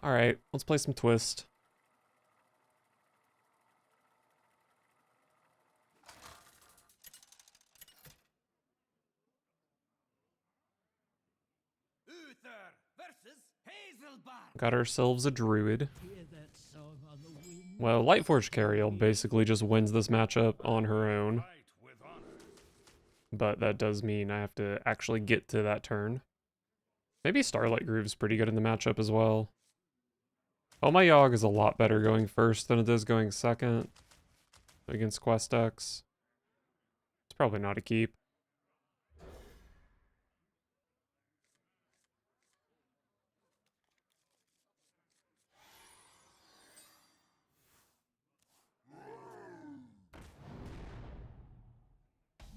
Alright, let's play some Twist. Got ourselves a druid. Well, Lightforge Carriel basically just wins this matchup on her own. But that does mean I have to actually get to that turn. Maybe Starlight Groove's pretty good in the matchup as well. Oh, my Yogg is a lot better going first than it is going second against Quest decks. It's probably not a keep.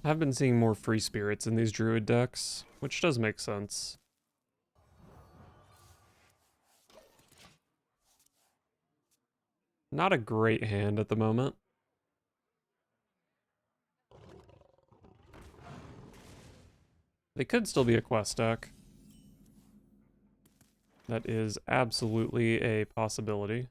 I've been seeing more free spirits in these druid decks, which does make sense. Not a great hand at the moment. They could still be a quest deck. That is absolutely a possibility.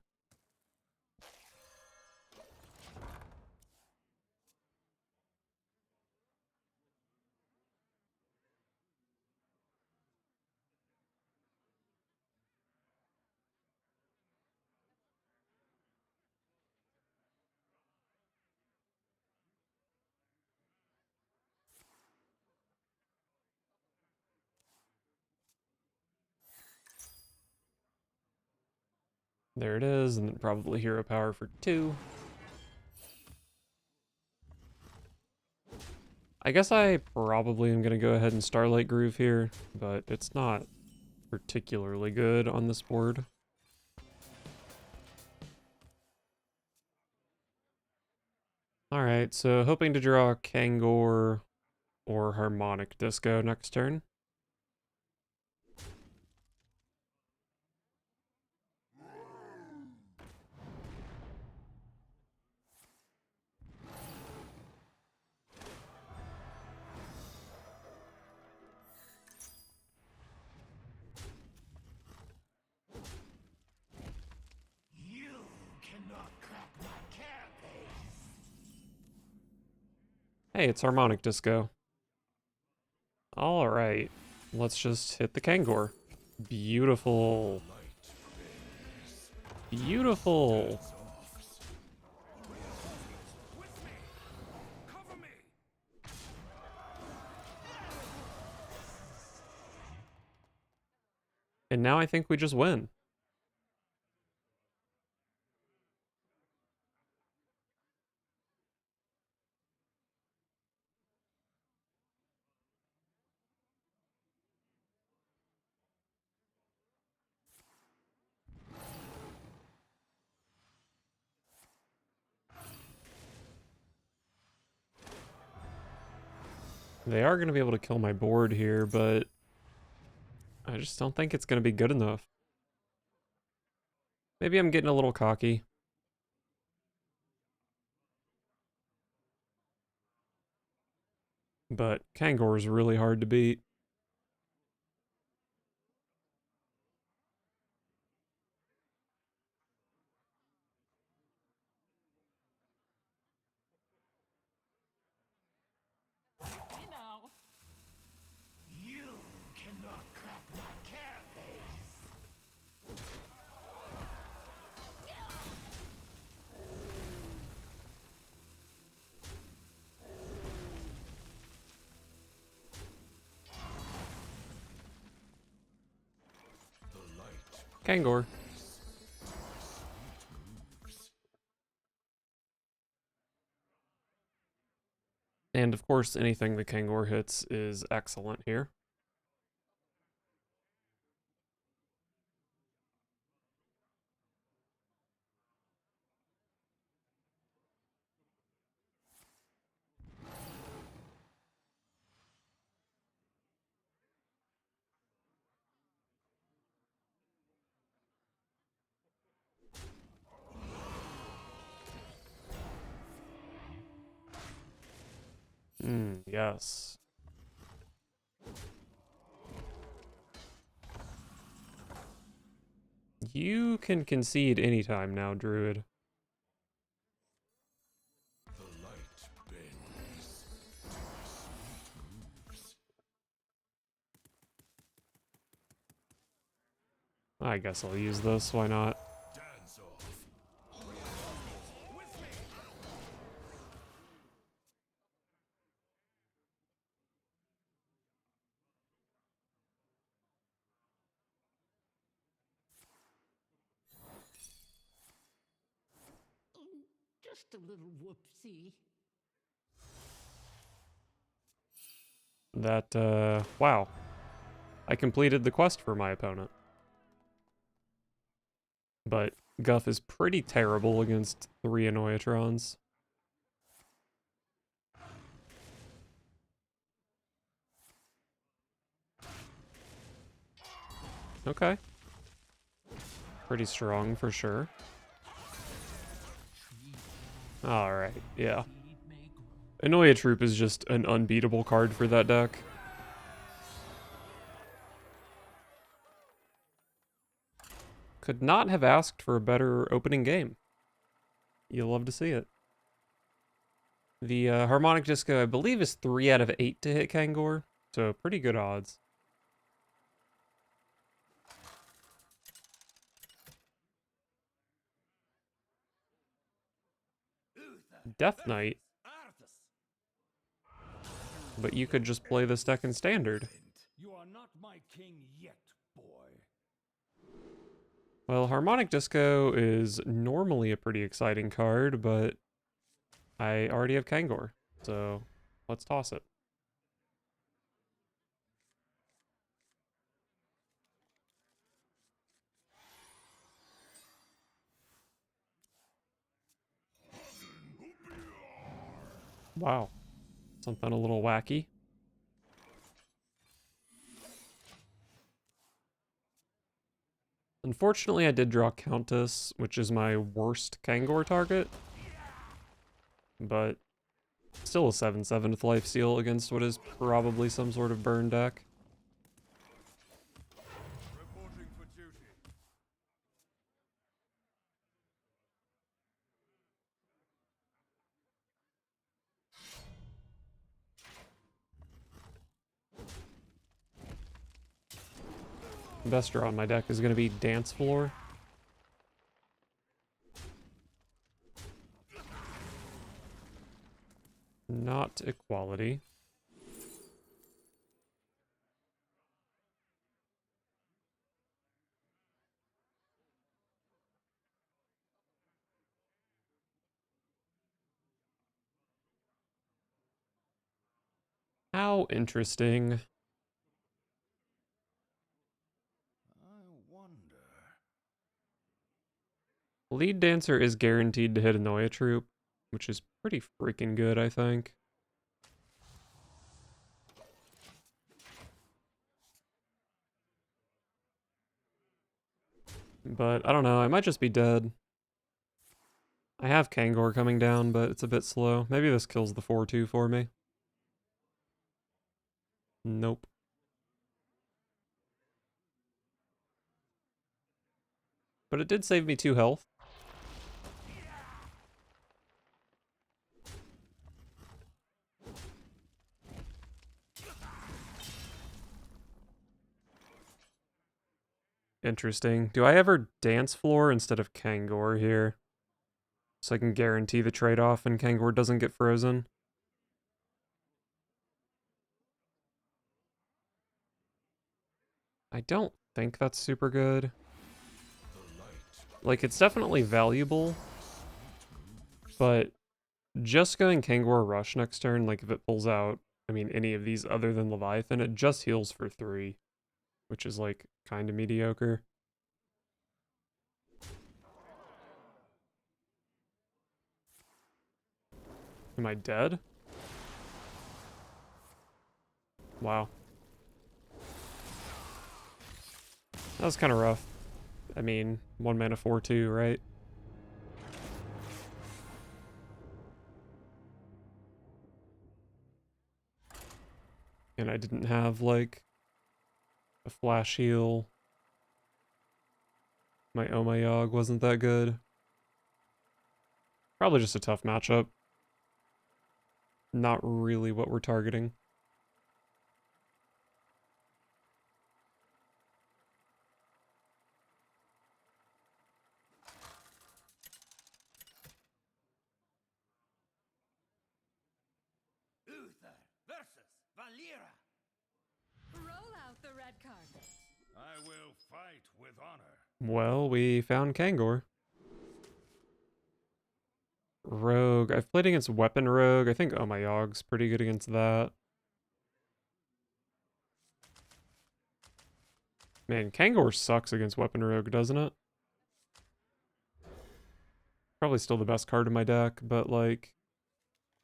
There it is, and then probably hero power for 2. I guess I probably am going to go ahead and Starlight Groove here, but it's not particularly good on this board. Alright, so hoping to draw Kangor or Harmonic Disco next turn. Hey, it's Harmonic Disco. Alright, let's just hit the Kangor. Beautiful. Beautiful. And now I think we just win. They are going to be able to kill my board here, but I just don't think it's going to be good enough. Maybe I'm getting a little cocky. But Kangor is really hard to beat. Kangor. And of course, anything the Kangor hits is excellent here. Yes. You can concede anytime now, Druid. I guess I'll use this, why not? Just a little whoopsie. That, wow. I completed the quest for my opponent. But Guff is pretty terrible against 3 Annoyatrons. Okay. Pretty strong for sure. Alright, yeah. Annoyatroop is just an unbeatable card for that deck. Could not have asked for a better opening game. You'll love to see it. The Harmonic Disco, I believe, is 3 out of 8 to hit Kangor, so pretty good odds. Death Knight. But you could just play this deck in Standard. You are not my king yet, boy. Well, Harmonic Disco is normally a pretty exciting card, but I already have Kangor, so let's toss it. Wow. Something a little wacky. Unfortunately, I did draw Countess, which is my worst Kangor target. But still a 7/7 with lifesteal against what is probably some sort of burn deck. Reporting for duty. Best draw on my deck is going to be Dance Floor. Not Equality. How interesting. I wonder. Lead Dancer is guaranteed to hit Annoyatroop, which is pretty freaking good, I think. But I don't know, I might just be dead. I have Kangor coming down, but it's a bit slow. Maybe this kills the 4/2 for me. Nope. But it did save me 2 health. Interesting. Do I ever Dance Floor instead of Kangor here? So I can guarantee the trade-off and Kangor doesn't get frozen? I don't think that's super good. Like, it's definitely valuable, but just going Kangor Rush next turn, like if it pulls out, I mean, any of these other than Leviathan, it just heals for 3, which is like kind of mediocre. Am I dead? Wow. That was kind of rough. I mean, 1 mana 4/2, right? And I didn't have, like, a flash heal. My Oh My Yogg wasn't that good. Probably just a tough matchup. Not really what we're targeting. Uther versus Valera. Roll out the red carpet. I will fight with honor. Well, we found Kangor. Rogue. I've played against Weapon Rogue. I think Oh My Yogg's pretty good against that. Man, Kangor sucks against Weapon Rogue, doesn't it? Probably still the best card in my deck, but like,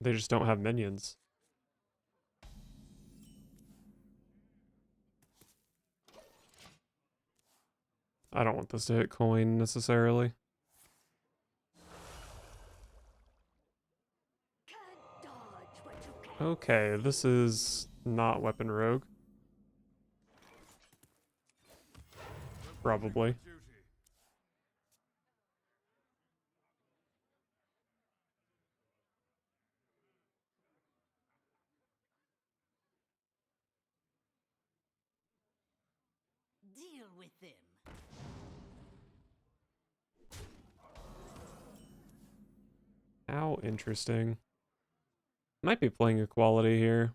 they just don't have minions. I don't want this to hit coin necessarily. Can't dodge what you can. Okay, this is not Weapon Rogue. Probably. For duty. Deal with them. How interesting. Might be playing equality here.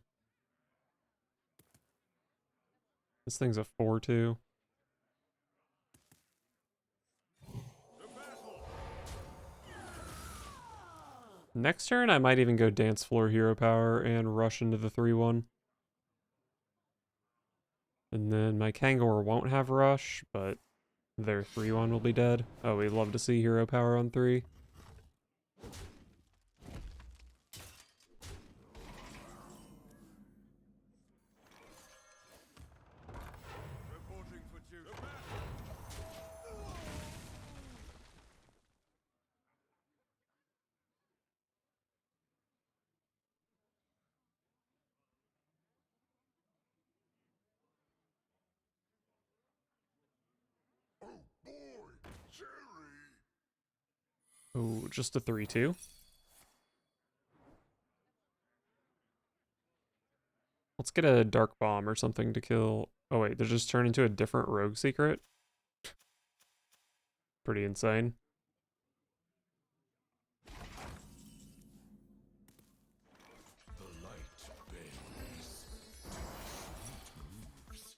This thing's a 4-2. To battle. Next turn, I might even go Dance Floor Hero Power and rush into the 3-1. And then my Kangor won't have Rush, but their 3-1 will be dead. Oh, we'd love to see Hero Power on 3. Reporting for duty. To battle. Oh boy, Jerry. Oh, just a 3-2. Let's get a Dark Bomb or something to kill. Oh wait, they just turn into a different Rogue Secret? Pretty insane. The light bends. Sweet moves.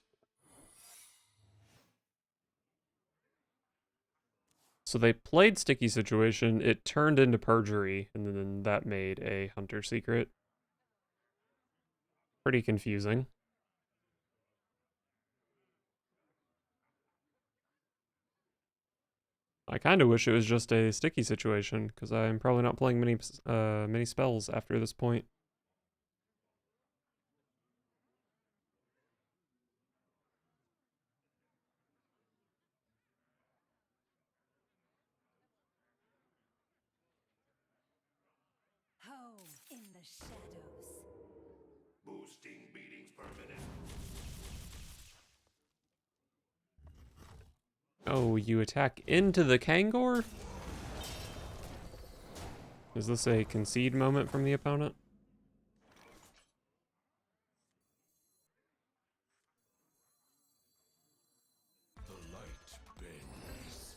So they played Sticky Situation, it turned into Perjury, and then that made a Hunter Secret. Pretty confusing. I kind of wish it was just a Sticky Situation, because I'm probably not playing many spells after this point. Home in the shadows. Boosting beatings per minute. Oh, you attack into the Kangor? Is this a concede moment from the opponent? The light bends.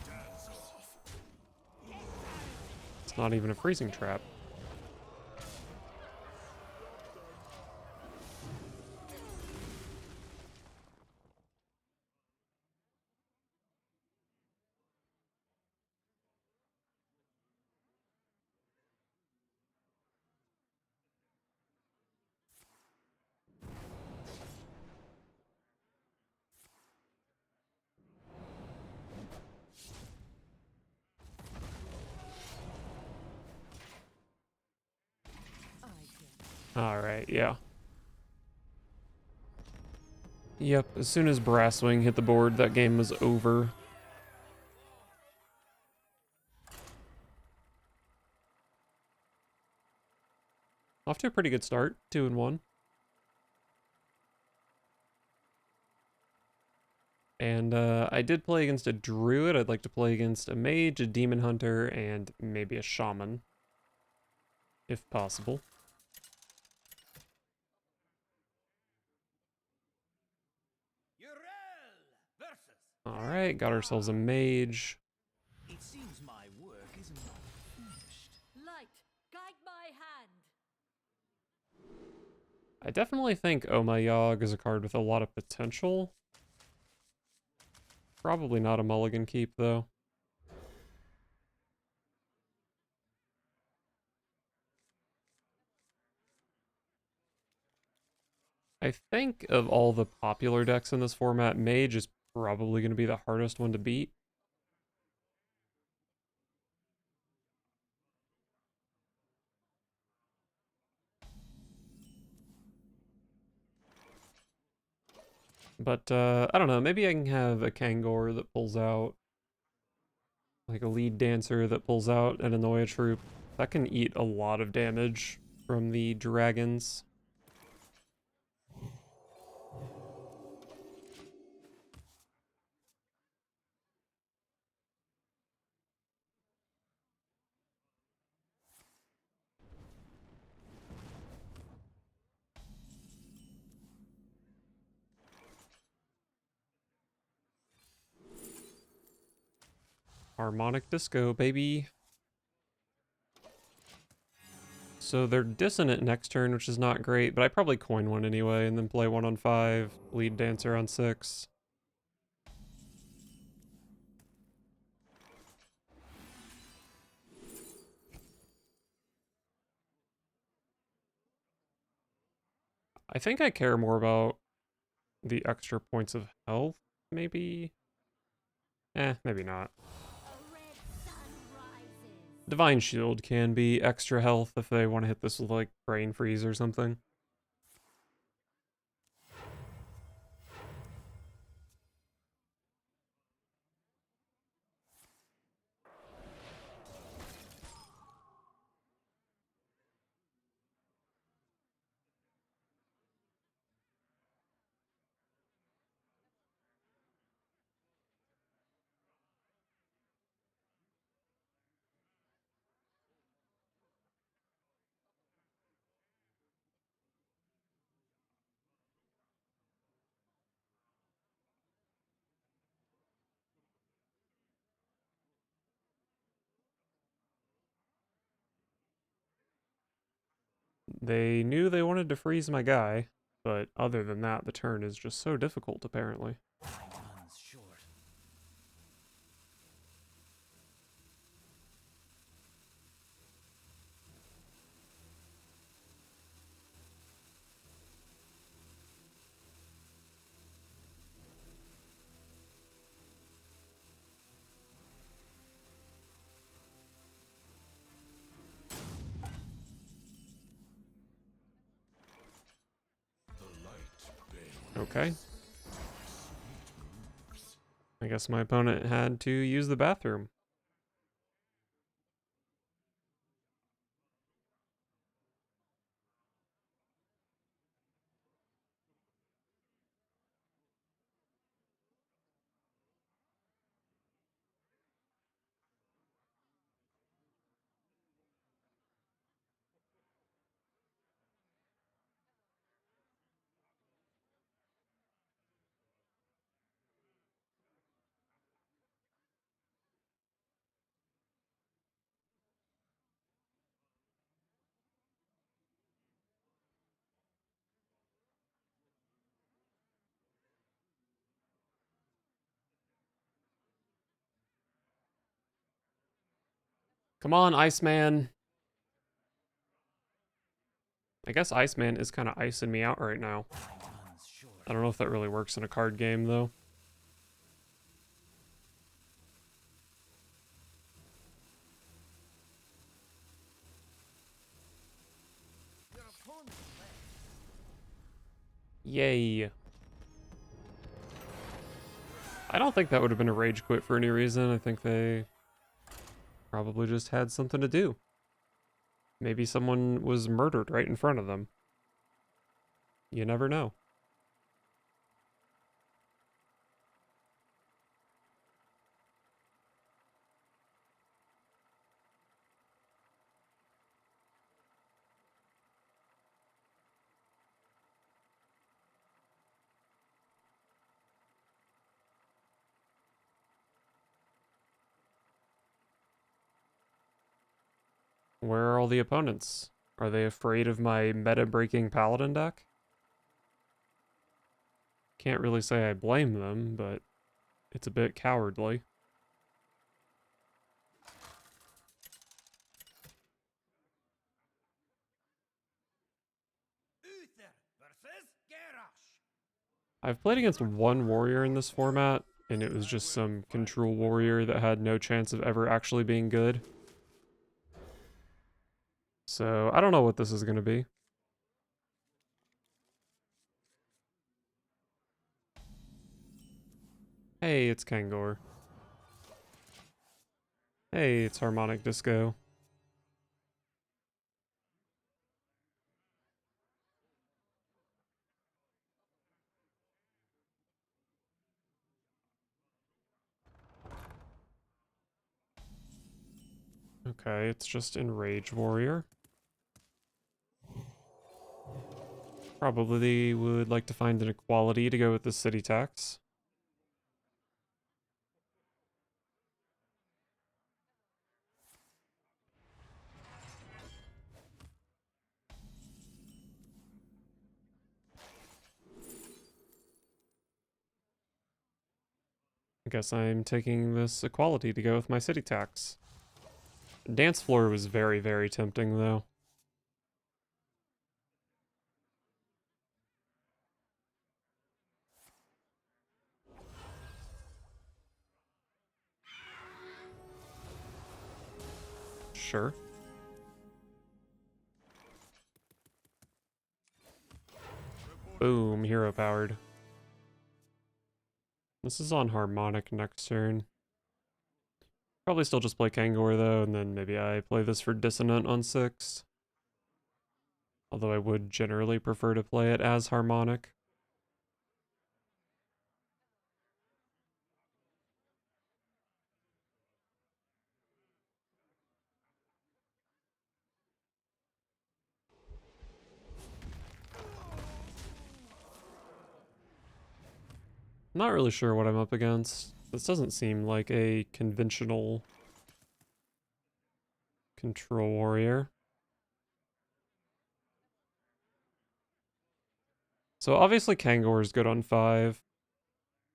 Dance off. It's not even a freezing trap. I get Alright, yeah. Yep, as soon as Brasswing hit the board, that game was over. Off to a pretty good start, 2-1. And I did play against a druid. I'd like to play against a mage, a demon hunter, and maybe a shaman, if possible. Alright, got ourselves a mage. It seems my work is not finished. Light, guide my hand. I definitely think Oh My Yogg is a card with a lot of potential. Probably not a mulligan keep, though. I think of all the popular decks in this format, Mage is probably going to be the hardest one to beat. But, I don't know, maybe I can have a Kangor that pulls out, like a lead dancer that pulls out an Annoy troop. That can eat a lot of damage from the dragons. Harmonic Disco, baby. So they're dissonant next turn, which is not great, but I probably coin one anyway, and then play one on 5, lead dancer on 6. I think I care more about the extra points of health, maybe? Maybe not. A red sun rises. Divine Shield can be extra health if they want to hit this with, like, Brain Freeze or something. They knew they wanted to freeze my guy, but other than that, the turn is just so difficult, apparently. Time runs short. The light bends. Okay. Sweet moves. I guess my opponent had to use the bathroom. Come on, Iceman! I guess Iceman is kind of icing me out right now. Time runs short. I don't know if that really works in a card game, though. Yay. I don't think that would have been a rage quit for any reason. I think they probably just had something to do. Maybe someone was murdered right in front of them. You never know. Where are all the opponents? Are they afraid of my meta-breaking Paladin deck? Can't really say I blame them, but it's a bit cowardly. Uther versus Garrosh. I've played against one warrior in this format, and it was just some control warrior that had no chance of ever actually being good. So I don't know what this is going to be. Hey, it's Kangor. Hey, it's Harmonic Disco. Okay, it's just Enrage Warrior. Probably would like to find an equality to go with the city tax. I guess I'm taking this equality to go with my city tax. Dance floor was very, very tempting though. Sure. Boom, hero powered. This is on Harmonic next turn. Probably still just play Kangor though, and then maybe I play this for Dissonant on 6. Although I would generally prefer to play it as Harmonic. Not really sure what I'm up against. This doesn't seem like a conventional control warrior. So obviously Kangor is good on 5,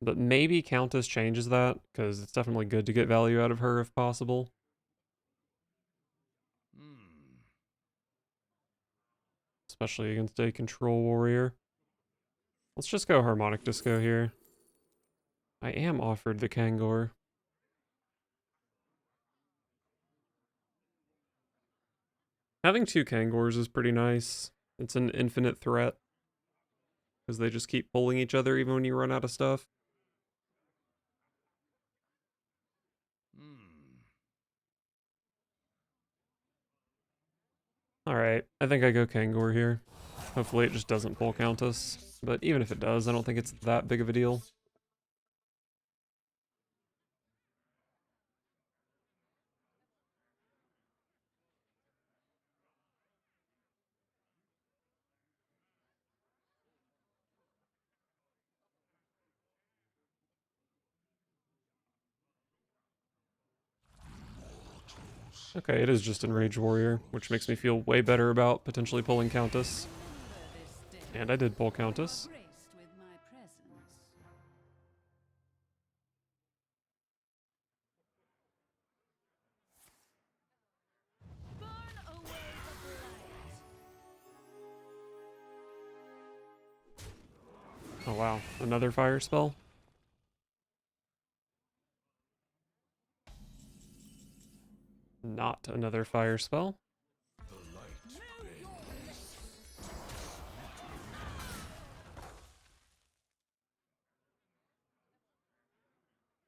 but maybe Countess changes that, because it's definitely good to get value out of her if possible. Especially against a control warrior. Let's just go Harmonic Disco here. I am offered the Kangor. Having 2 Kangors is pretty nice. It's an infinite threat, because they just keep pulling each other even when you run out of stuff. Alright, I think I go Kangor here. Hopefully it just doesn't pull Countess. But even if it does, I don't think it's that big of a deal. Okay, it is just Enrage Warrior, which makes me feel way better about potentially pulling Countess. And I did pull Countess. Graced with my presence. Burn away the blight. Oh wow, another fire spell? Not another fire spell. The light bends.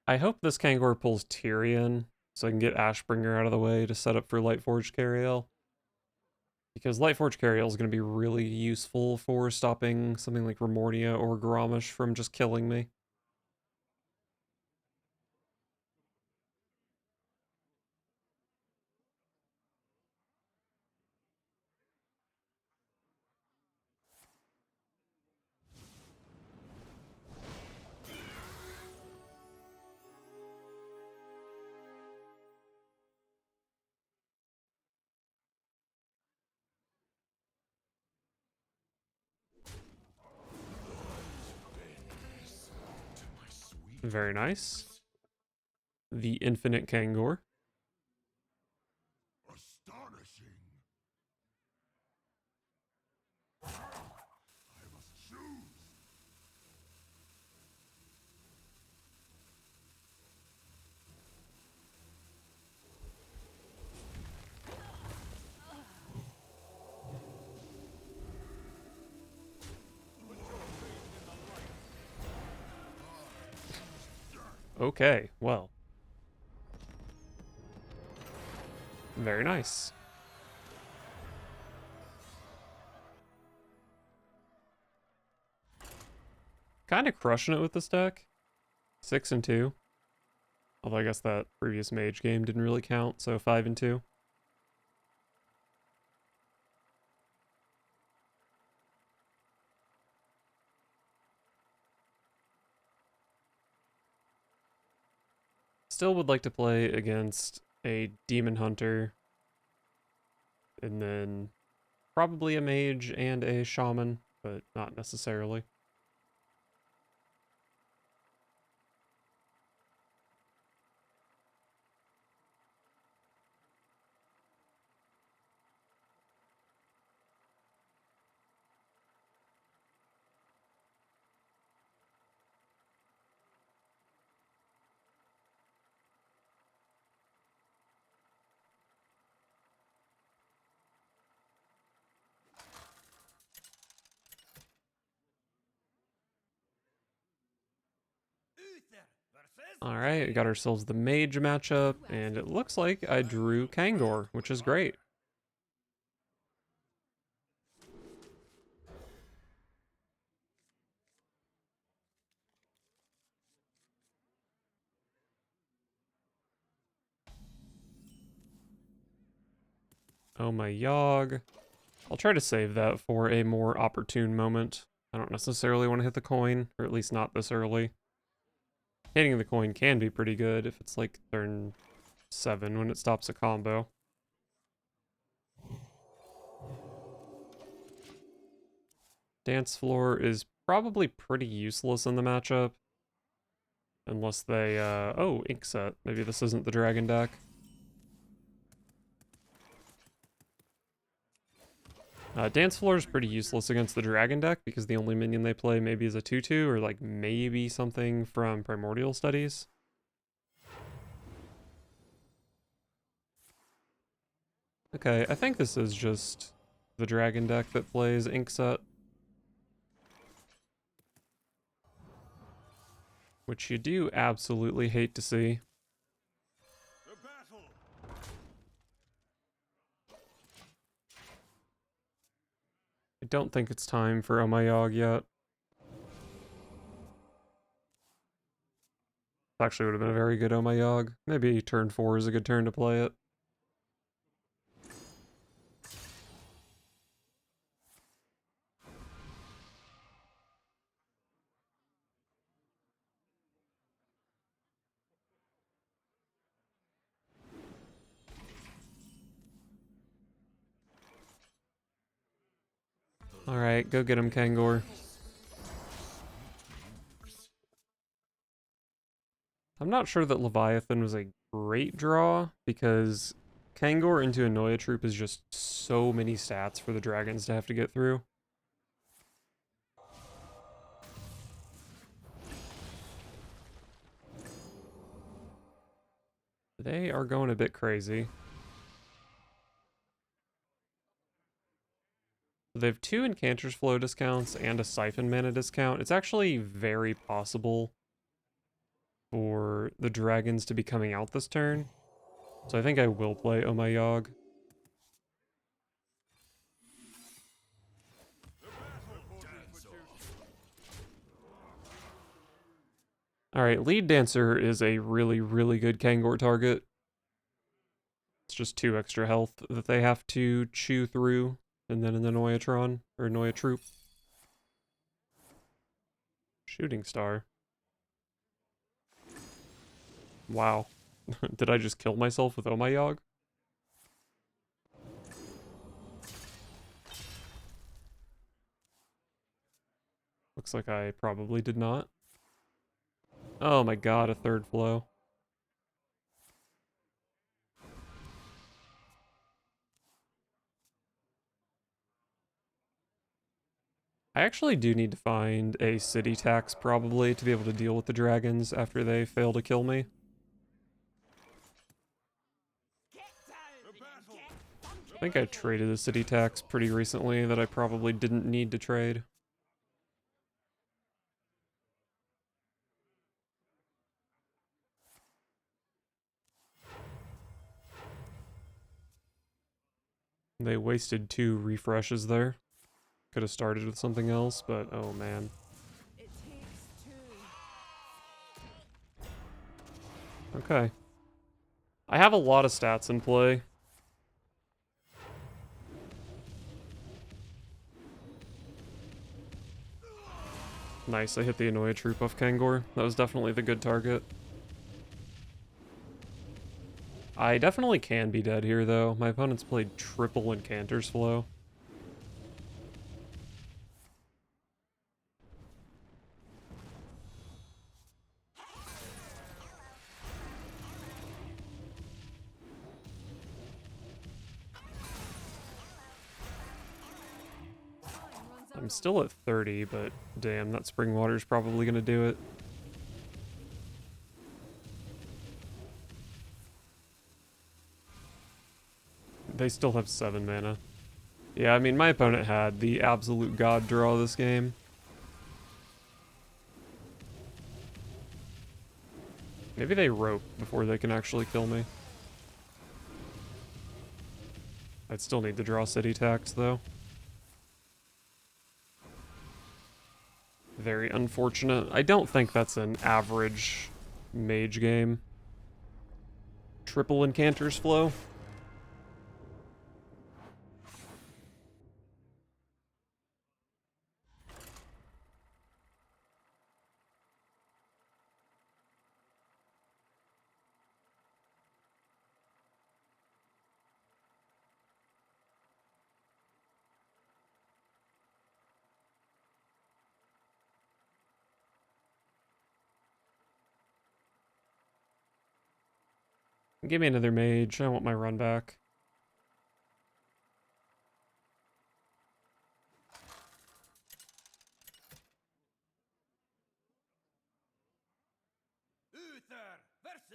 I hope this Kangor pulls Tyrion, so I can get Ashbringer out of the way to set up for Lightforged Cariel. Because Lightforged Cariel is going to be really useful for stopping something like Remornia or Garamish from just killing me. Very nice. The infinite Kangor. Astonishing. I must choose. Okay, well. Very nice. Kind of crushing it with this deck. 6 and 2. Although I guess that previous mage game didn't really count, so 5 and 2. Still would like to play against a demon hunter. And then probably a mage and a shaman, but not necessarily. Uther versus Alright, we got ourselves the mage matchup, and it looks like I drew Kangor, which is great. Oh my Yogg. I'll try to save that for a more opportune moment. I don't necessarily want to hit the coin, or at least not this early. Hitting the coin can be pretty good if it's like turn 7 when it stops a combo. Dance Floor is probably pretty useless in the matchup. Unless they, oh, ink set. Maybe this isn't the dragon deck. Dance Floor is pretty useless against the dragon deck because the only minion they play maybe is a 2/2 or like maybe something from Primordial Studies. Okay, I think this is just the dragon deck that plays ink set. Which you do absolutely hate to see. The battle. I don't think it's time for Omayog yet. Actually would have been a very good Omayog. Maybe turn 4 is a good turn to play it. Alright, go get him, Kangor. I'm not sure that Leviathan was a great draw, because Kangor into Annoya Troop is just so many stats for the dragons to have to get through. They are going a bit crazy. They have 2 Incanter's Flow discounts and a Siphon Mana discount. It's actually very possible for the dragons to be coming out this turn. So I think I will play Oh My Yogg. Alright, Lead Dancer is a really, really good Kangor target. It's just 2 extra health that they have to chew through, and then an Annoyatron, or Annoya Troop. Shooting Star. Wow. Did I just kill myself with Oh My Yogg? Looks like I probably did not. Oh my god, a third flow. I actually do need to find a city tax probably to be able to deal with the dragons after they fail to kill me. I think I traded a city tax pretty recently that I probably didn't need to trade. They wasted 2 refreshes there. Could have started with something else, but oh man. It takes two. Okay. I have a lot of stats in play. Nice, I hit the Annoya troop off Kangor. That was definitely the good target. I definitely can be dead here, though. My opponent's played triple Incanter's Flow. I'm still at 30, but damn, that spring water's probably gonna do it. They still have 7 mana. Yeah, I mean, my opponent had the absolute god draw this game. Maybe they rope before they can actually kill me. I'd still need to draw city tax, though. Very unfortunate. I don't think that's an average mage game. Triple Incanter's Flow. Give me another mage. I want my run back.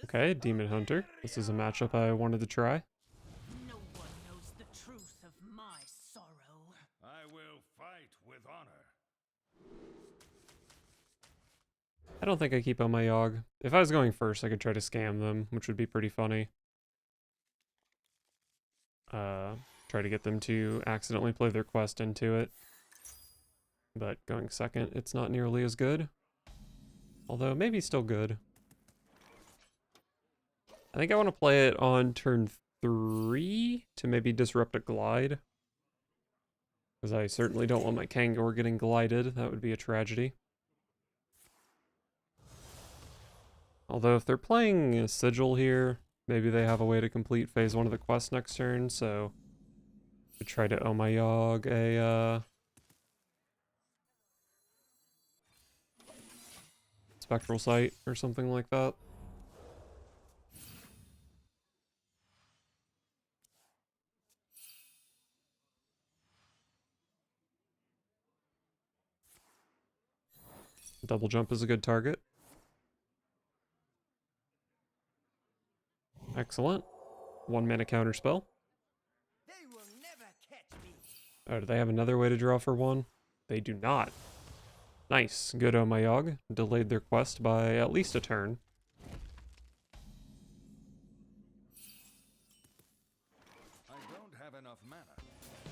Okay, Demon Hunter. This is a matchup I wanted to try. No one knows the truth of my sorrow. I will fight with honor. I don't think I keep on my Yogg. If I was going first, I could try to scam them, which would be pretty funny. Try to get them to accidentally play their quest into it. But going second, it's not nearly as good. Although, maybe still good. I think I want to play it on turn 3 to maybe disrupt a glide. Because I certainly don't want my Kangor getting glided. That would be a tragedy. Although if they're playing a Sigil here, maybe they have a way to complete phase 1 of the quest next turn, so I could try to Oh My Yogg a Spectral Sight or something like that. Double jump is a good target. Excellent. 1 mana counter spell. They will never catch me. Oh, do they have another way to draw for 1? They do not. Nice. Good Oh My Yogg. Delayed their quest by at least a turn. I don't have enough mana.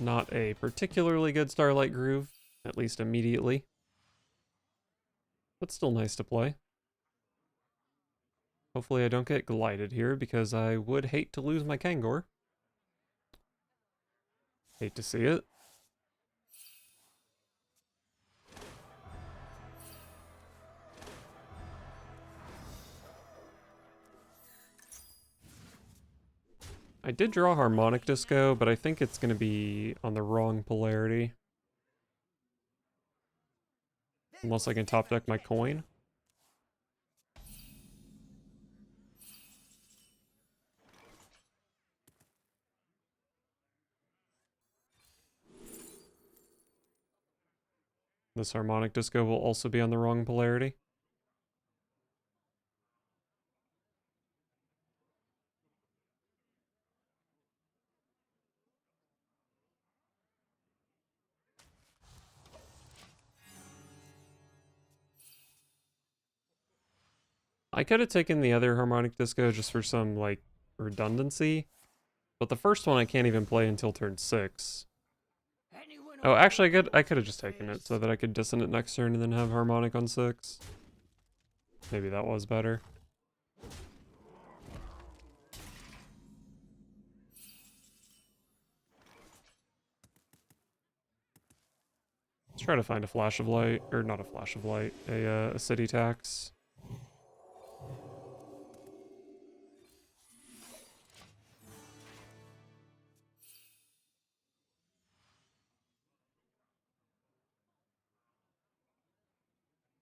Not a particularly good Starlight Groove, at least immediately. But still nice to play. Hopefully I don't get glided here, because I would hate to lose my Kangor. Hate to see it. I did draw Harmonic Disco, but I think it's going to be on the wrong polarity. Unless I can top deck my coin. This harmonic disco will also be on the wrong polarity. I could have taken the other harmonic disco just for some, like, redundancy, but the first one I can't even play until turn 6. Anyone Oh, order actually, a I gold could have to just the taken it face? so that I could dissonant next turn and then have harmonic on 6. Maybe that was better. Let's try to find a flash of light, or not a flash of light, a city tax.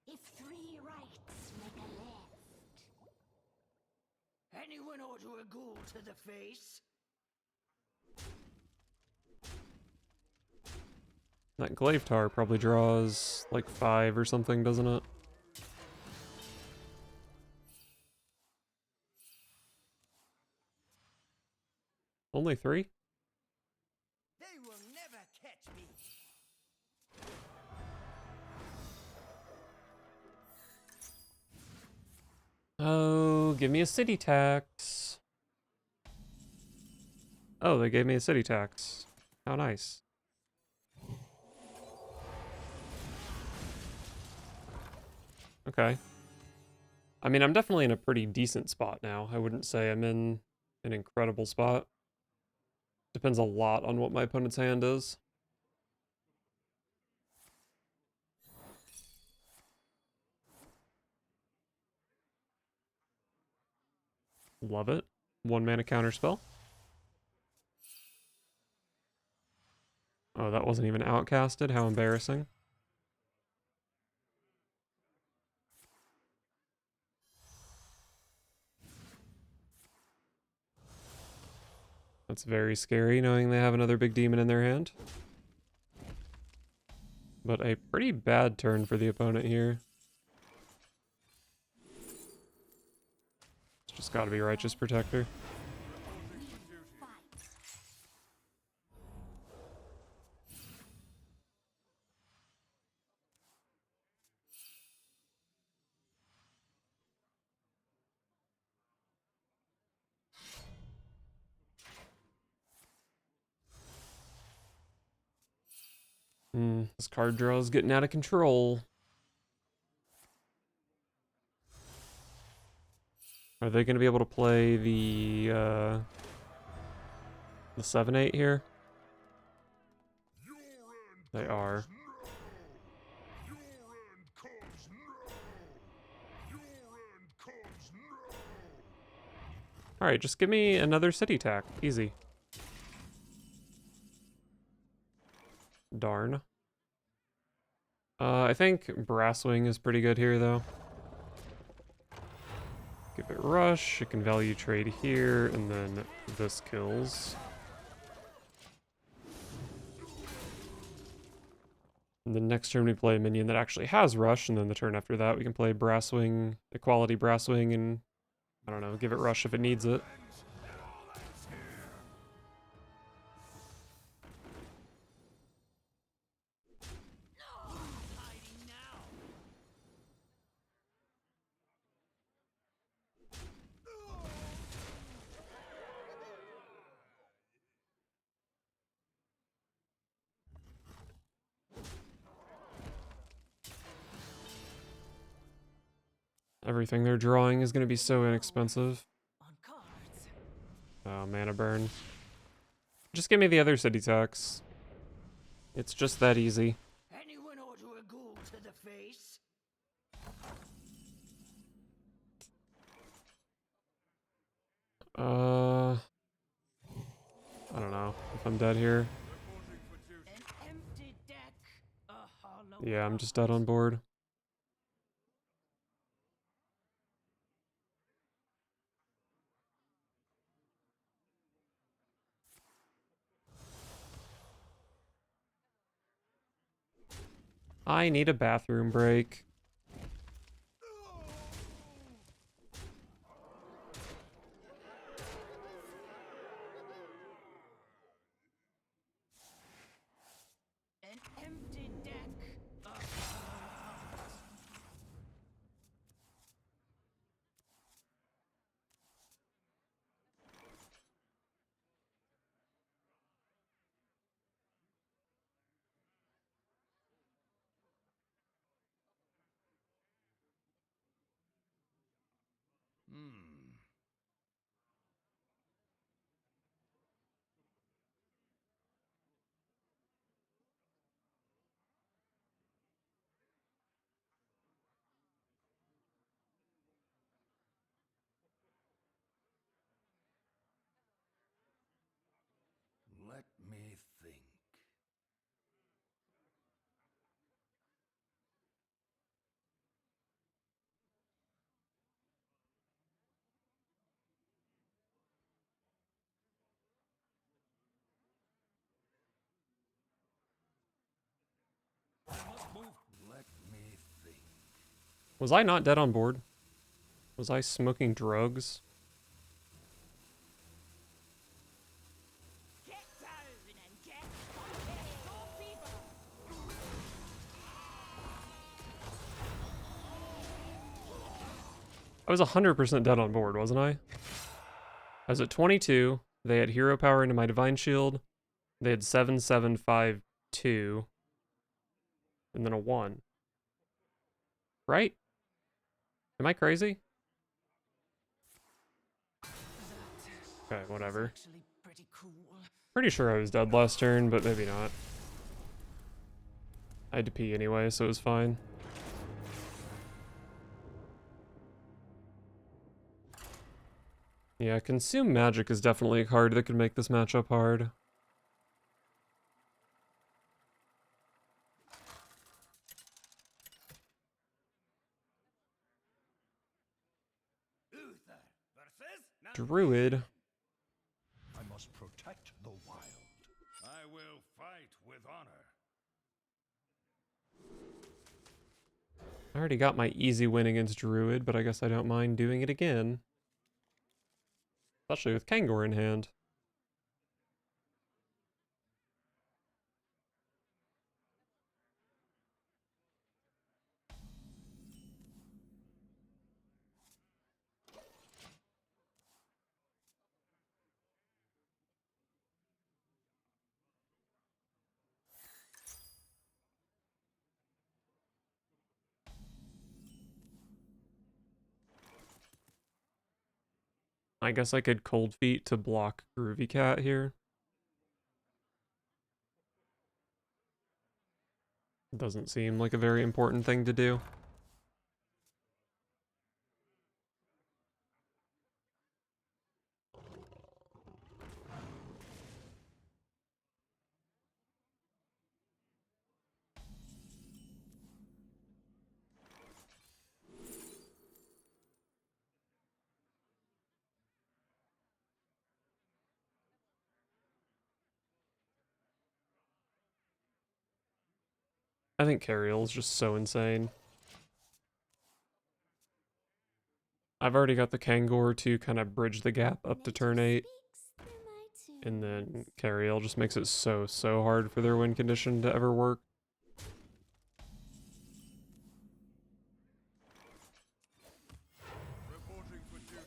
If 3 rights make a left. Anyone order a ghoul to the face? That glaive tar probably draws like 5 or something, doesn't it? Only 3? They will never catch me. Oh, give me a city tax. Oh, they gave me a city tax. How nice. Okay. I mean, I'm definitely in a pretty decent spot now. I wouldn't say I'm in an incredible spot. Depends a lot on what my opponent's hand is. Love it. 1 mana counterspell. Oh, that wasn't even outcasted. How embarrassing. That's very scary, knowing they have another big demon in their hand. But a pretty bad turn for the opponent here. It's just gotta be Righteous Protector. This card draw is getting out of control. Are they going to be able to play the 7/8 here? They are. Alright, just give me another city tack. Easy. Darn. I think Brasswing is pretty good here, though. Give it Rush, it can value trade here, and then this kills. And then next turn we play a minion that actually has Rush, and then the turn after that we can play Brasswing, Equality Brasswing, and, I don't know, give it Rush if it needs it. Hiding now. Everything they're drawing is going to be so inexpensive. On cards. Oh, mana burn. Just give me the other city tax. It's just that easy. Anyone order a ghoul to the face? I don't know if I'm dead here. An empty deck. A hollow Yeah, I'm just dead on board. I need a bathroom break. An empty deck. Hmm. Let me think. Let me think. Was I not dead on board? Was I smoking drugs? Get down and get fucking go fever. I was 100% dead on board, wasn't I? I was at 22. They had hero power into my divine shield. They had 7752. And then a 1. Right? Am I crazy? Okay, whatever. Actually pretty cool. Pretty sure I was dead last turn, but maybe not. I had to pee anyway, so it was fine. Yeah, Consume Magic is definitely a card that could make this matchup hard. Uther versus Druid. I must protect the wild. I will fight with honor. I already got my easy win against Druid, but I guess I don't mind doing it again. Especially with Kangor in hand. I guess I could Cold Feet to block Groovy Cat here. Doesn't seem like a very important thing to do. I think Carriel is just so insane. I've already got the Kangor to kind of bridge the gap up to turn 8. And then Carriel just makes it so hard for their win condition to ever work. Reporting for duty.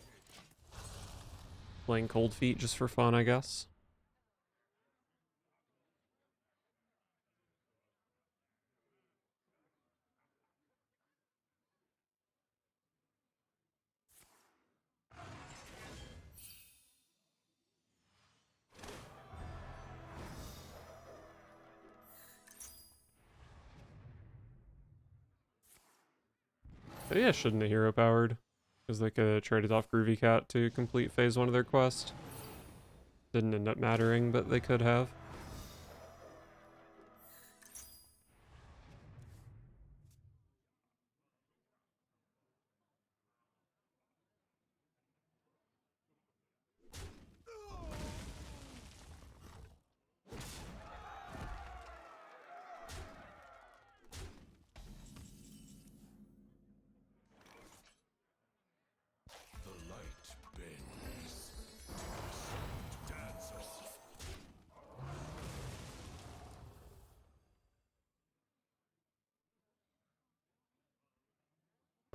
Playing Cold Feet just for fun, I guess. But yeah, shouldn't have hero powered. Because they could have traded off Groovy Cat to complete phase 1 of their quest. Didn't end up mattering, but they could have.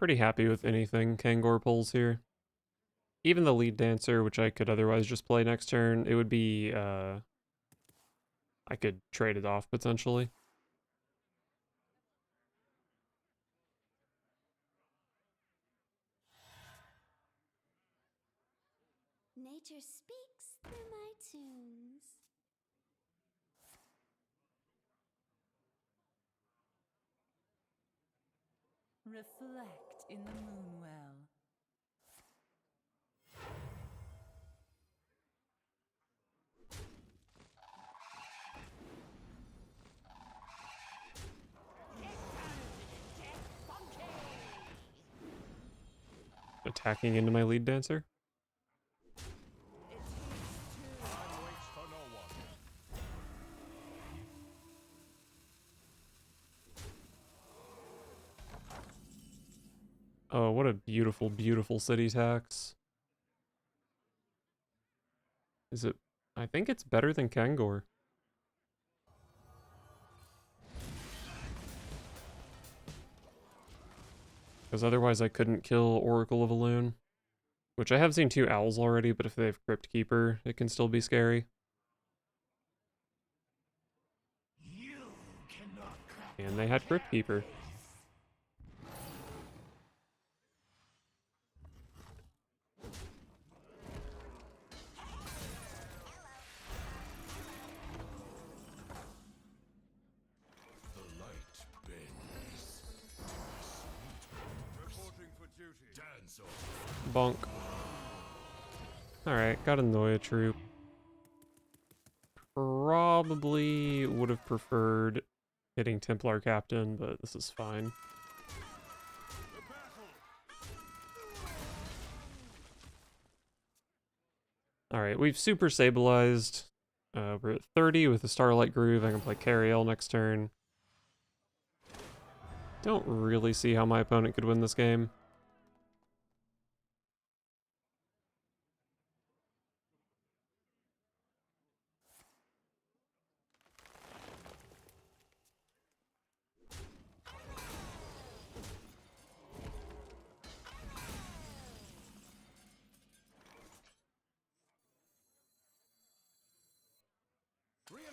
Pretty happy with anything Kangor pulls here. Even the lead dancer, which I could otherwise just play next turn, it would be, I could trade it off potentially. Nature speaks through my tunes. Reflect in the moonwell. Attacking into my lead dancer. Waits for no one. Oh, what a beautiful, beautiful city tax. Is it? I think it's better than Kangor. Because otherwise I couldn't kill Oracle of Elune. Which I have seen 2 owls already, but if they have Crypt Keeper, it can still be scary. And they had Crypt Keeper. The light bends. Reporting for duty. Dance off. Bonk. Alright, got a Noya troop. Probably would have preferred hitting Templar Captain, but this is fine. Alright, we've super stabilized. We're at 30 with the Starlight Groove. I can play Cariel next turn. Don't really see how my opponent could win this game.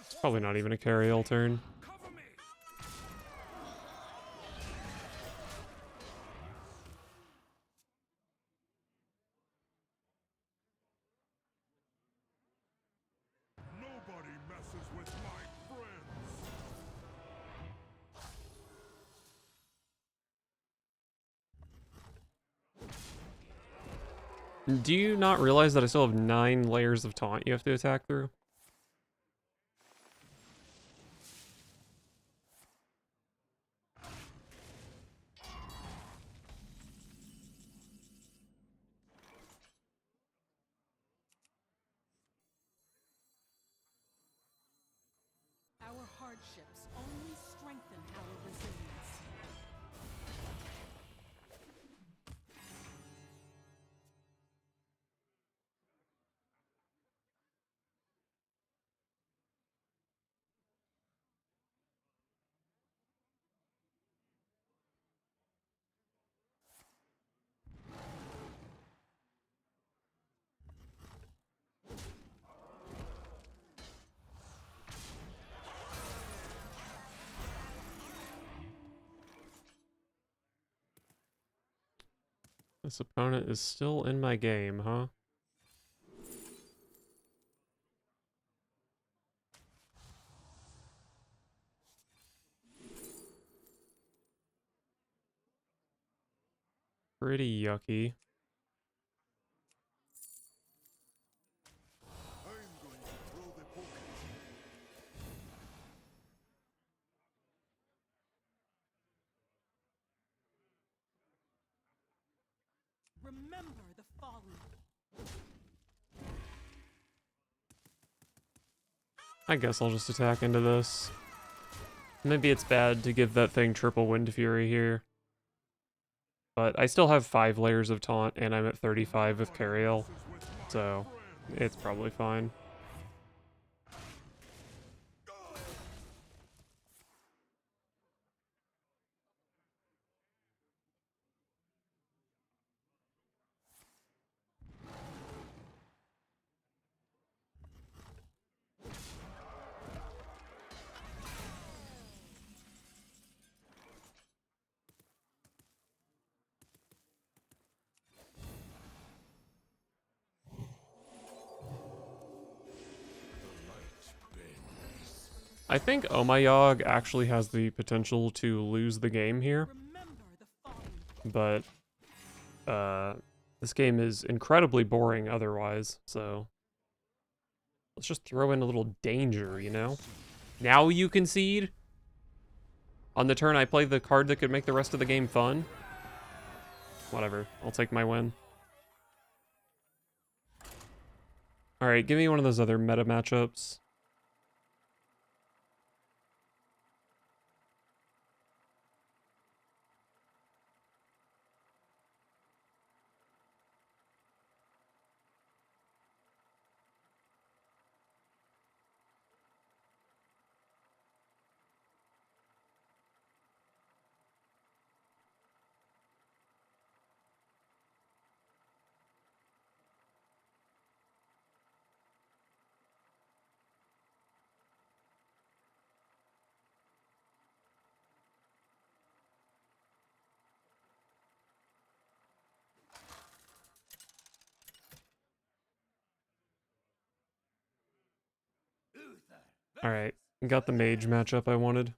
It's probably not even a Cariel turn. Cover me. Nobody messes with my friends. Do you not realize that I still have 9 layers of taunt you have to attack through? Our hardships only strengthen our resilience. This opponent is still in my game, huh? Pretty yucky. I'm going to throw the poker. Remember the fallen. I guess I'll just attack into this. Maybe it's bad to give that thing triple Wind Fury here. But I still have 5 layers of taunt, and I'm at 35 with Cariel, so it's probably fine. I think Omayog actually has the potential to lose the game here, Remember the folly. but this game is incredibly boring otherwise, so let's just throw in a little danger, you know? Now you concede? On the turn I play the card that could make the rest of the game fun? Whatever, I'll take my win. Alright, give me one of those other meta matchups. Alright, got the mage matchup I wanted.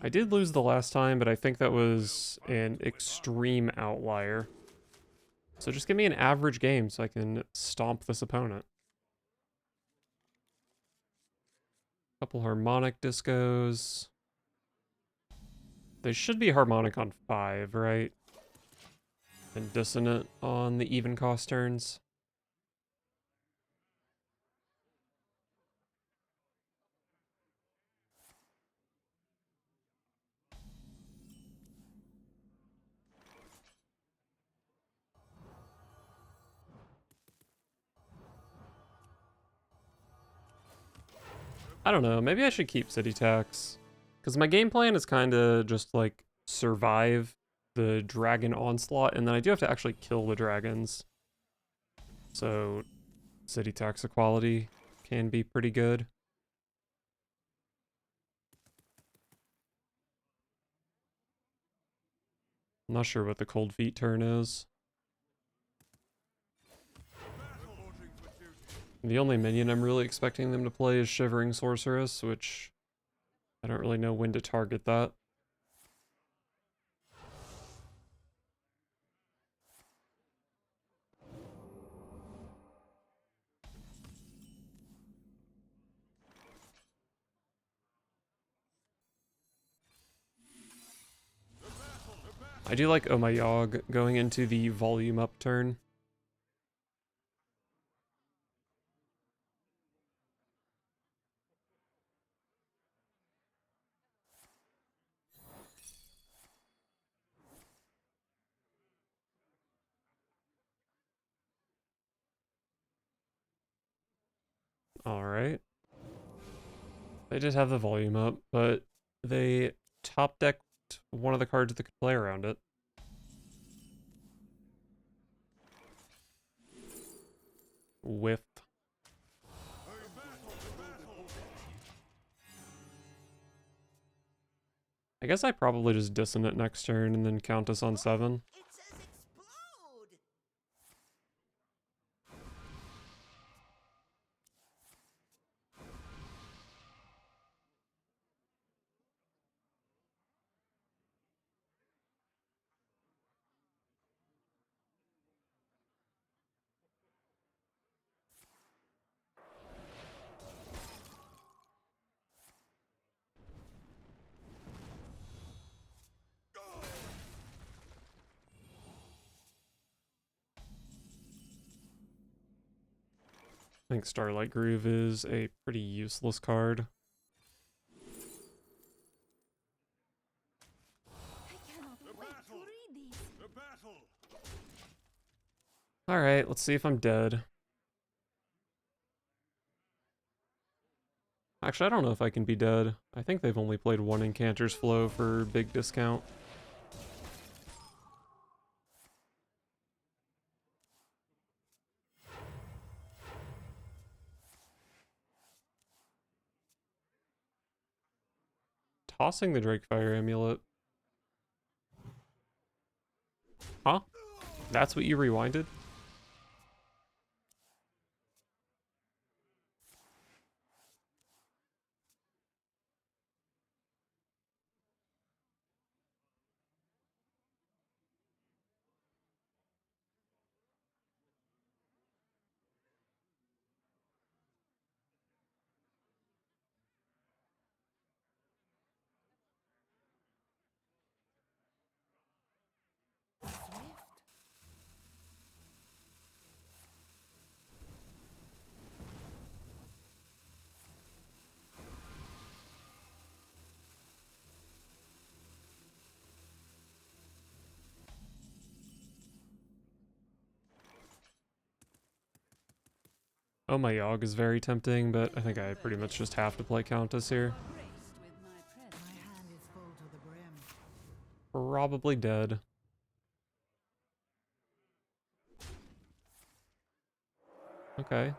I did lose the last time, but I think that was an extreme outlier. So just give me an average game so I can stomp this opponent. Couple harmonic discos. They should be harmonic on 5, right? And dissonant on the even cost turns. I don't know, maybe I should keep city tax. Because my game plan is kind of just like survive the dragon onslaught, and then I do have to actually kill the dragons. So city tax equality can be pretty good. I'm not sure what the cold feet turn is. The only minion I'm really expecting them to play is Shivering Sorceress, which I don't really know when to target that. I do like Omayog going into the volume up turn. Alright. They did have the volume up, but they top decked one of the cards that could play around it. Whiff. I guess I probably just dissonant next turn and then count us on 7. It says explode! I think Starlight Groove is a pretty useless card. I cannot wait to read these. Alright, let's see if I'm dead. Actually, I don't know if I can be dead. I think they've only played one Incanter's Flow for big discount. Tossing the Drakefire Amulet. Huh? That's what you rewinded? Oh, my Yogg is very tempting, but I think I pretty much just have to play Countess here. Graced with my presence. My hand is full to the brim. Probably dead. Okay.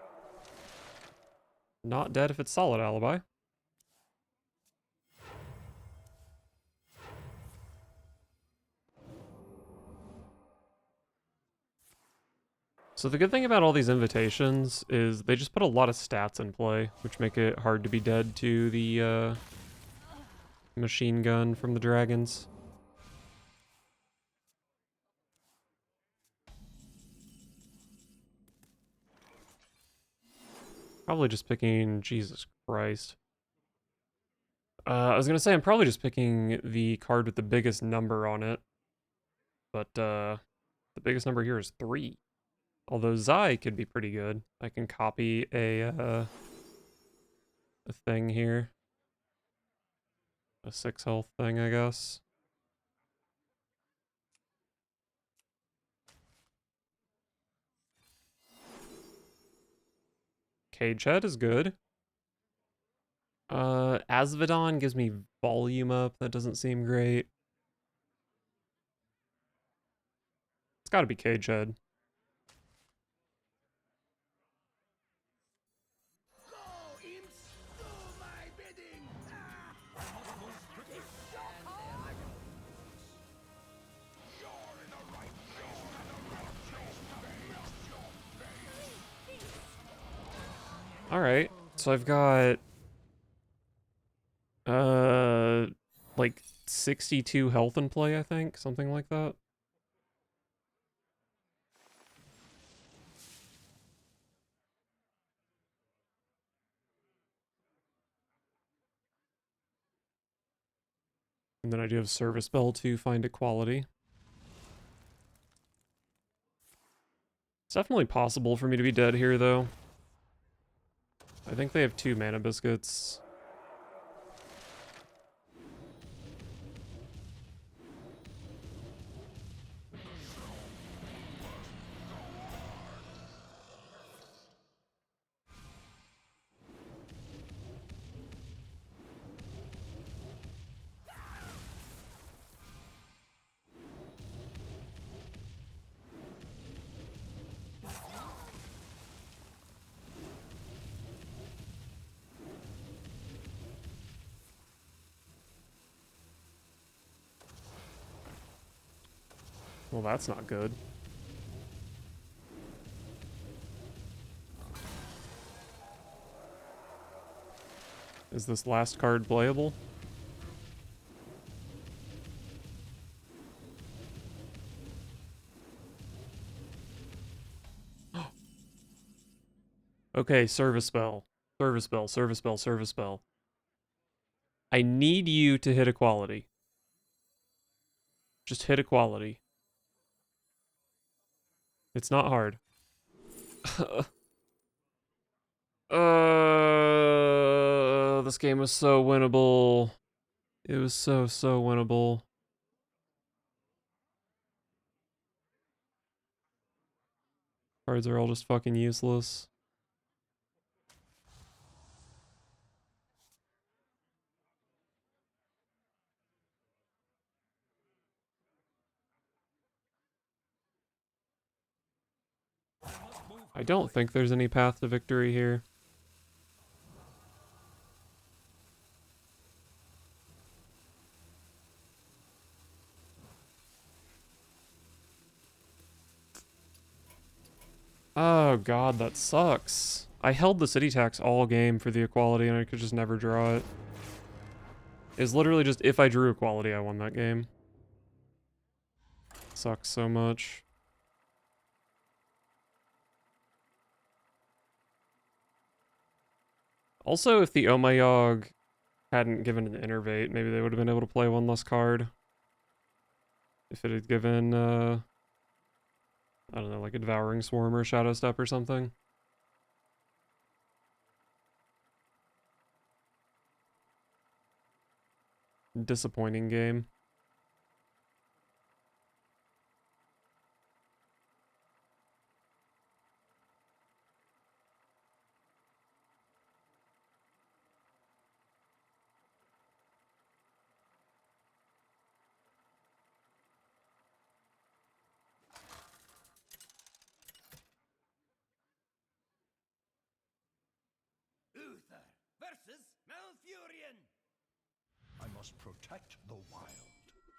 Not dead if it's solid alibi. So the good thing about all these invitations is they just put a lot of stats in play, which make it hard to be dead to the machine gun from the dragons. Probably just picking... Jesus Christ. I was gonna say I'm probably just picking the card with the biggest number on it. But the biggest number here is 3. Although Zai could be pretty good. I can copy a thing here. A 6 health thing, I guess. Cage Head is good. Asvedon gives me volume up. That doesn't seem great. It's gotta be Cage Head. Alright, so I've got like 62 health in play, I think, something like that. And then I do have Service Bell to find equality. It's definitely possible for me to be dead here, though. I think they have 2 mana biscuits. Well, that's not good. Is this last card playable? Okay, Service Bell. Service Bell, Service Bell, Service Bell. I need you to hit equality. Just hit equality. It's not hard. This game was so winnable. It was so winnable. Cards are all just fucking useless. I don't think there's any path to victory here. Oh god, that sucks. I held the city tax all game for the equality and I could just never draw it. It's literally just if I drew equality, I won that game. Sucks so much. Also, if the Omayog hadn't given an Innervate, maybe they would have been able to play one less card. If it had given, I don't know, like a Devouring Swarm or Shadow Step or something. Disappointing game. must protect the wild.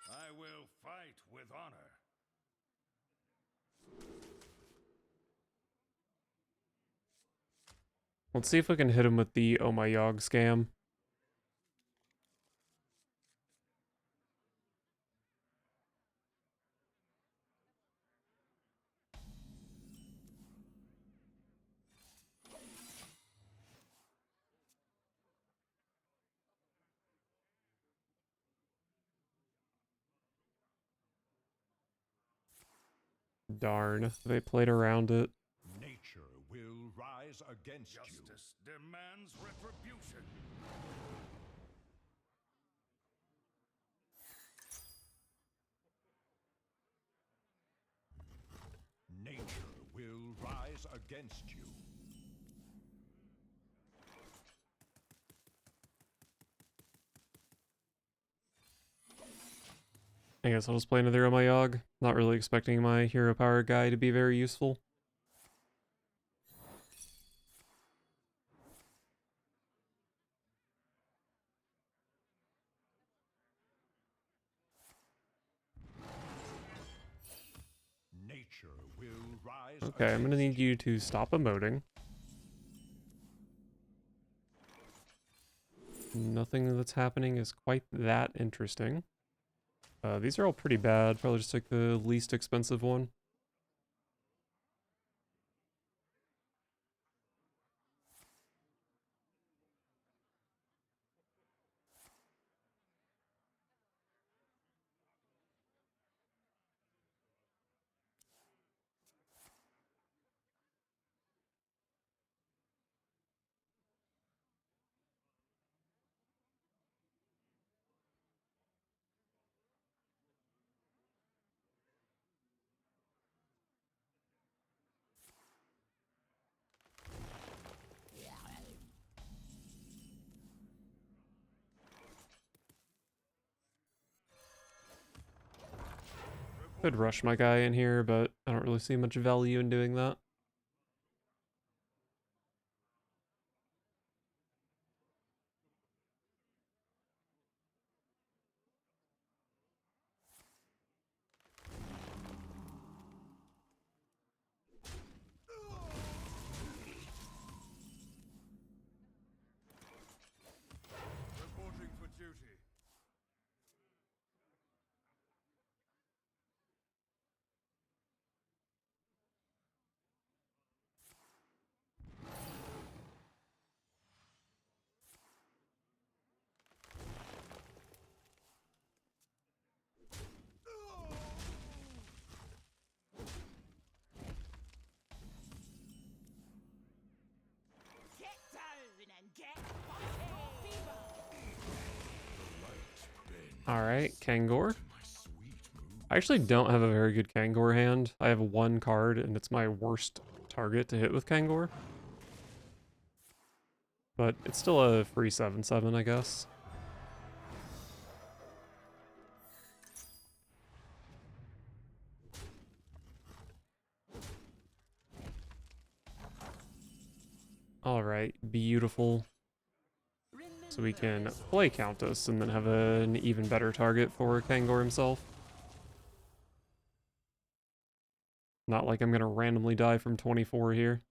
I will fight with honor. Let's see if we can hit him with the Oh My Yogg scam. Darn, they played around it. Nature will rise against you. Justice demands retribution. Nature will rise against you. I guess I'll just play another Oh My Yogg. Not really expecting my hero power guy to be very useful. Nature will rise. Okay, I'm gonna need you to stop emoting. Nothing that's happening is quite that interesting. These are all pretty bad. Probably just take the least expensive one. Could rush my guy in here, but I don't really see much value in doing that. Reporting for duty. Get down and get fucking fever. Alright, Kangor. I actually don't have a very good Kangor hand. I have one card, and it's my worst target to hit with Kangor. But it's still a free 7/7, I guess. Alright, beautiful. So we can play Countess and then have an even better target for Kangor himself. Not like I'm gonna randomly die from 24 here.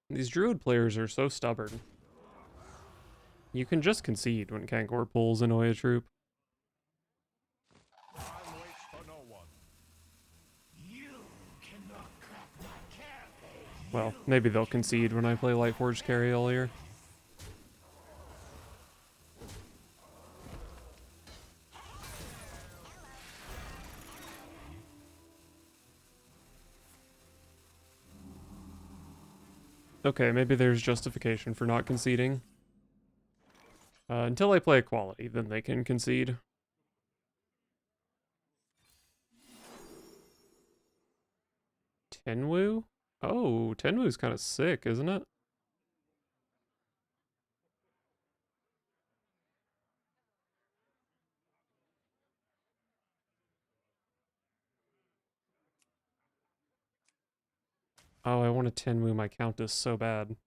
These Druid players are so stubborn. You can just concede when Kangor pulls annoy a troop. Time waits for no one. Well, maybe they'll concede when I play Lightforged carry all year. Okay, maybe there's justification for not conceding. Until I play equality, then they can concede. Tenwu? Oh, Tenwu's kind of sick, isn't it? Oh, I want to Tenwu my Countess so bad.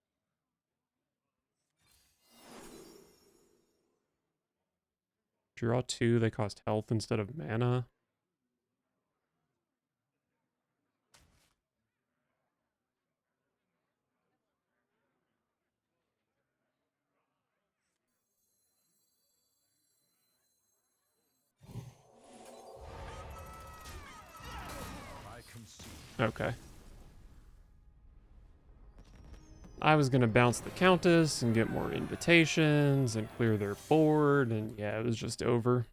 Draw 2, they cost health instead of mana. I concede. Okay. I was gonna bounce the Countess and get more invitations and clear their board, and yeah, it was just over.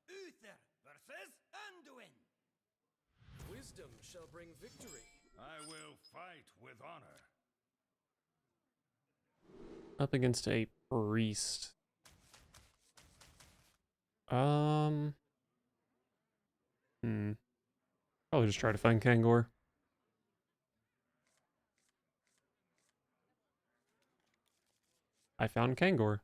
Uther versus Anduin. Wisdom shall bring victory. I will fight with honor. Up against a priest. Probably just try to find Kangor. I found Kangor.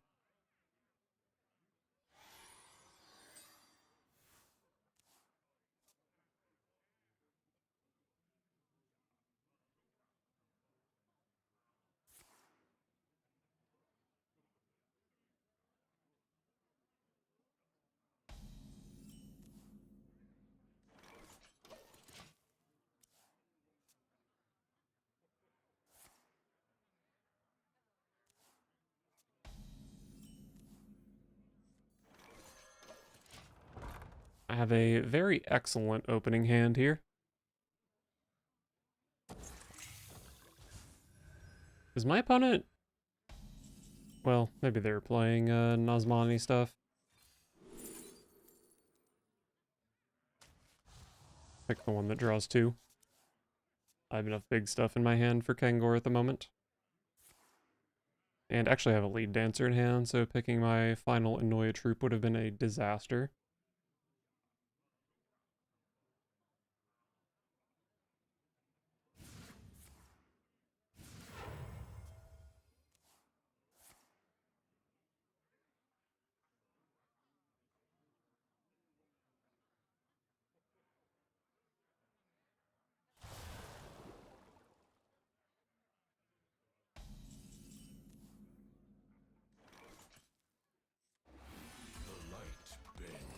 I have a very excellent opening hand here. Is my opponent... Well, maybe they're playing Nazmani stuff. Pick the one that draws 2. I have enough big stuff in my hand for Kangor at the moment. And actually I have a lead dancer in hand, so picking my final Inoya troop would have been a disaster.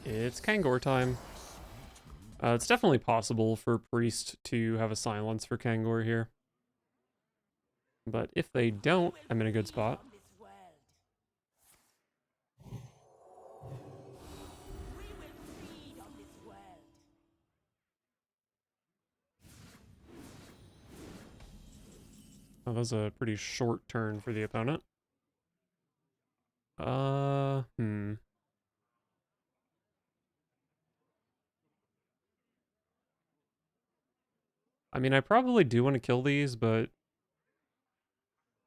It's Kangor time. It's definitely possible for Priest to have a silence for Kangor here. But if they don't, I'm in a good spot. On this world. We will feed on this world. Oh, that was a pretty short turn for the opponent. I mean, I probably do want to kill these, but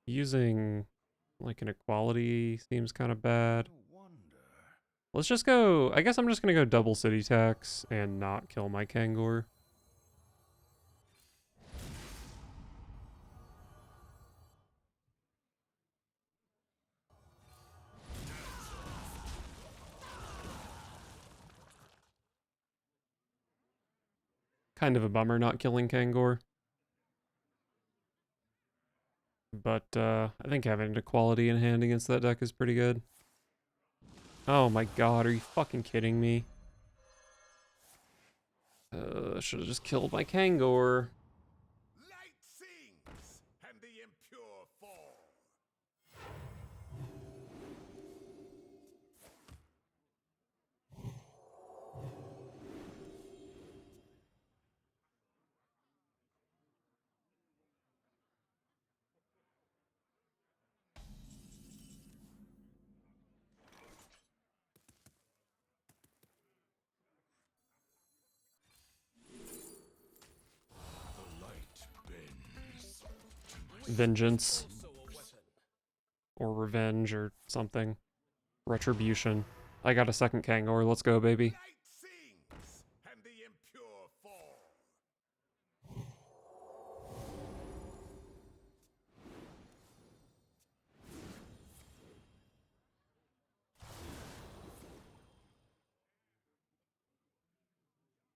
using like an equality seems kind of bad. No wonder. Let's just go, I guess I'm just going to go double city tax and not kill my Kangor. Kind of a bummer not killing Kangor. But I think having equality in hand against that deck is pretty good. Oh my god, are you fucking kidding me? Should have just killed my Kangor. Light sings, and the impure fall. The light bends. Vengeance. Also a weapon. Or revenge or something. Retribution. I got a second Kangor, let's go, baby. Light sings, and the impure fall.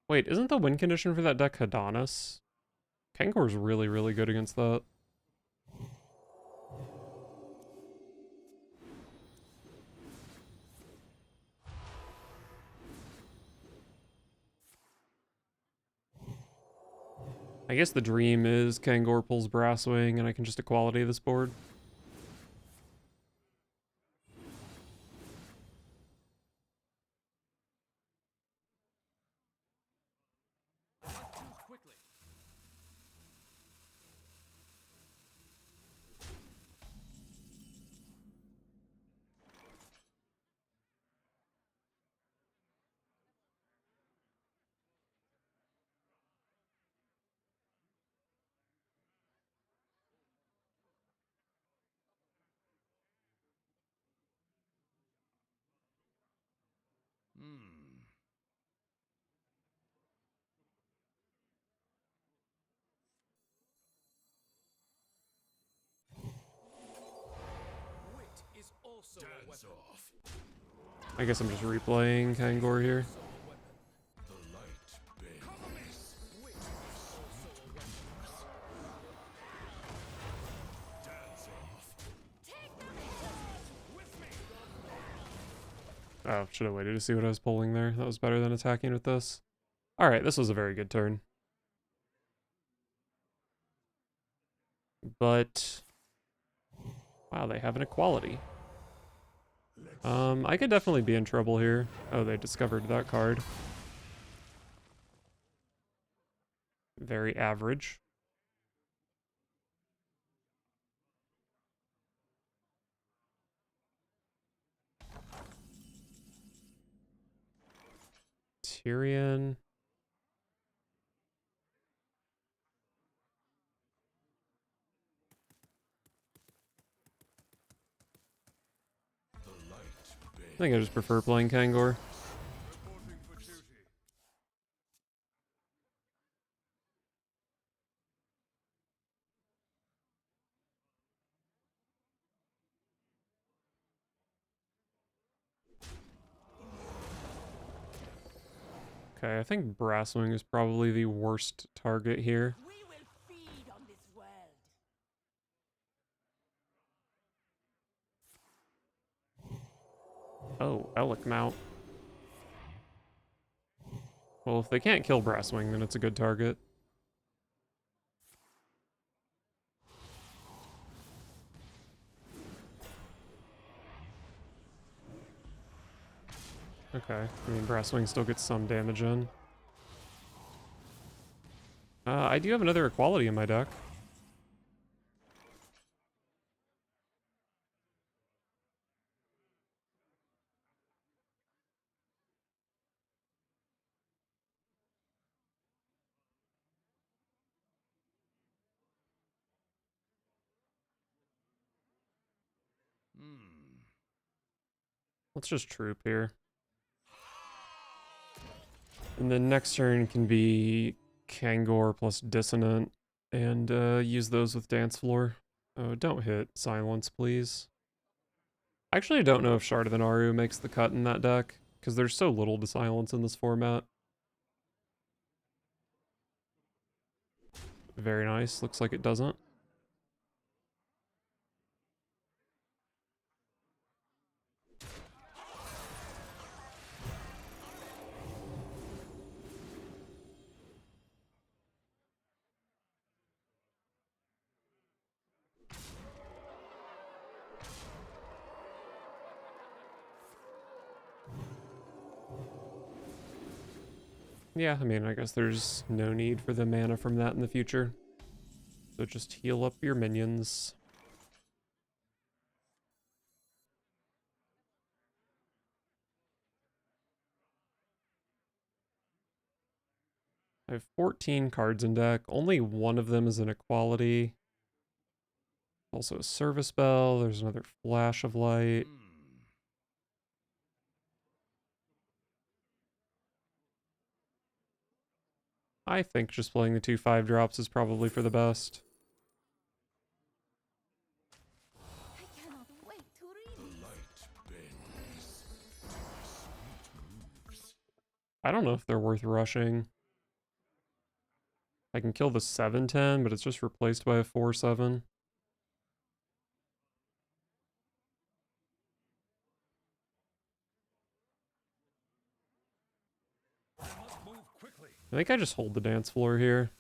Wait, isn't the win condition for that deck Hadanis? Kangor's really, really good against that. I guess the dream is Kangor pulls Brasswing and I can just equality this board. Not too quickly. Wit is also a Dance weapon. off. I guess I'm just replaying Kangor here. Also a weapon. The light bends. Wit is also a weapon. Dance off. Oh, should have waited to see what I was pulling there. That was better than attacking with this. Alright, this was a very good turn. But... wow, they have an equality. I could definitely be in trouble here. Oh, they discovered that card. Very average. Tyrion. The light bends. I think I just prefer playing Kangor. Reporting for duty. Okay, I think Brasswing is probably the worst target here. We will feed on this world. Oh, Elec Mount. Well, if they can't kill Brasswing, then it's a good target. Okay, I mean, Brasswing still gets some damage in. I do have another equality in my deck. Let's just troop here. And then next turn can be Kangor plus Dissonant, and use those with Dance Floor. Oh, don't hit Silence, please. I actually don't know if Shard of the Naru makes the cut in that deck, because there's so little to silence in this format. Very nice, looks like it doesn't. Yeah, I mean, I guess there's no need for the mana from that in the future. So just heal up your minions. I have 14 cards in deck. Only one of them is an equality. Also a service bell. There's another flash of light. I think just playing the 2/5 drops is probably for the best. I cannot wait to read. I don't know if they're worth rushing. I can kill the 7/10, but it's just replaced by a 4/7. Move quickly. I think I just hold the dance floor here.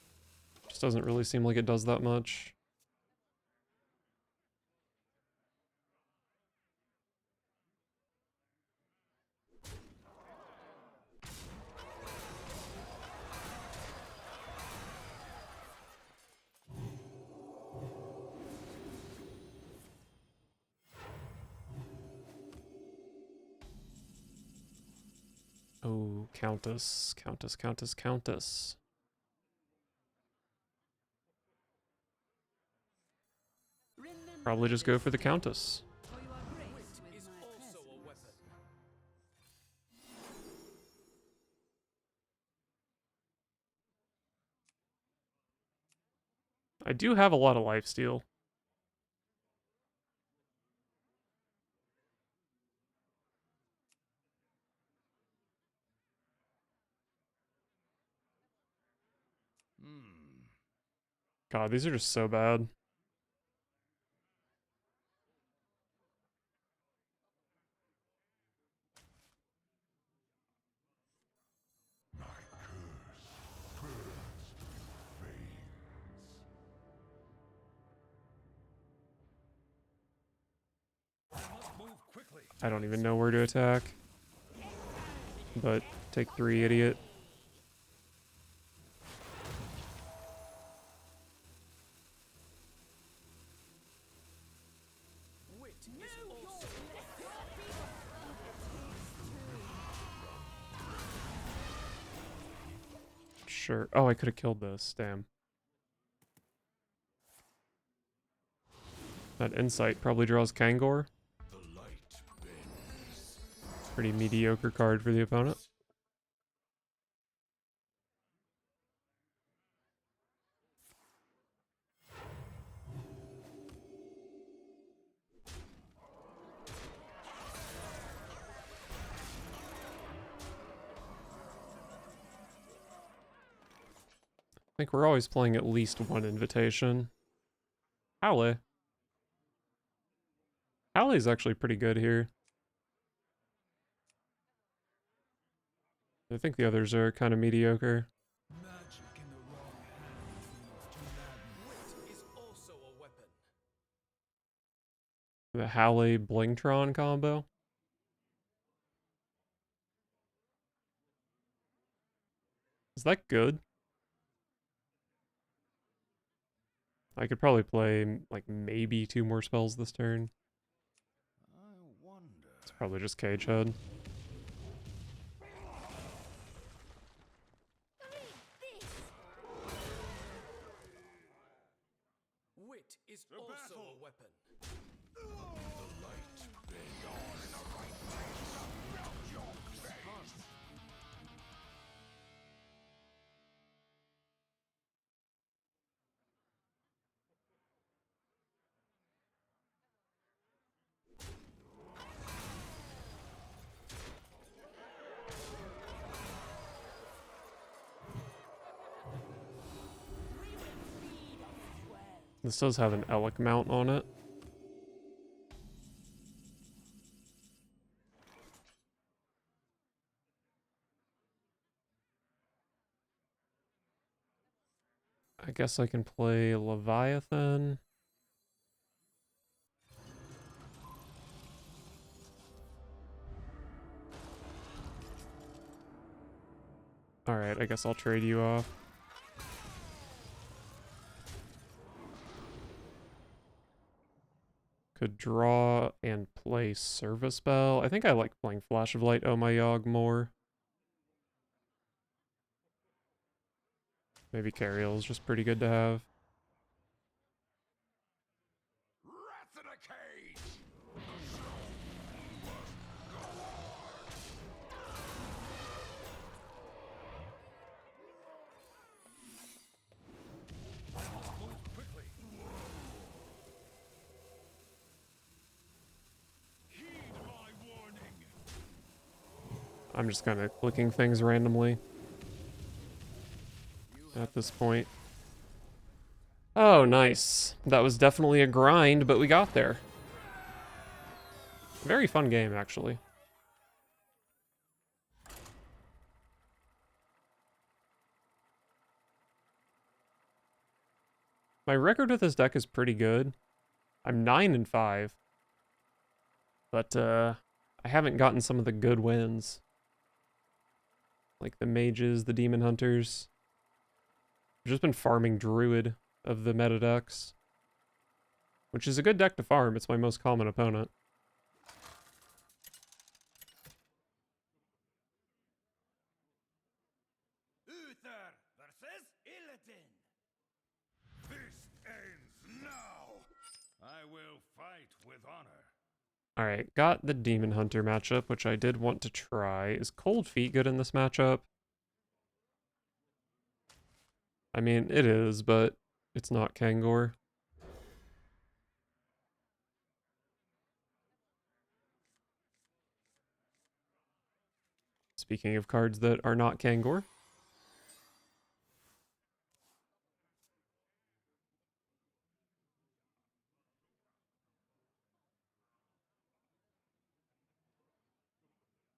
Just doesn't really seem like it does that much. Oh, Countess, Countess, Countess, Countess. Probably just go for the Countess. For you are graced with Is my also a presence. weapon. I do have a lot of lifesteal. God, these are just so bad. Move quickly. I don't even know where to attack. But take 3, idiot. Wit is also Sure. Oh, I could have killed this. Damn. That insight probably draws Kangor. Pretty mediocre card for the opponent. I think we're always playing at least one invitation. Howley. Howley's actually pretty good here. I think the others are kind of mediocre. wit is also a weapon. The Howley Blingtron combo. Is that good? I could probably play like maybe 2 more spells this turn. I wonder. It's probably just Cage Head. Wit is To also battle. a weapon. This does have an Elec mount on it. I guess I can play Leviathan. Alright, I guess I'll trade you off. Could draw and play Service Bell. I think I like playing Flash of Light Oh My Yogg more. Maybe Carriel is just pretty good to have. Rats in a cage! Move quickly. Heed my warning. I'm just kind of clicking things randomly at this point. Oh, nice. That was definitely a grind, but we got there. Very fun game, actually. My record with this deck is pretty good. I'm 9-5. But, I haven't gotten some of the good wins. Like the mages, the demon hunters. I've just been farming Druid of the meta decks. Which is a good deck to farm, it's my most common opponent. Uther versus Illidan. This ends now. I will fight with honor. Alright, got the Demon Hunter matchup, which I did want to try. Is Cold Feet good in this matchup? I mean, it is, but it's not Kangor. Speaking of cards that are not Kangor.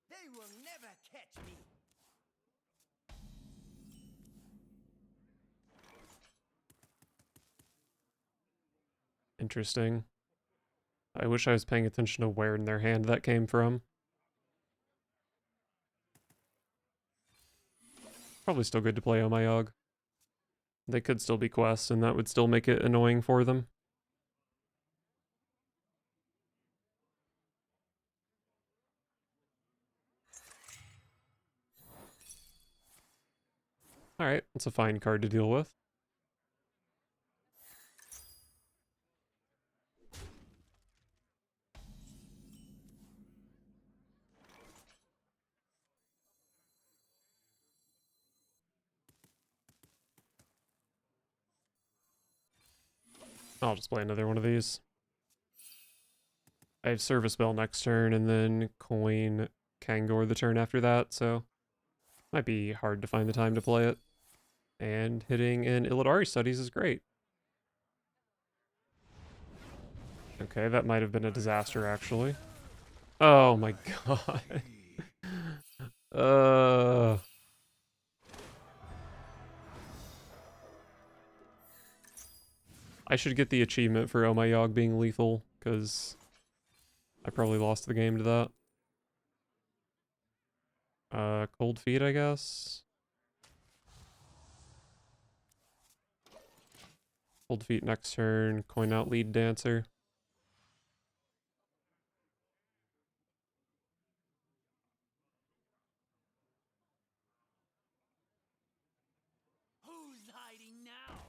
They will never catch me. Interesting. I wish I was paying attention to where in their hand that came from. Probably still good to play Oh My Yogg. They could still be quests, and that would still make it annoying for them. Alright, that's a fine card to deal with. I'll just play another one of these. I have Service Bell next turn, and then Coin Kangor the turn after that, so might be hard to find the time to play it. And hitting in Illidari Studies is great. Okay, that might have been a disaster, actually. Oh my god. I should get the achievement for Oh My Yogg being lethal, because I probably lost the game to that. Cold Feet, I guess. Cold Feet next turn, coin out Lead Dancer. Who's hiding now?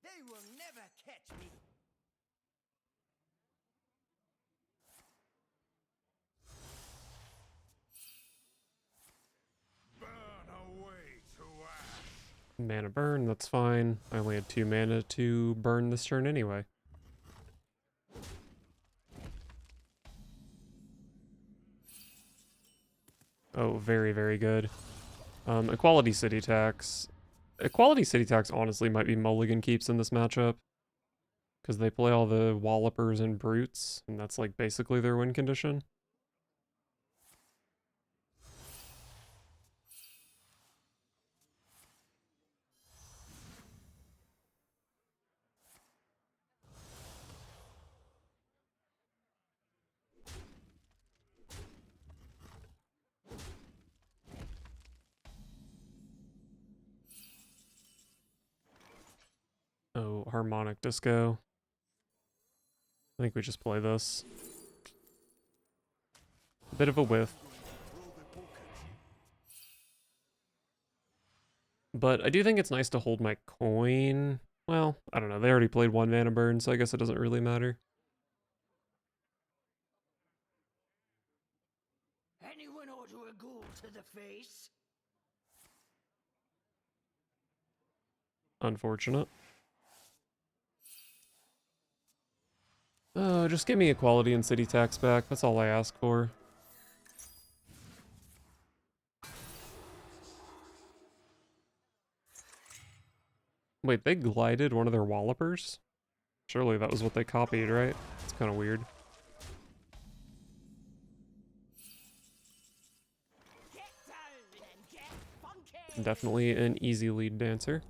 They will never catch me. Burn away to ash. Mana burn, that's fine. I only had 2 mana to burn this turn anyway. Oh, very, very good. Equality City Tax. Equality City Tax honestly might be mulligan keeps in this matchup. Because they play all the Wallopers and Brutes, and that's like basically their win condition. Oh, Harmonic Disco. I think we just play this. A bit of a whiff. But I do think it's nice to hold my coin. Well, I don't know. They already played 1 mana burn, so I guess it doesn't really matter. Anyone order a ghoul to the face? Unfortunate. Oh, just give me equality and city tax back. That's all I ask for. Wait, they glided one of their Wallopers? Surely that was what they copied, right? It's kind of weird. Get down and get funky. Definitely an easy lead dancer.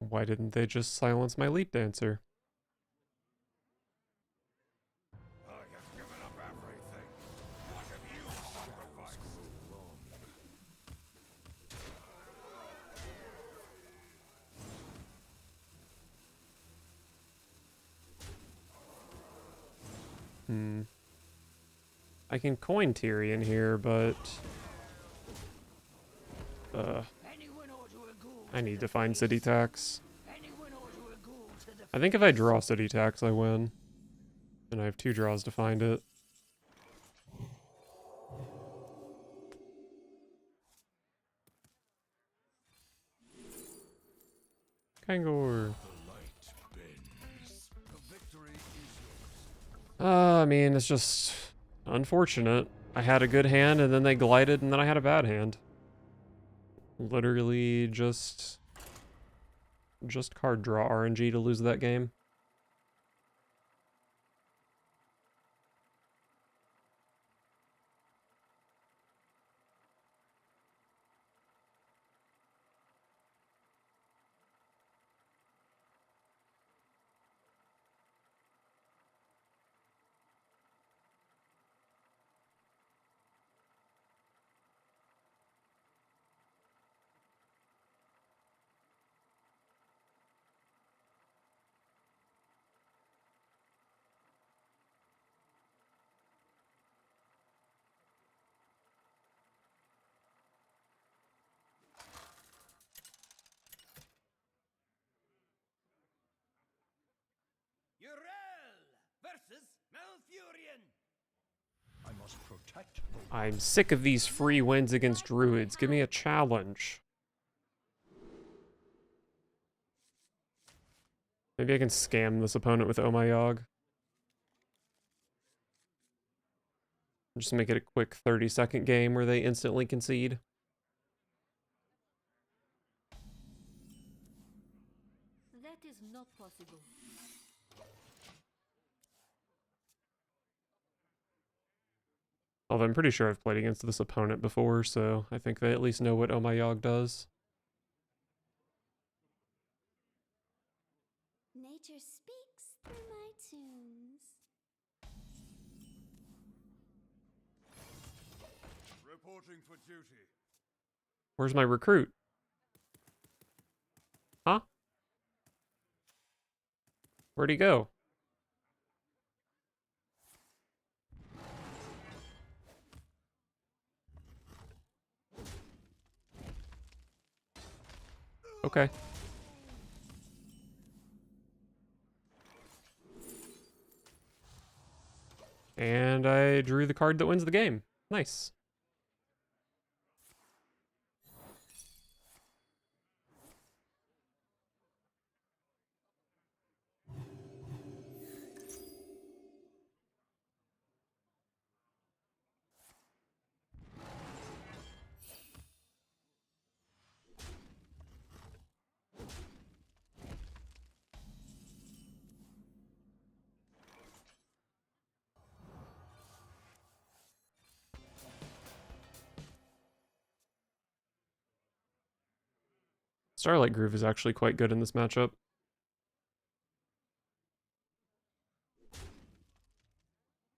Why didn't they just silence my lead dancer? I have given up everything. What have you sacrificed? I can coin Tyrion here, but... Anyone order a ghoul I need to find city tax. Anyone order a ghoul to the I think if I draw city tax, I win. And I have 2 draws to find it. Kangor. I mean, it's just unfortunate. I had a good hand, and then they glided, and then I had a bad hand. Literally just card draw RNG to lose that game. Urel versus Malfurion. I must protect the I'm sick of these free wins against druids. Give me a challenge. Maybe I can scam this opponent with Oh My Yogg. Just make it a quick 30-second game where they instantly concede. That is not possible. Although I'm pretty sure I've played against this opponent before, so I think they at least know what Oh My Yogg does. Nature speaks through my tunes. reporting for duty. Where's my recruit? Huh? Where'd he go? Okay. And I drew the card that wins the game. Nice. Starlight Groove is actually quite good in this matchup.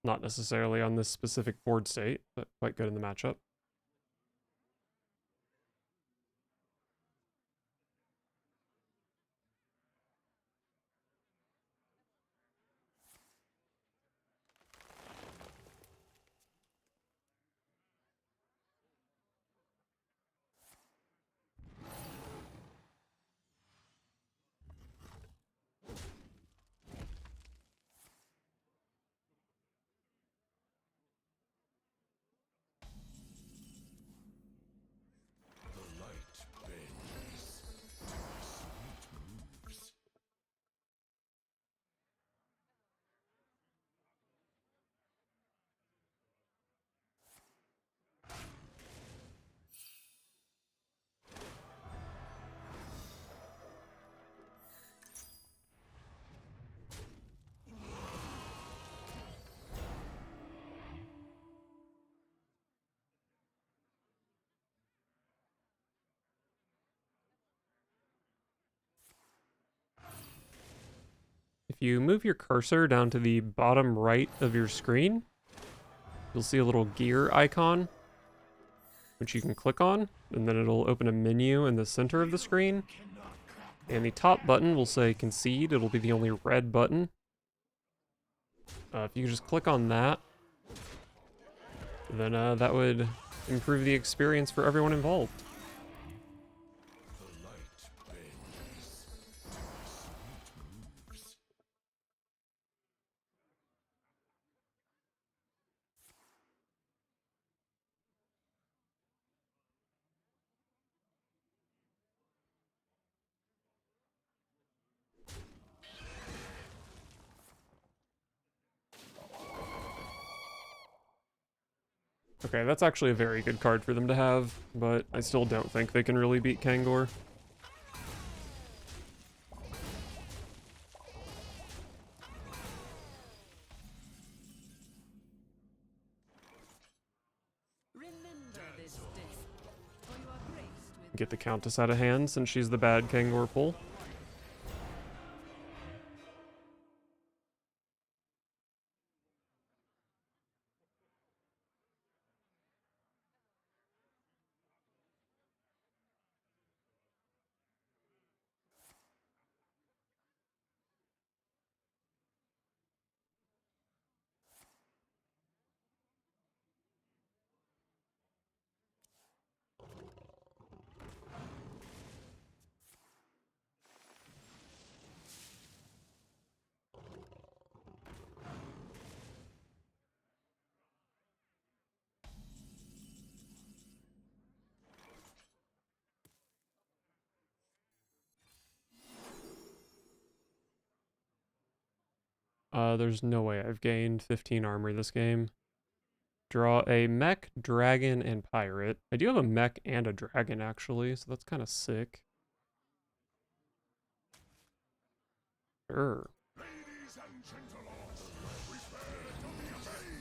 Not necessarily on this specific board state, but quite good in the matchup. The light bends to my sweet moves. If you move your cursor down to the bottom right of your screen, you'll see a little gear icon, which you can click on, and then it'll open a menu in the center of the screen. And the top button will say concede. It'll be the only red button. If you just click on that, then that would improve the experience for everyone involved. The light bends to my sweet moves. Okay, that's actually a very good card for them to have, but I still don't think they can really beat Kangor. Remember this day, for you are graced with Get the Countess out of hand since she's the bad Kangor pull. There's no way I've gained 15 armor this game. Draw a mech, dragon, and pirate. I do have a mech and a dragon, actually, so that's kind of sick. Sure. Ladies and gentlemen, prepare to be amazed.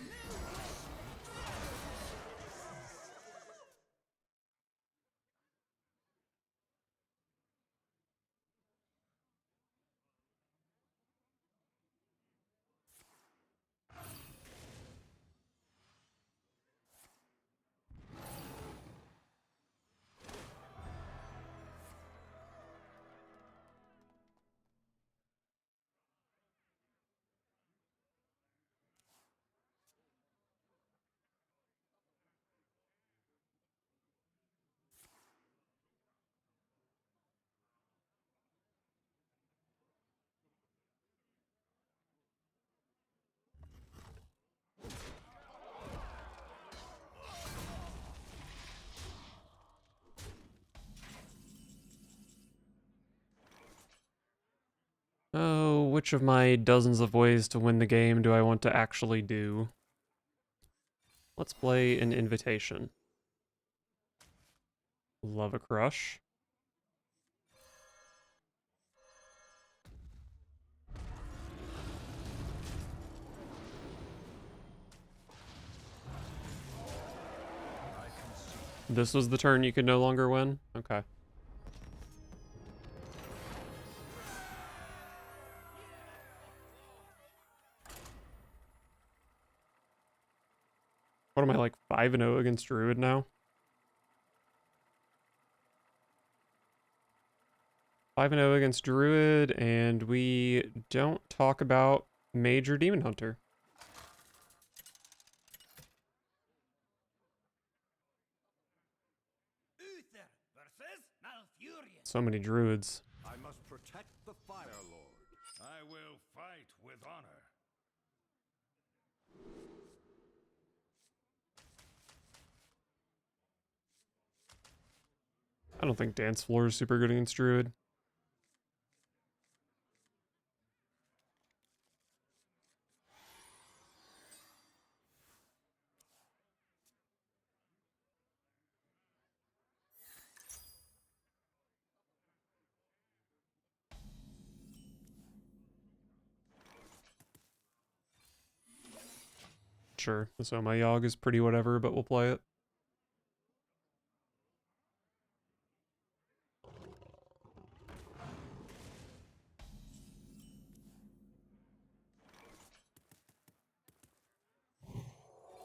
which of my dozens of ways to win the game do I want to actually do? Let's play an invitation. Love a crush. This was the turn you could no longer win? Okay. What am I, like 5-0 against Druid now? 5-0 against Druid, and we don't talk about Major Demon Hunter. Uther versus Malfurion. So many Druids. I must protect the Fire Lord. I will fight with honor. I don't think Dance Floor is super good against Druid. Sure, so my Yogg is pretty whatever, but we'll play it.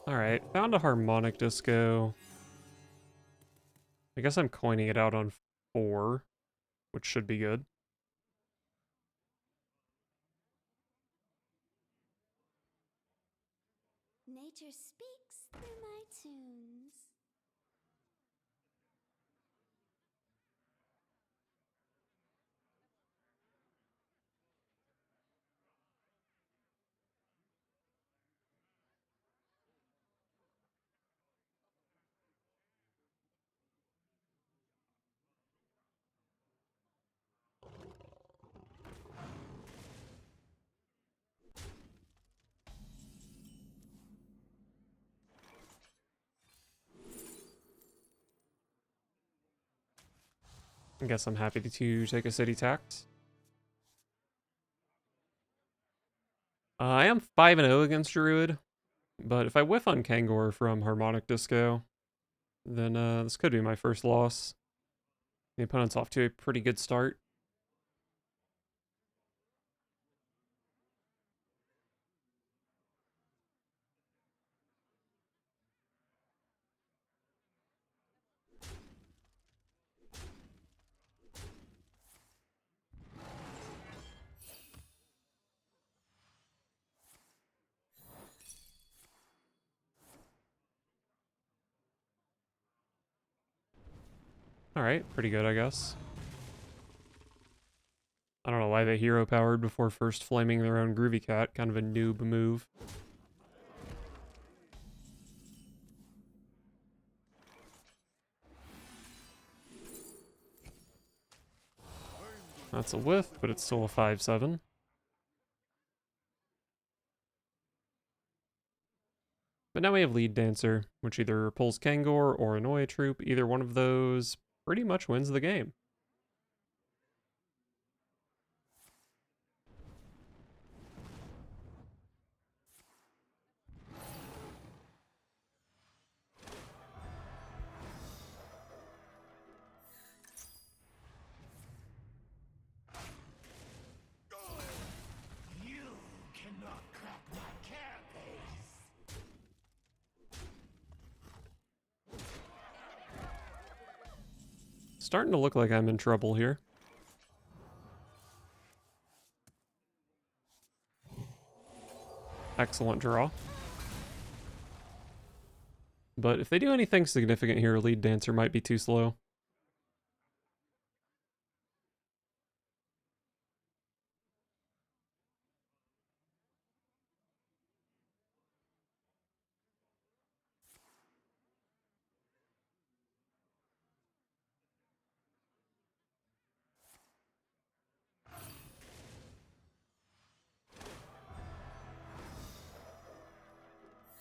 Alright, found a Harmonic Disco. I guess I'm coining it out on 4, which should be good. Nature speaks through my tunes. I guess I'm happy to take a city tax. I am 5-0 against Druid, but if I whiff on Kangor from Harmonic Disco, then this could be my first loss. The opponent's off to a pretty good start. Alright, pretty good, I guess. I don't know why they hero powered before first flaming their own Groovy Cat. Kind of a noob move. That's a whiff, but it's still a 5-7. But now we have Lead Dancer, which either pulls Kangor or Annoy a troop. Either one of those pretty much wins the game. You cannot crack my carapace. Starting to look like I'm in trouble here. Excellent draw. But if they do anything significant here, Lead Dancer might be too slow.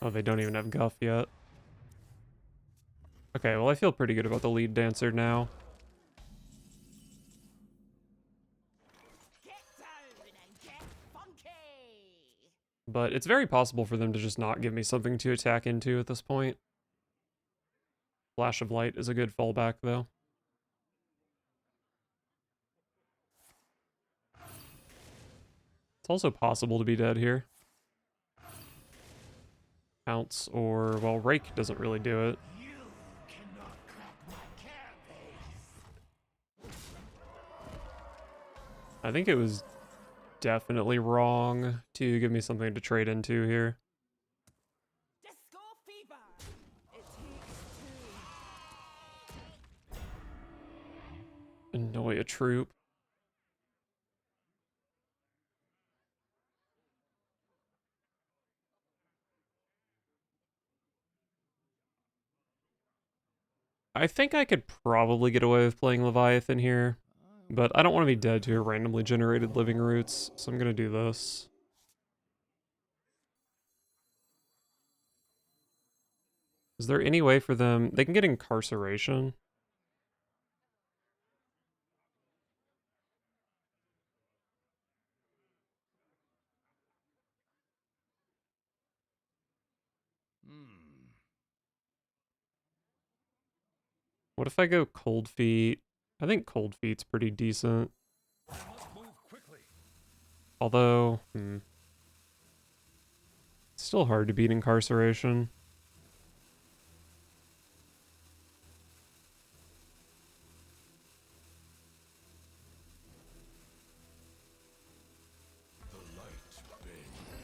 Oh, they don't even have Guff yet. Okay, well I feel pretty good about the lead dancer now. Get down and get funky! But it's very possible for them to just not give me something to attack into at this point. Flash of Light is a good fallback, though. It's also possible to be dead here. Pounce or, well, Rake doesn't really do it. You cannot crack my carapace. I think it was definitely wrong to give me something to trade into here. Disco fever! It takes two. Annoy a troop. I think I could probably get away with playing Leviathan here, but I don't want to be dead to randomly generated living roots, so I'm going to do this. Is there any way for them... They can get Incarceration. What if I go Cold Feet? I think Cold Feet's pretty decent. I must move quickly. Although, it's still hard to beat Incarceration.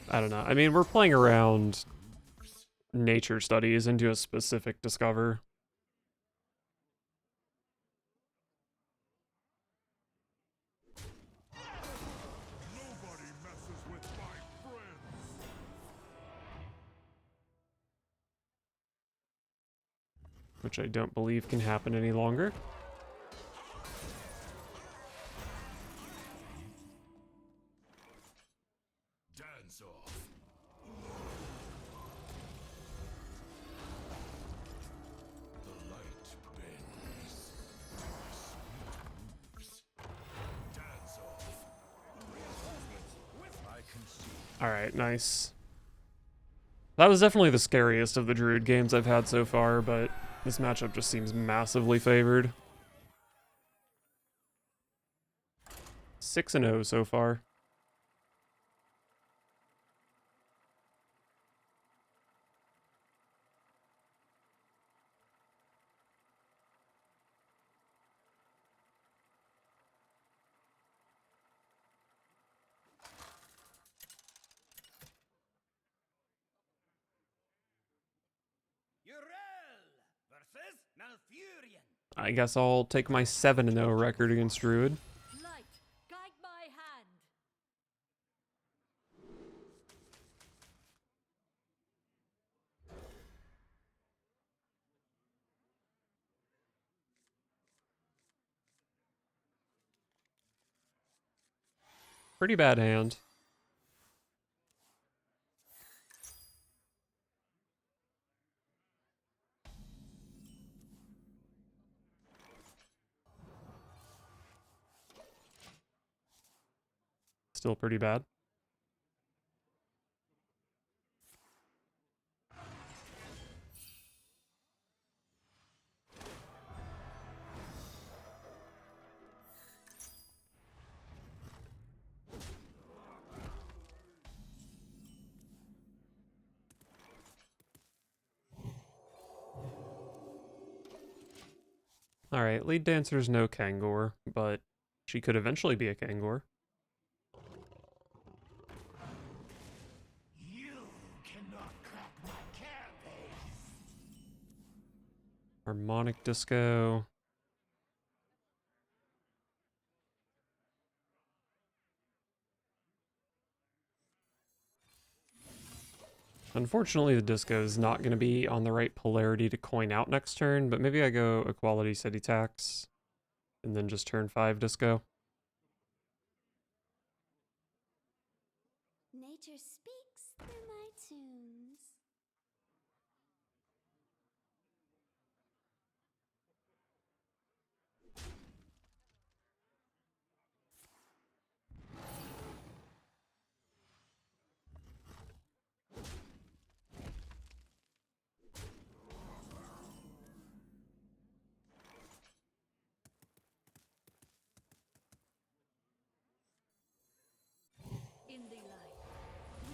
I don't know. I mean, we're playing around nature studies into a specific discover. Nobody messes with my friends. Which I don't believe can happen any longer. Dance off. The light bends to the sweet moves. Dance off. Reinforcements with I can see. Alright, nice. That was definitely the scariest of the Druid games I've had so far, but this matchup just seems massively favored. 6-0 so far. Versus Malfurion. I guess I'll take my 7-0 record against Druid. Light, guide my hand. Pretty bad hand. Still pretty bad. Alright, lead dancer's no Kangor, but she could eventually be a Kangor. You cannot crack my carapace. Harmonic Disco. Unfortunately, the disco is not going to be on the right polarity to coin out next turn, but maybe I go Equality City Tax, and then just turn 5 disco. Nature speaks through my tunes.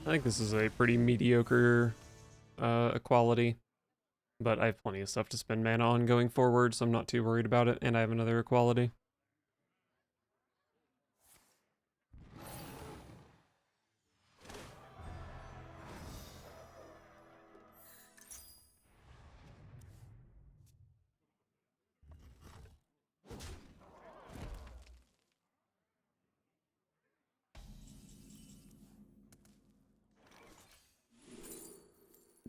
I think this is a pretty mediocre equality, but I have plenty of stuff to spend mana on going forward, so I'm not too worried about it, and I have another equality.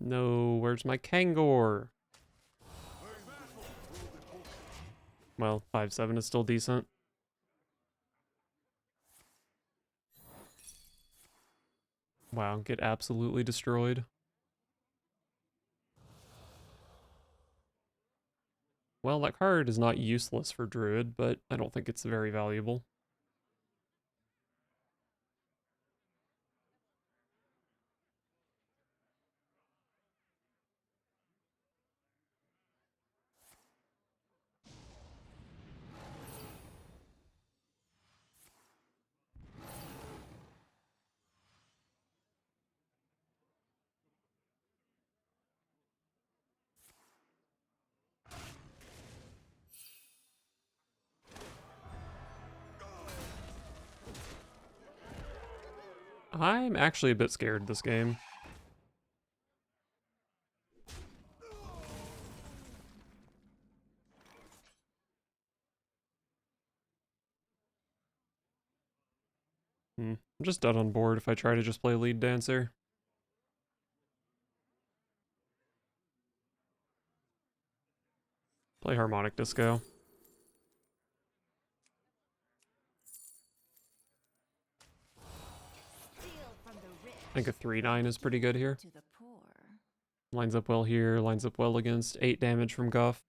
No, where's my Kangor? Well, 5/7 is still decent. Wow, get absolutely destroyed. Well, that card is not useless for Druid, but I don't think it's very valuable. I'm actually a bit scared this game. I'm just dead on board if I try to just play lead dancer. Play harmonic disco. I think a 3/9 is pretty good here. To the poor. Lines up well here, lines up well against 8 damage from Guff.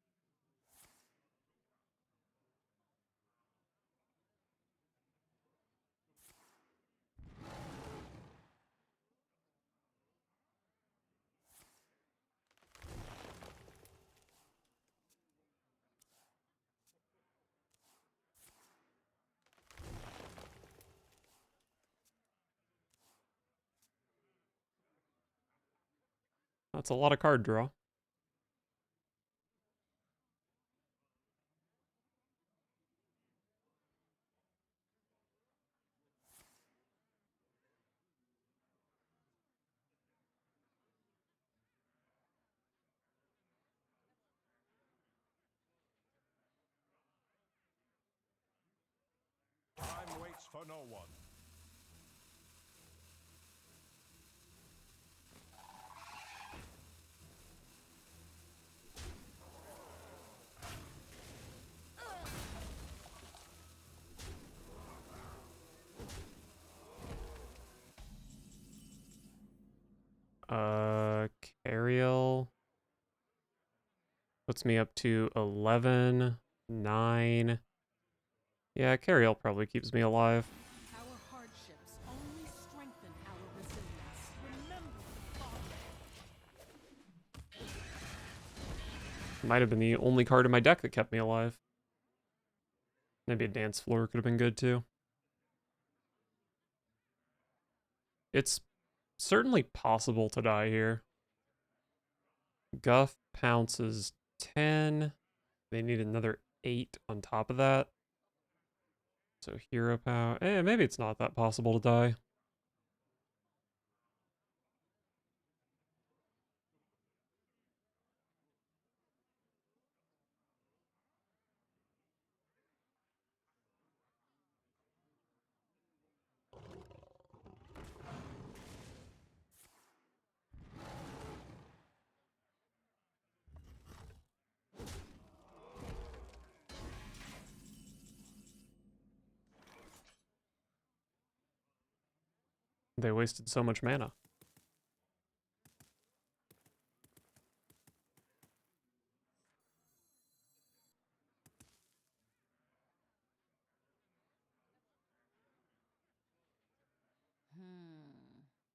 That's a lot of card draw. Time waits for no one. Cariel puts me up to 11, 9. Yeah, Cariel probably keeps me alive. Our hardships only strengthen our resilience. Remember the father. Might have been the only card in my deck that kept me alive. Maybe a dance floor could have been good too. It's certainly possible to die here. Guff pounces 10. They need another 8 on top of that. So hero power. Maybe it's not that possible to die. They wasted so much mana.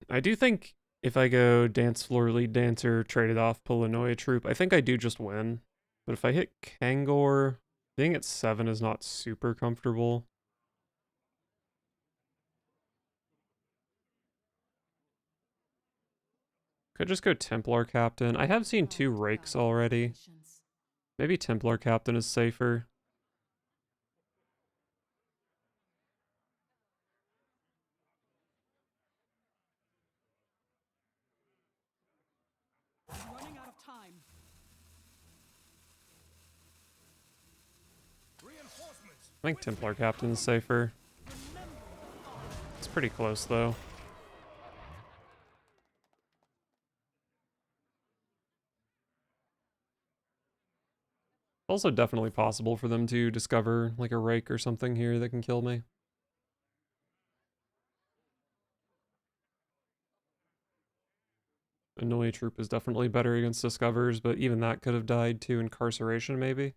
I do think if I go dance floor lead dancer, traded off Polanoia troop, I think I do just win. But if I hit Kangor, being at 7 is not super comfortable. Could just go Templar Captain. I have seen 2 Rakes already. Maybe Templar Captain is safer. Running out of time. Reinforcements. I think Templar Captain is safer. It's pretty close though. Also definitely possible for them to discover like a Rake or something here that can kill me. Annoy Troop is definitely better against Discovers, but even that could have died to Incarceration maybe.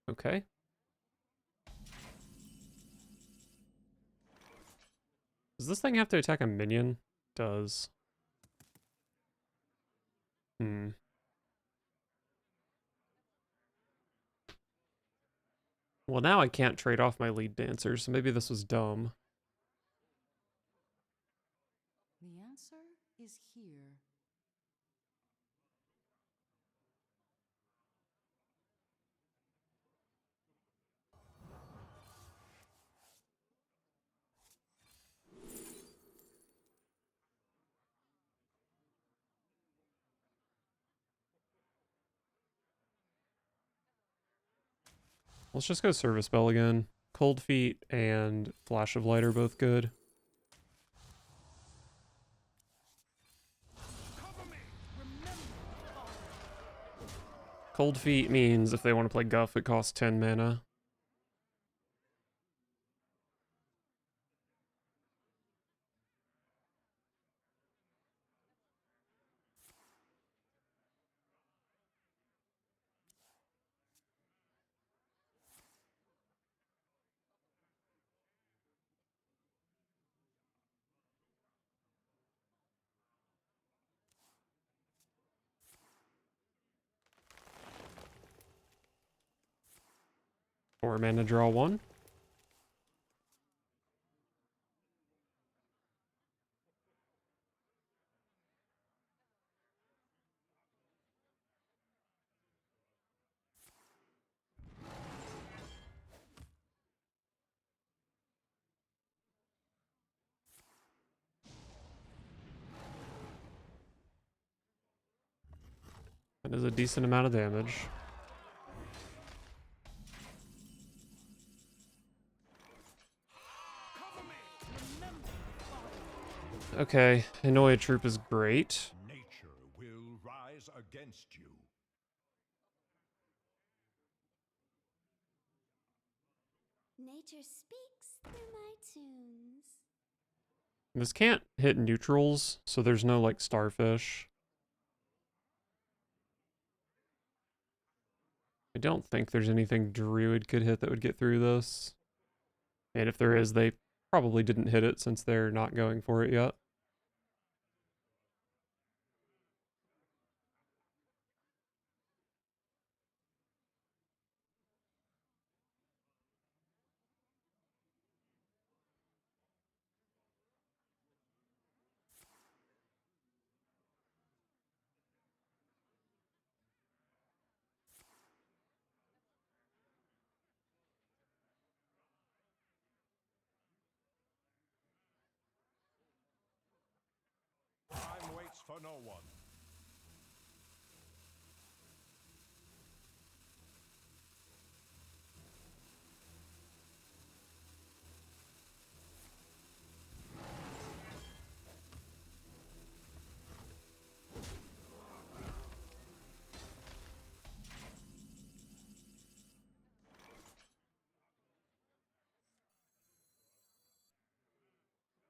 Okay. Does this thing have to attack a minion? Does. Hmm. Well, now I can't trade off my lead dancer, so maybe this was dumb. The answer is here. Let's just go Service Bell again. Cold Feet and Flash of Light are both good. Cold Feet means if they want to play Guff, it costs 10 mana. Four mana, draw 1. That is a decent amount of damage. Okay, Annoy Troop is great. Nature will rise against you. Nature speaks through my tunes. This can't hit neutrals, so there's no like Starfish. I don't think there's anything Druid could hit that would get through this. And if there is, they probably didn't hit it since they're not going for it yet. Time waits for no one.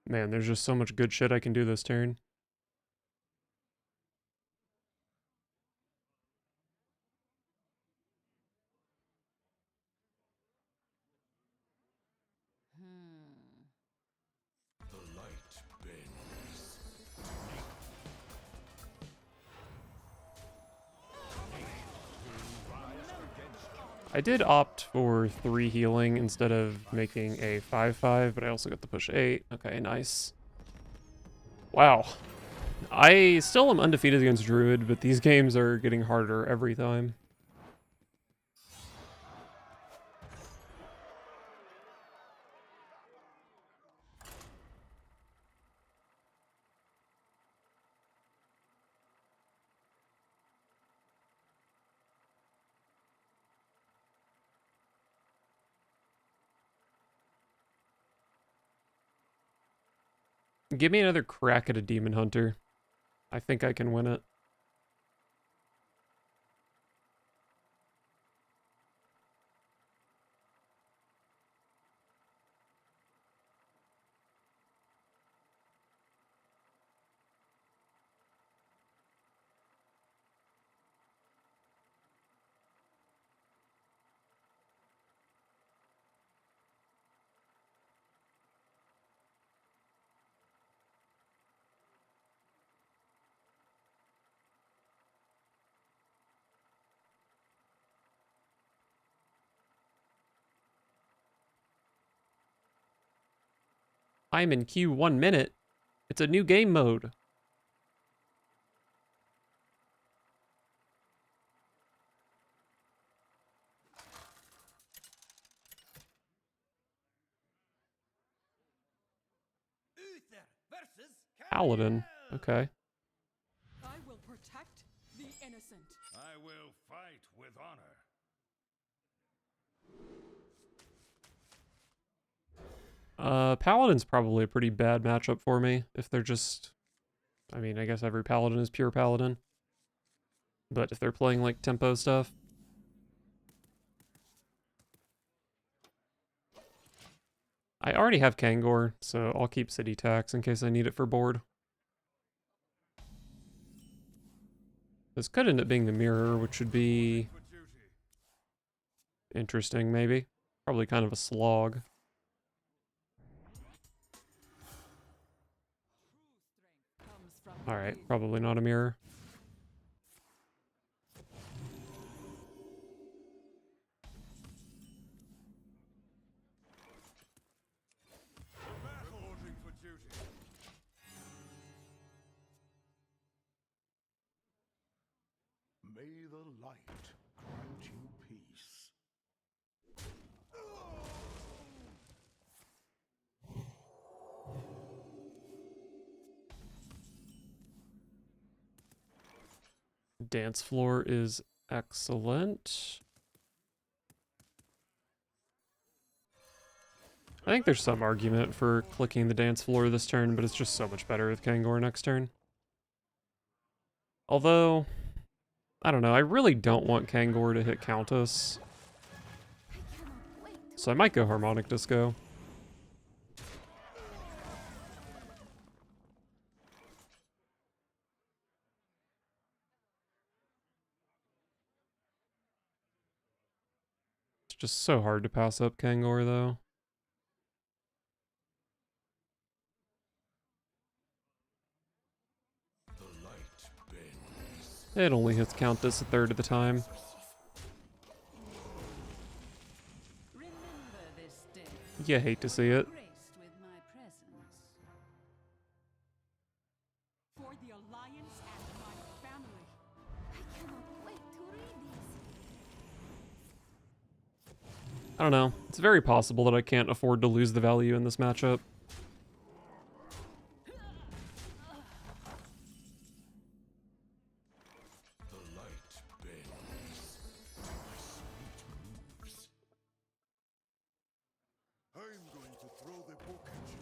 Man, there's just so much good shit I can do this turn. I did opt for 3 healing instead of making a 5-5, but I also got the push 8. Okay, nice. Wow. I still am undefeated against Druid, but these games are getting harder every time. Give me another crack at a Demon Hunter. I think I can win it. I'm in queue 1 minute. It's a new game mode. Uther versus Paladin. Okay. I will protect the innocent. I will fight with honor. Paladin's probably a pretty bad matchup for me if they're just... I mean, I guess every Paladin is pure Paladin. But if they're playing like tempo stuff... I already have Kangor, so I'll keep City Tax in case I need it for board. This could end up being the mirror, which would be For duty. interesting, maybe. Probably kind of a slog. Comes from Alright, within. probably not a mirror. Reporting for duty. May the light grant you peace. Dance floor is excellent. I think there's some argument for clicking the dance floor this turn, but it's just so much better with Kangor next turn. Although, I don't know, I really don't want Kangor to hit Countess. So I might go Harmonic Disco. It's just so hard to pass up Kangor, though. The light bends. It only hits Countess a third of the time. Remember this day, You hate to see it. graced with my presence. For the Alliance and my family. I cannot wait to read these. I don't know. It's very possible that I can't afford to lose the value in this matchup. The light bends to my sweet moves. I'm going to throw the book at you.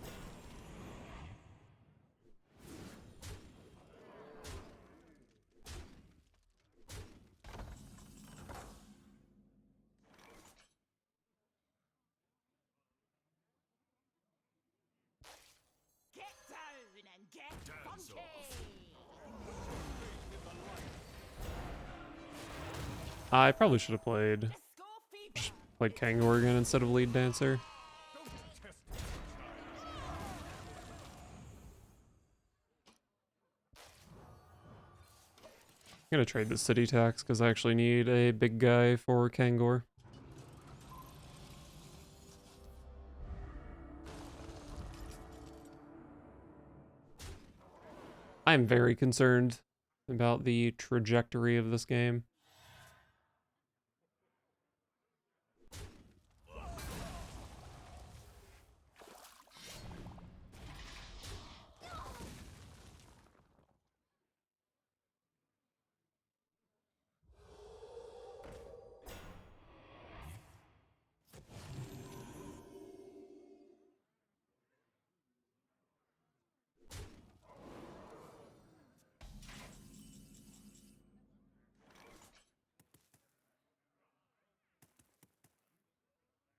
Get down and get Dance funky. I probably should have played Disco fever. Kangor again instead of Lead Dancer. Don't test me, I'm gonna trade the City Tax because I actually need a big guy for Kangor. I'm very concerned about the trajectory of this game.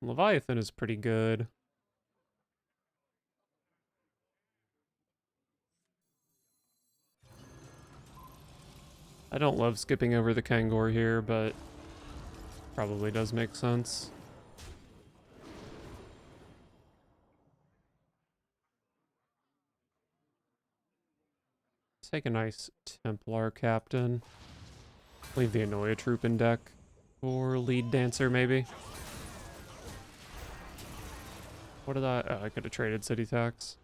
Leviathan is pretty good. I don't love skipping over the Kangor here, but probably does make sense. Take a nice Templar captain. Leave the Annoya troop in deck. Or lead dancer, maybe. What did I... Oh, I could have traded city tax.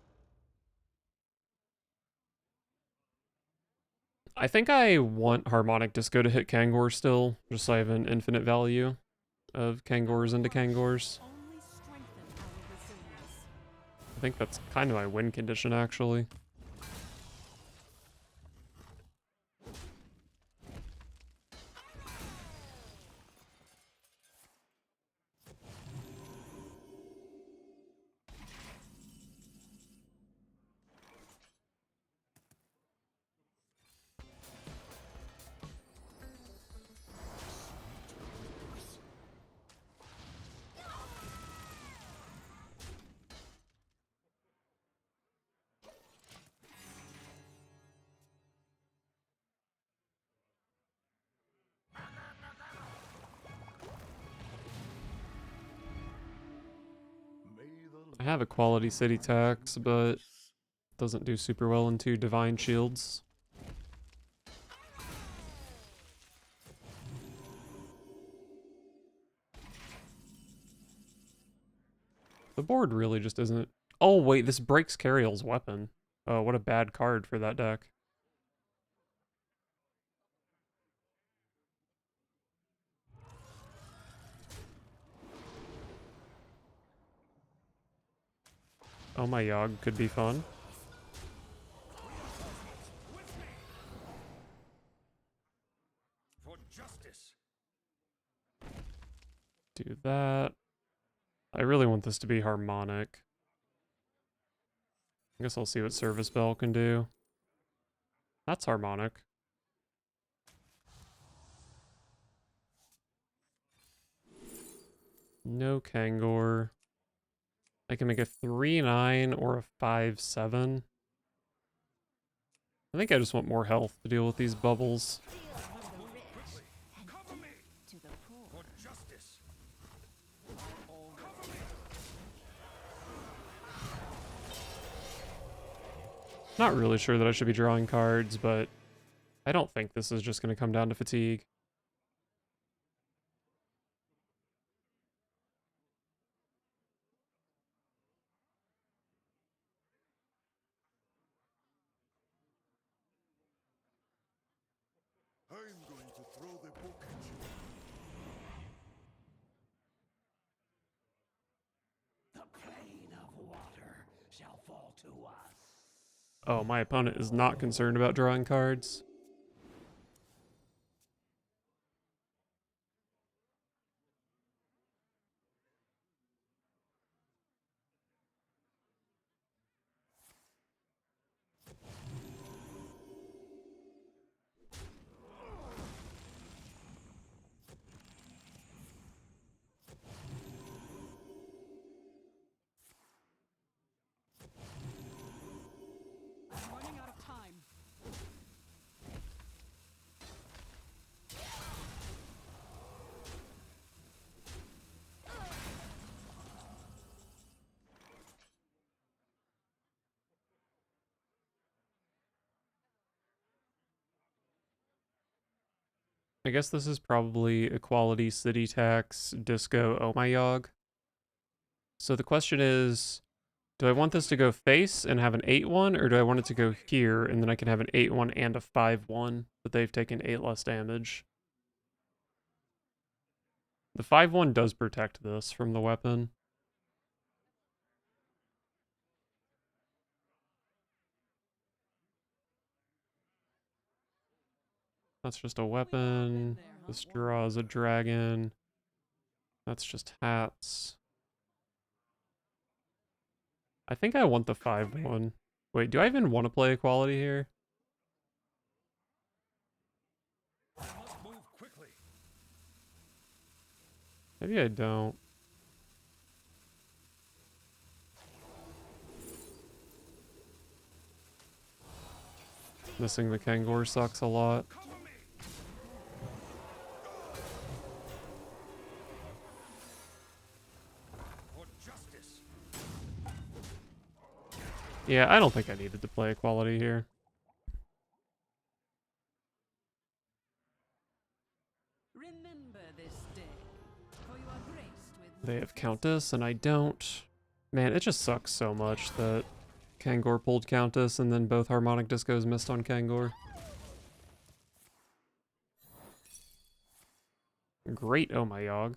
I think I want Harmonic Disco to hit Kangor still, just so I have an infinite value of Kangors into Kangors. Only strengthen our resilience. I think that's kind of my win condition, actually. I have a quality city tax, but doesn't do super well into divine shields. The board really just isn't... Oh wait, this breaks Cariel's weapon. Oh, what a bad card for that deck. Oh my Yogg could be fun. For justice. Do that. I really want this to be Harmonic. I guess I'll see what Service Bell can do. That's Harmonic. No Kangor. I can make a 3/9 or a 5/7. I think I just want more health to deal with these bubbles. Cover me. To the poor. For justice. Not really sure that I should be drawing cards, but I don't think this is just going to come down to fatigue. I'm going to throw the book at you. The plane of water shall fall to us. Oh, my opponent is not concerned about drawing cards. I'm running out of time. I guess this is probably Equality, City Tax, Disco, Oh My Yogg. So the question is, Do I want this to go face and have an 8-1, or do I want it to go here and then I can have an 8-1 and a 5-1, but they've taken 8 less damage? The 5-1 does protect this from the weapon. That's just a weapon. This draws a dragon. That's just hats. I think I want the 5-1. Wait, do I even want to play equality here? I must move quickly. Maybe I don't. Missing the Kangor sucks a lot. Cover me. For justice. Yeah, I don't think I needed to play equality here. Remember this day, for you are graced with They have Countess and I don't. Man, it just sucks so much that Kangor pulled Countess and then both Harmonic Discos missed on Kangor. Great, oh my Yogg.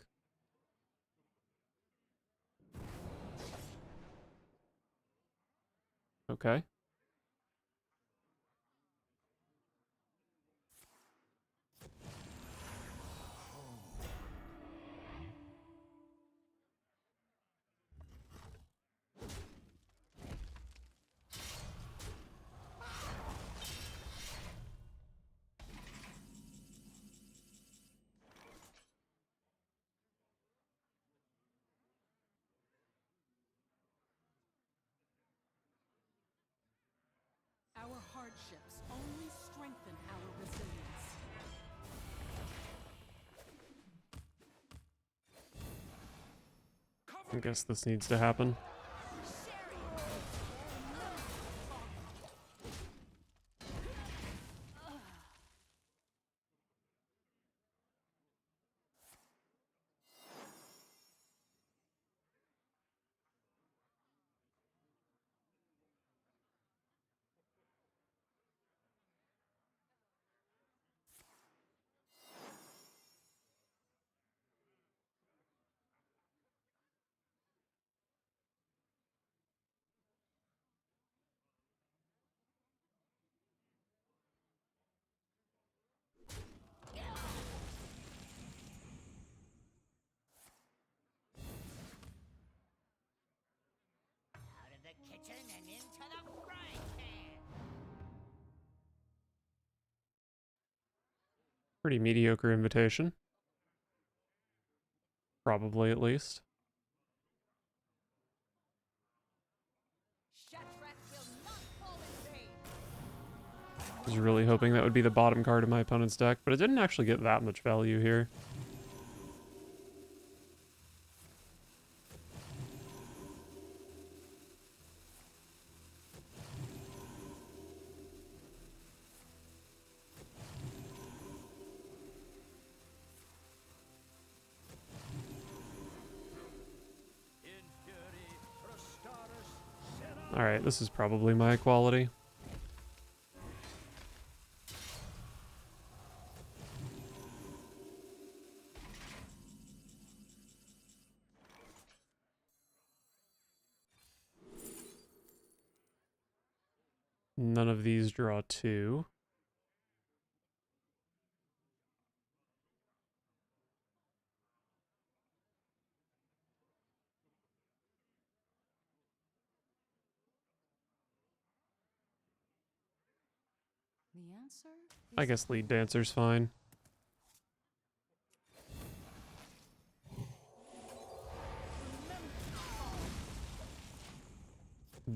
Okay. Our hardships only strengthen our resilience. I guess this needs to happen. Out of the kitchen and into the frying pan. Pretty mediocre invitation. Probably, at least. Shatrak will not fall in vain. I was really hoping that would be the bottom card of my opponent's deck, but it didn't actually get that much value here. In fury, Rostaris, set up. Alright, this is probably my equality. None of these draw 2. the answer. I guess lead dancer's fine.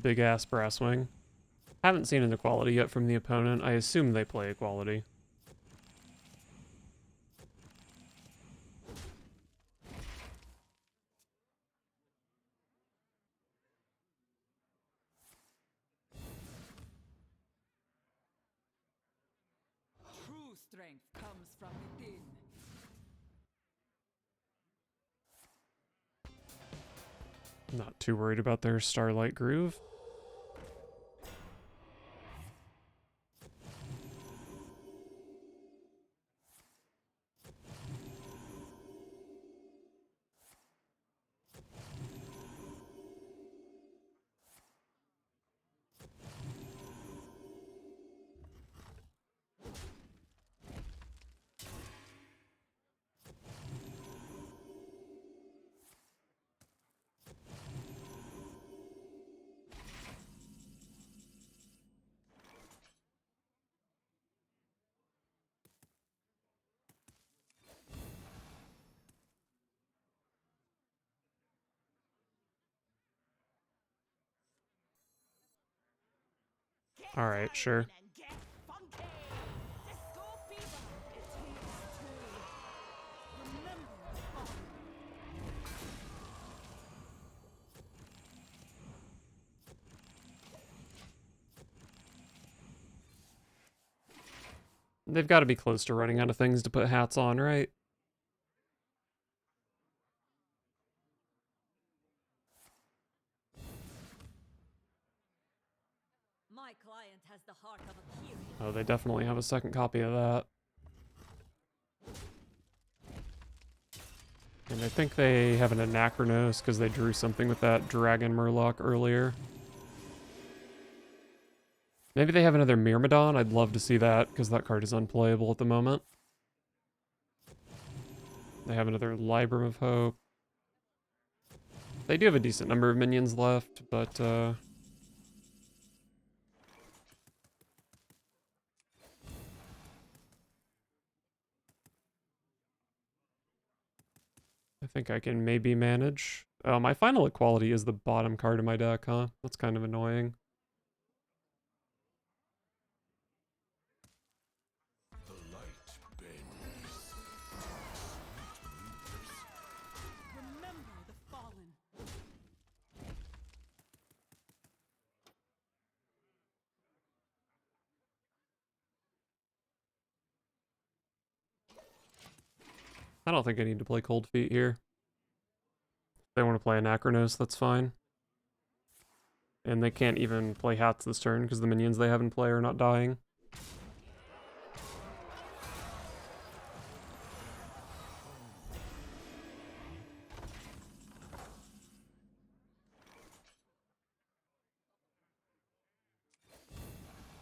Big ass brass wing. Haven't seen an equality yet from the opponent. I assume they play equality. True strength comes from within. Not too worried about their Starlight Groove. All right, sure. They've got to be close to running out of things to put hats on, right? My client has the heart of a Kyrian. Oh, they definitely have a second copy of that. And I think they have an Anachronos because they drew something with that Dragon Murloc earlier. Maybe they have another Myrmidon. I'd love to see that because that card is unplayable at the moment. They have another Libram of Hope. They do have a decent number of minions left, but I think I can maybe manage. Oh, my final equality is the bottom card of my deck, huh? That's kind of annoying. The light bends. Remember the fallen. I don't think I need to play Cold Feet here. If they want to play Anachronos, that's fine. And they can't even play Hats this turn because the minions they have in play are not dying.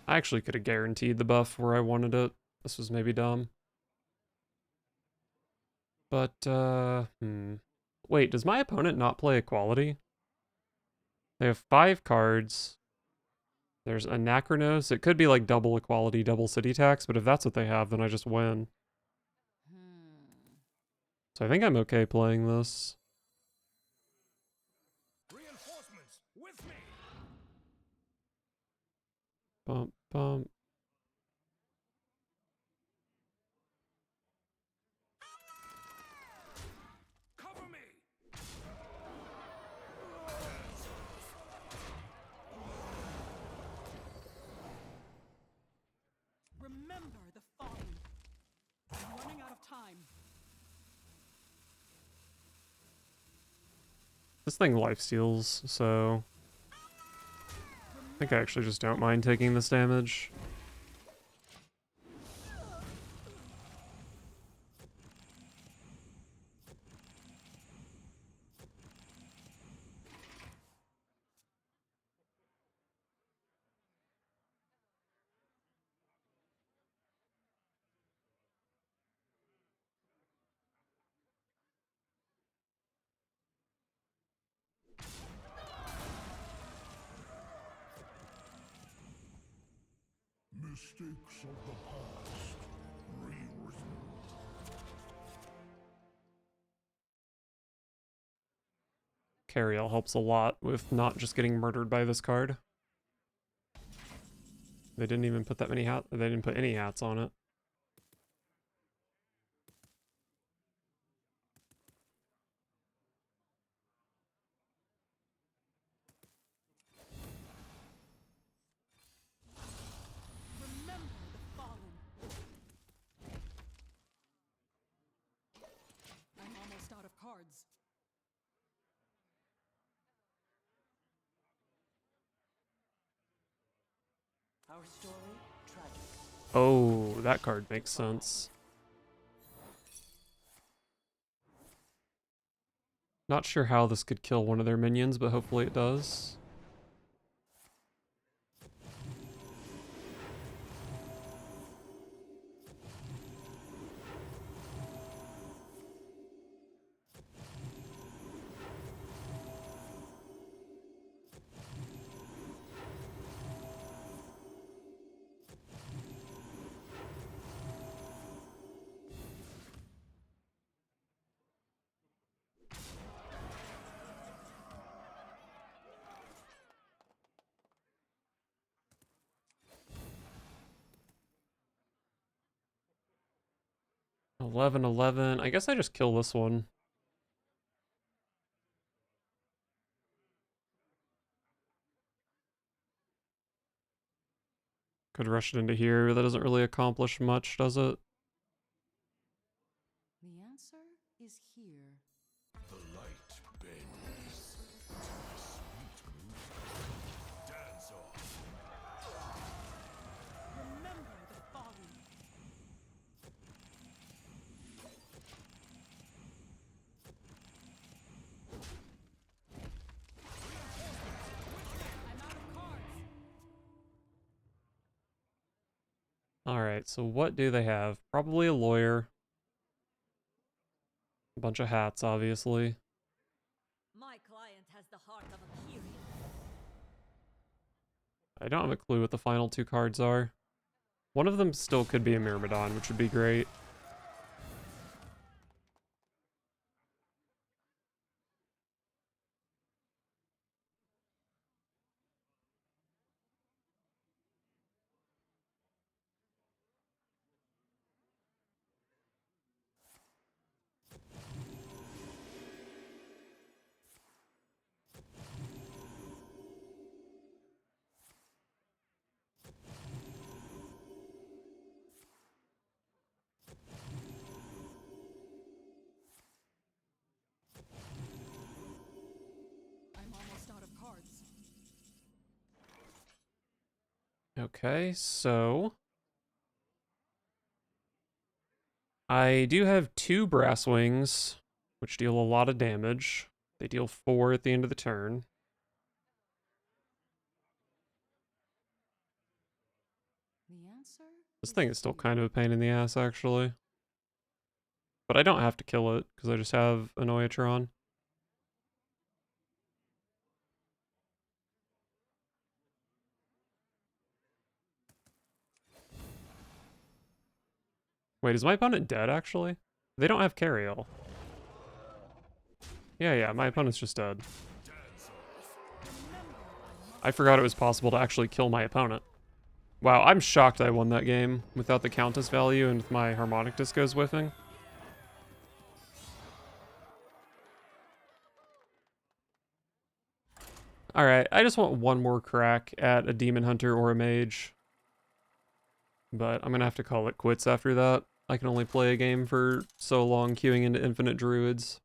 I actually could have guaranteed the buff where I wanted it. This was maybe dumb. But, Wait, does my opponent not play Equality? They have 5 cards. There's Anachronos. It could be like double Equality, double City Tax, but if that's what they have, then I just win. So I think I'm okay playing this. Reinforcements with me. Bump, bump. Cover me. Remember the fallen. I'm running out of time. This thing lifesteals, so I think I actually just don't mind taking this damage. Mistakes of the past rewritten. Cariel helps a lot with not just getting murdered by this card. They didn't even put that many hats. They didn't put any hats on it. Remember the fallen. I'm almost out of cards. story tragic. Oh, that card makes sense. Not sure how this could kill one of their minions, but hopefully it does. $11-11. I guess I just kill this one. Could rush it into here. That doesn't really accomplish much, does it? The answer is here. The light bends to the sweet music. Dance off. Remember the fallen. I'm out of cards. Alright, so what do they have? Probably a lawyer. A bunch of hats, obviously. My client has the heart of a hero. I don't have a clue what the final two cards are. One of them still could be a Myrmidon, which would be great. I'm almost out of cards. Okay, so I do have 2 Brass Wings, which deal a lot of damage. They deal 4 at the end of the turn. The answer This thing is still kind of a pain in the ass, actually. But I don't have to kill it, because I just have an Oiatron. Wait, is my opponent dead, actually? They don't have Carriel. Yeah, my opponent's just dead. I forgot it was possible to actually kill my opponent. Wow, I'm shocked I won that game without the Countess value and with my Harmonic Discos whiffing. Alright, I just want one more crack at a Demon Hunter or a Mage. But I'm gonna have to call it quits after that. I can only play a game for so long queuing into Infinite Druids.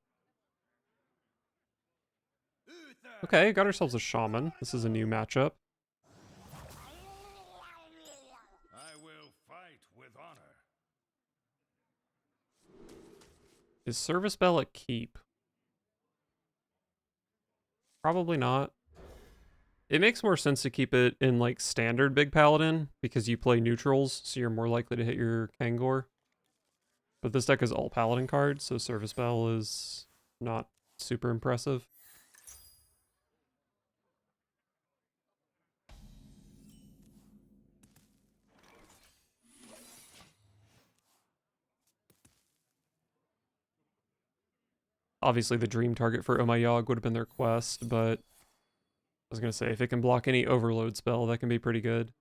Okay, got ourselves a Shaman. This is a new matchup. I will fight with honor. Is Service Bell a keep? Probably not. It makes more sense to keep it in like standard Big Paladin because you play neutrals, so you're more likely to hit your Kangor. But this deck is all Paladin cards, so Service Bell is not super impressive. Obviously, the dream target for Oh My Yogg would have been their quest, but I was gonna say, if it can block any overload spell, that can be pretty good.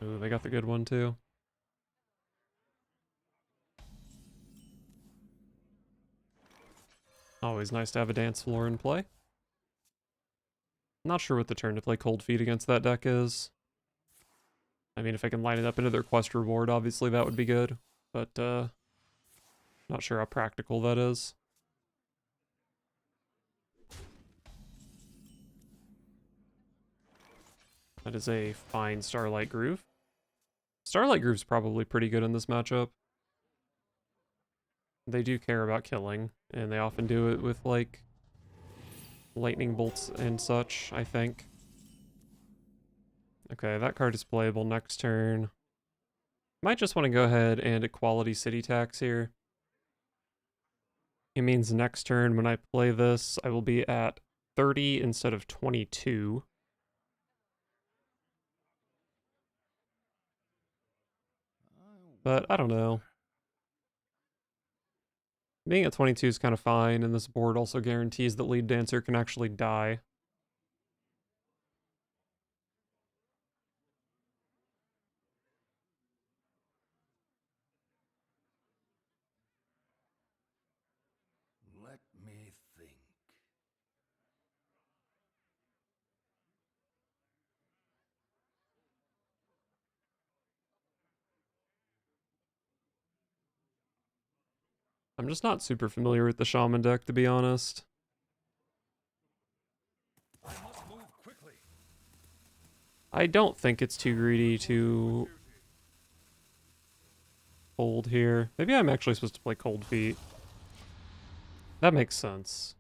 Ooh, they got the good one too. Always nice to have a dance floor in play. Not sure what the turn to play Cold Feet against that deck is. I mean, if I can line it up into their quest reward, obviously that would be good. But, not sure how practical that is. That is a fine Starlight Groove. Starlight Groove's probably pretty good in this matchup. They do care about killing, and they often do it with, like, lightning bolts and such, I think. Okay, that card is playable next turn. Might just want to go ahead and equality city tax here. It means next turn when I play this, I will be at 30 instead of 22. But I don't know. Being at 22 is kind of fine, and this board also guarantees that Lead Dancer can actually die. Let me think. I'm just not super familiar with the Shaman deck, to be honest. I must move quickly. I don't think it's too greedy to fold here. Maybe I'm actually supposed to play Cold Feet. That makes sense.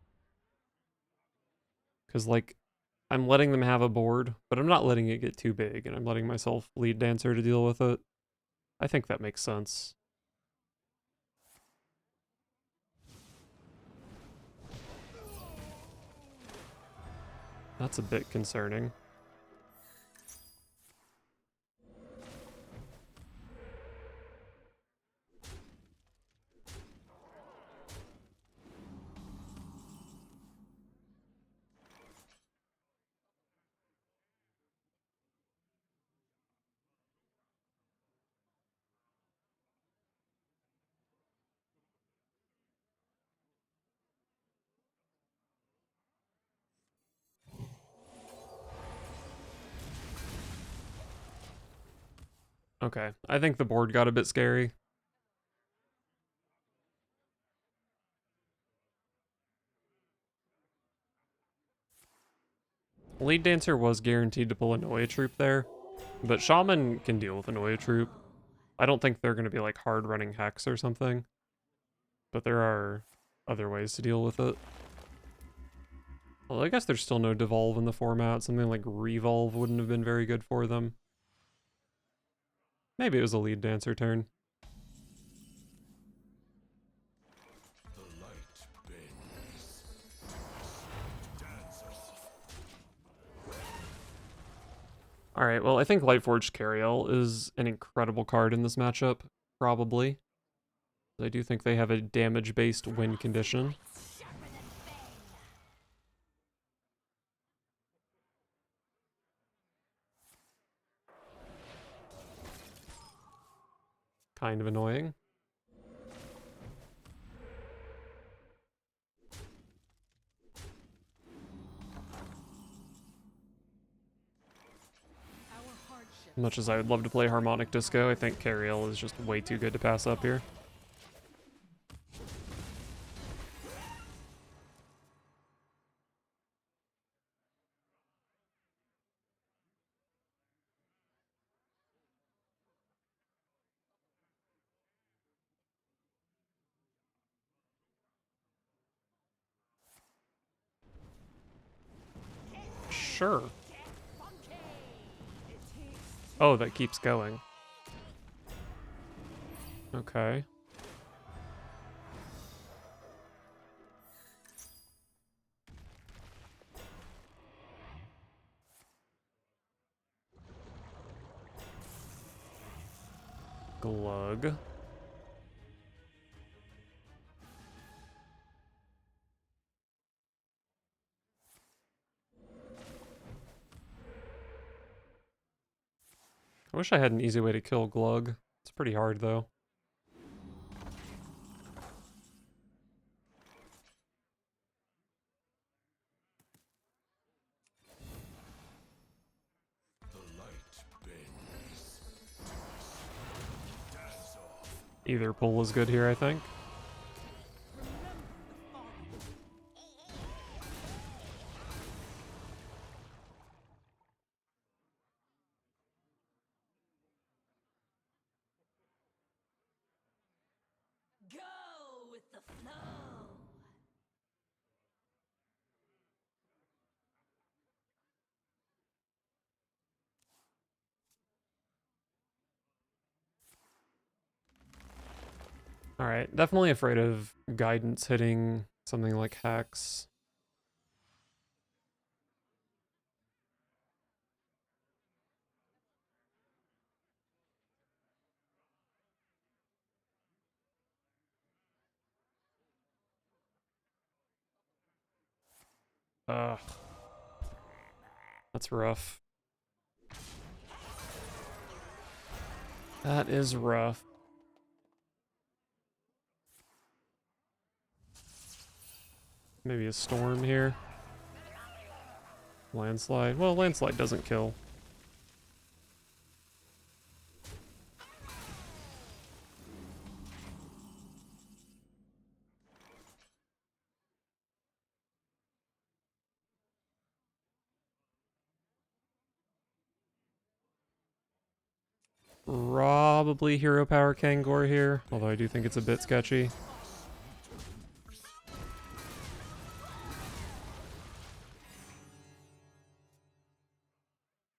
Because, like, I'm letting them have a board, but I'm not letting it get too big, and I'm letting myself Lead Dancer to deal with it. I think that makes sense. That's a bit concerning. Okay, I think the board got a bit scary. Lead Dancer was guaranteed to pull a Noya Troop there, but Shaman can deal with a Noya Troop. I don't think they're going to be like hard running Hex or something, but there are other ways to deal with it. Well, I guess there's still no Devolve in the format. Something like Revolve wouldn't have been very good for them. Maybe it was a Lead Dancer turn. The light bends. Dancers. Alright, well, I think Lightforged Cariel is an incredible card in this matchup, probably. I do think they have a damage-based win condition. Kind of annoying. As much as I would love to play Harmonic Disco, I think Cariel is just way too good to pass up here. Sure. Oh, that keeps going. Okay. Glug. I wish I had an easy way to kill Glug. It's pretty hard, though. The light bends. Dance off. Either pull is good here, I think. the flow. Alright, definitely afraid of guidance hitting something like Hex. Ugh. That's rough. That is rough. Maybe a storm here. Landslide. Well, landslide doesn't kill. Probably hero power Kangor here, although I do think it's a bit sketchy.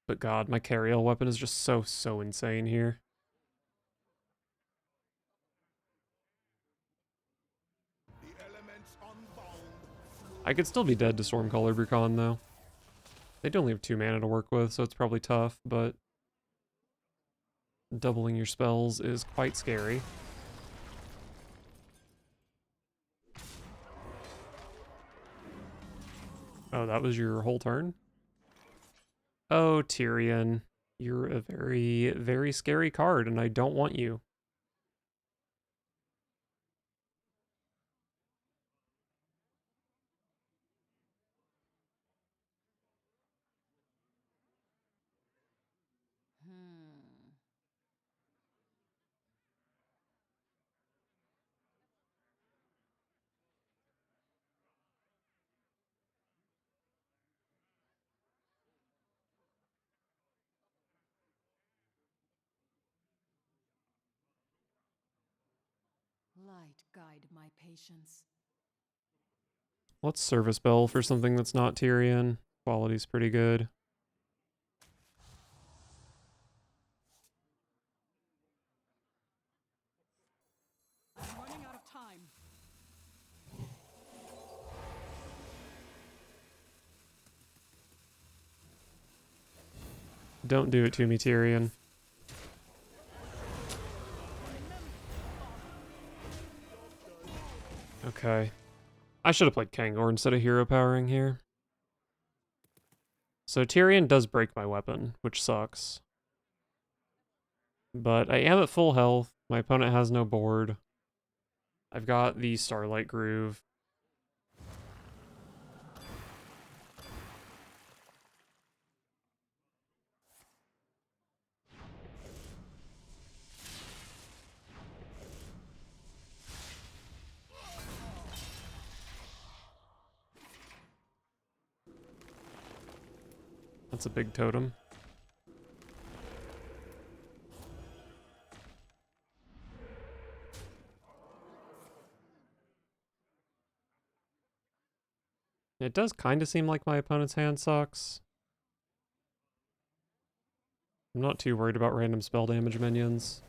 But god, my carry-all weapon is just so insane here. I could still be dead to Stormcaller Brucon though. They do only have 2 mana to work with, so it's probably tough, but doubling your spells is quite scary. Oh, that was your whole turn? Oh, Tyrion. You're a very scary card, and I don't want you. Light guide my patience. Let's Service Bell for something that's not Tyrion. Quality's pretty good. I'm running out of time. Don't do it to me, Tyrion. Okay. I should have played Kangor instead of hero powering here. So Tyrion does break my weapon, which sucks. But I am at full health. My opponent has no board. I've got the Starlight Groove. That's a big totem. It does kind of seem like my opponent's hand sucks. I'm not too worried about random spell damage minions.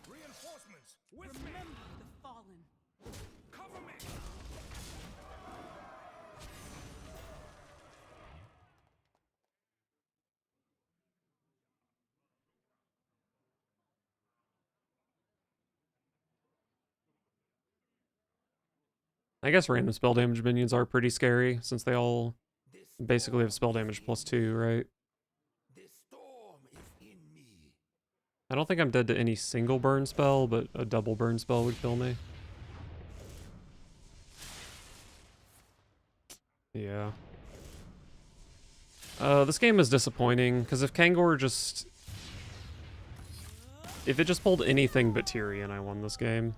Reinforcements with me. Remember the fallen. Cover me. I guess random spell damage minions are pretty scary, since they all This basically have spell storm damage is plus in 2, me. right? This storm is in me. I don't think I'm dead to any single burn spell, but a double burn spell would kill me. Yeah. This game is disappointing, because if Kangor just... If it just pulled anything but Tyrion, I won this game.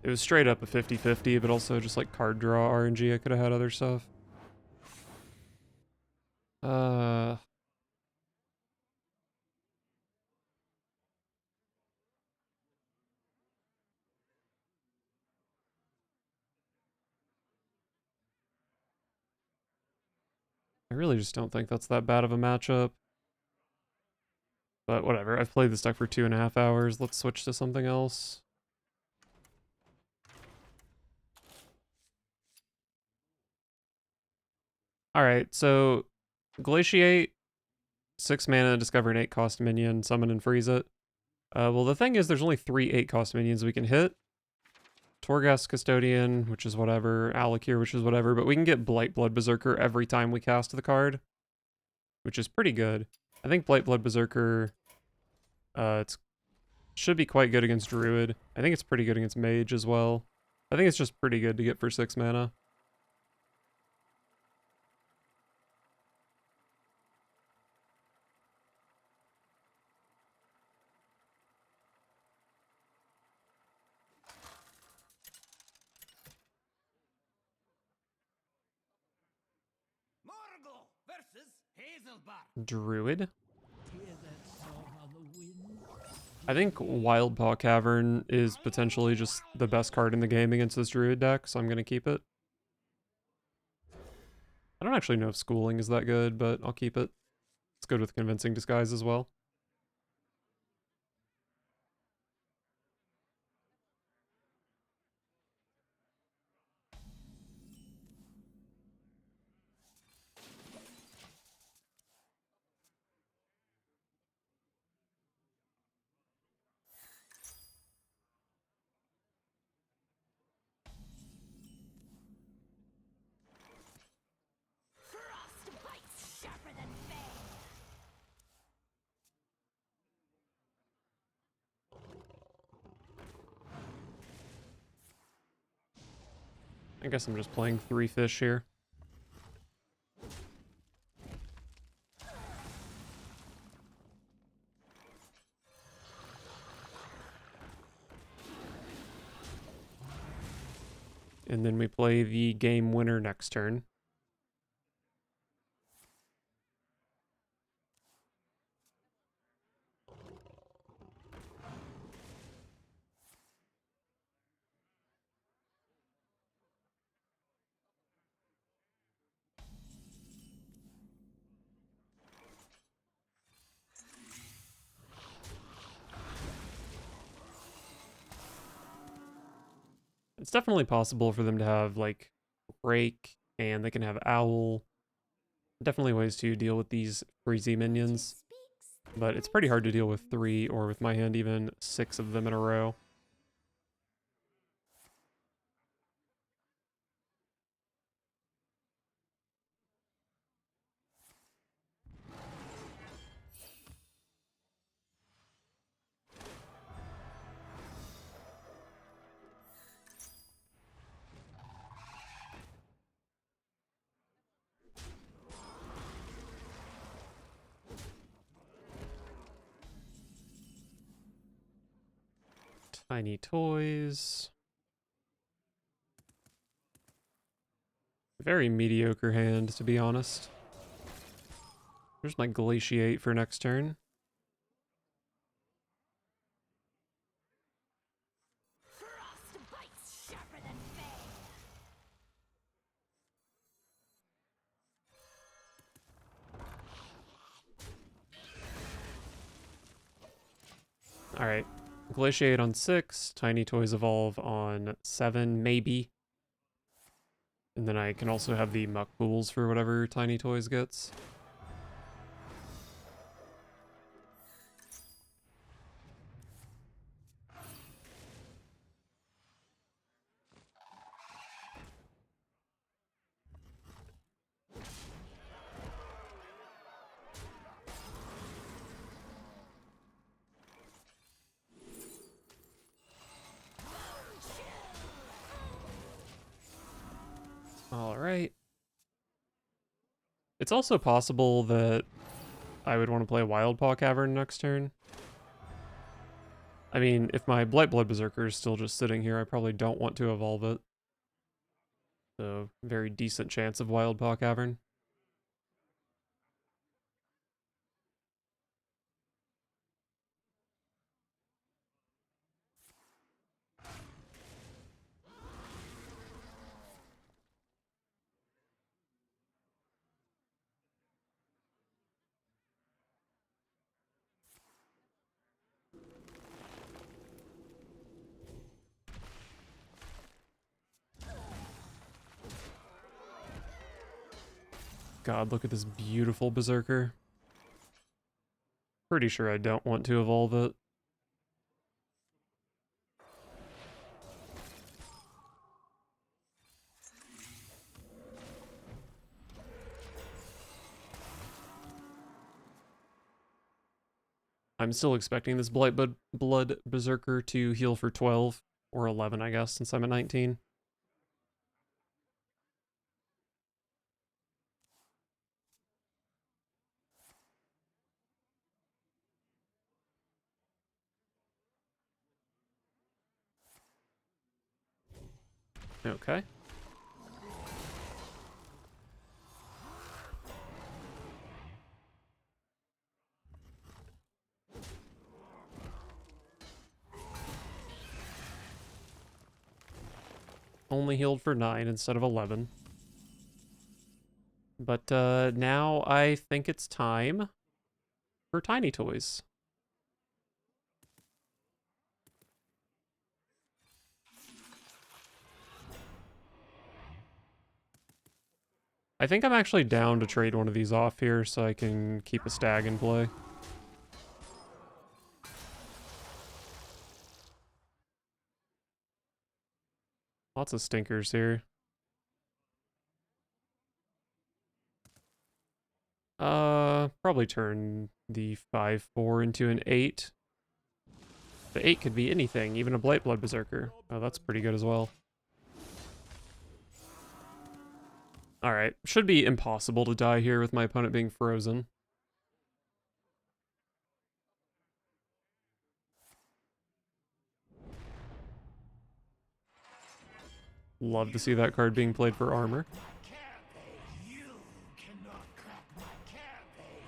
It was straight up a 50-50, but also just like card draw RNG, I could have had other stuff. really just don't think that's that bad of a matchup. But whatever, I've played this deck for 2.5 hours. Let's switch to something else. Alright, so Glaciate, 6 mana, discover an 8 cost minion, summon and freeze it. Well, the thing is, there's only 3 8 cost minions we can hit. Torghast Custodian, which is whatever, Alakir, which is whatever, but we can get Blightblood Berserker every time we cast the card, which is pretty good. I think Blightblood Berserker, it should be quite good against Druid. I think it's pretty good against Mage as well. I think it's just pretty good to get for 6 mana. Morgul versus Hazelbark. Druid? Hear that song on the wind? I think Wildpaw Cavern is potentially just the best card in the game against this Druid deck, so I'm going to keep it. I don't actually know if Schooling is that good, but I'll keep it. It's good with Convincing Disguise as well. Frostbite's sharper than bane. I guess I'm just playing 3 fish here. And then we play the game winner next turn. It's definitely possible for them to have, like, Rake, and they can have Owl. Definitely ways to deal with these freezy minions. But it's pretty hard to deal with 3, or with my hand even 6 of them in a row. Tiny Toys. Very mediocre hand, to be honest. There's my Glaciate for next turn. Frostbite's sharper than bane. Alright. Glaciate on 6. Tiny Toys evolve on 7, maybe. And then I can also have the Muck Pools for whatever Tiny Toys gets. Alright. It's also possible that I would want to play Wildpaw Cavern next turn. I mean, if my Blightblood Berserker is still just sitting here, I probably don't want to evolve it. So, very decent chance of Wildpaw Cavern. God, look at this beautiful Berserker. Pretty sure I don't want to evolve it. I'm still expecting this Blood Berserker to heal for 12 or 11, I guess, since I'm at 19. Okay. Only healed for 9 instead of 11. But now I think it's time for tiny toys. I think I'm actually down to trade one of these off here so I can keep a stag in play. Lots of stinkers here. Probably turn the 5/4 into an 8. The 8 could be anything, even a Blight Blood Berserker. Oh, that's pretty good as well. Alright, should be impossible to die here with my opponent being frozen. Love to see that card being played for armor. You cannot crack my carapace.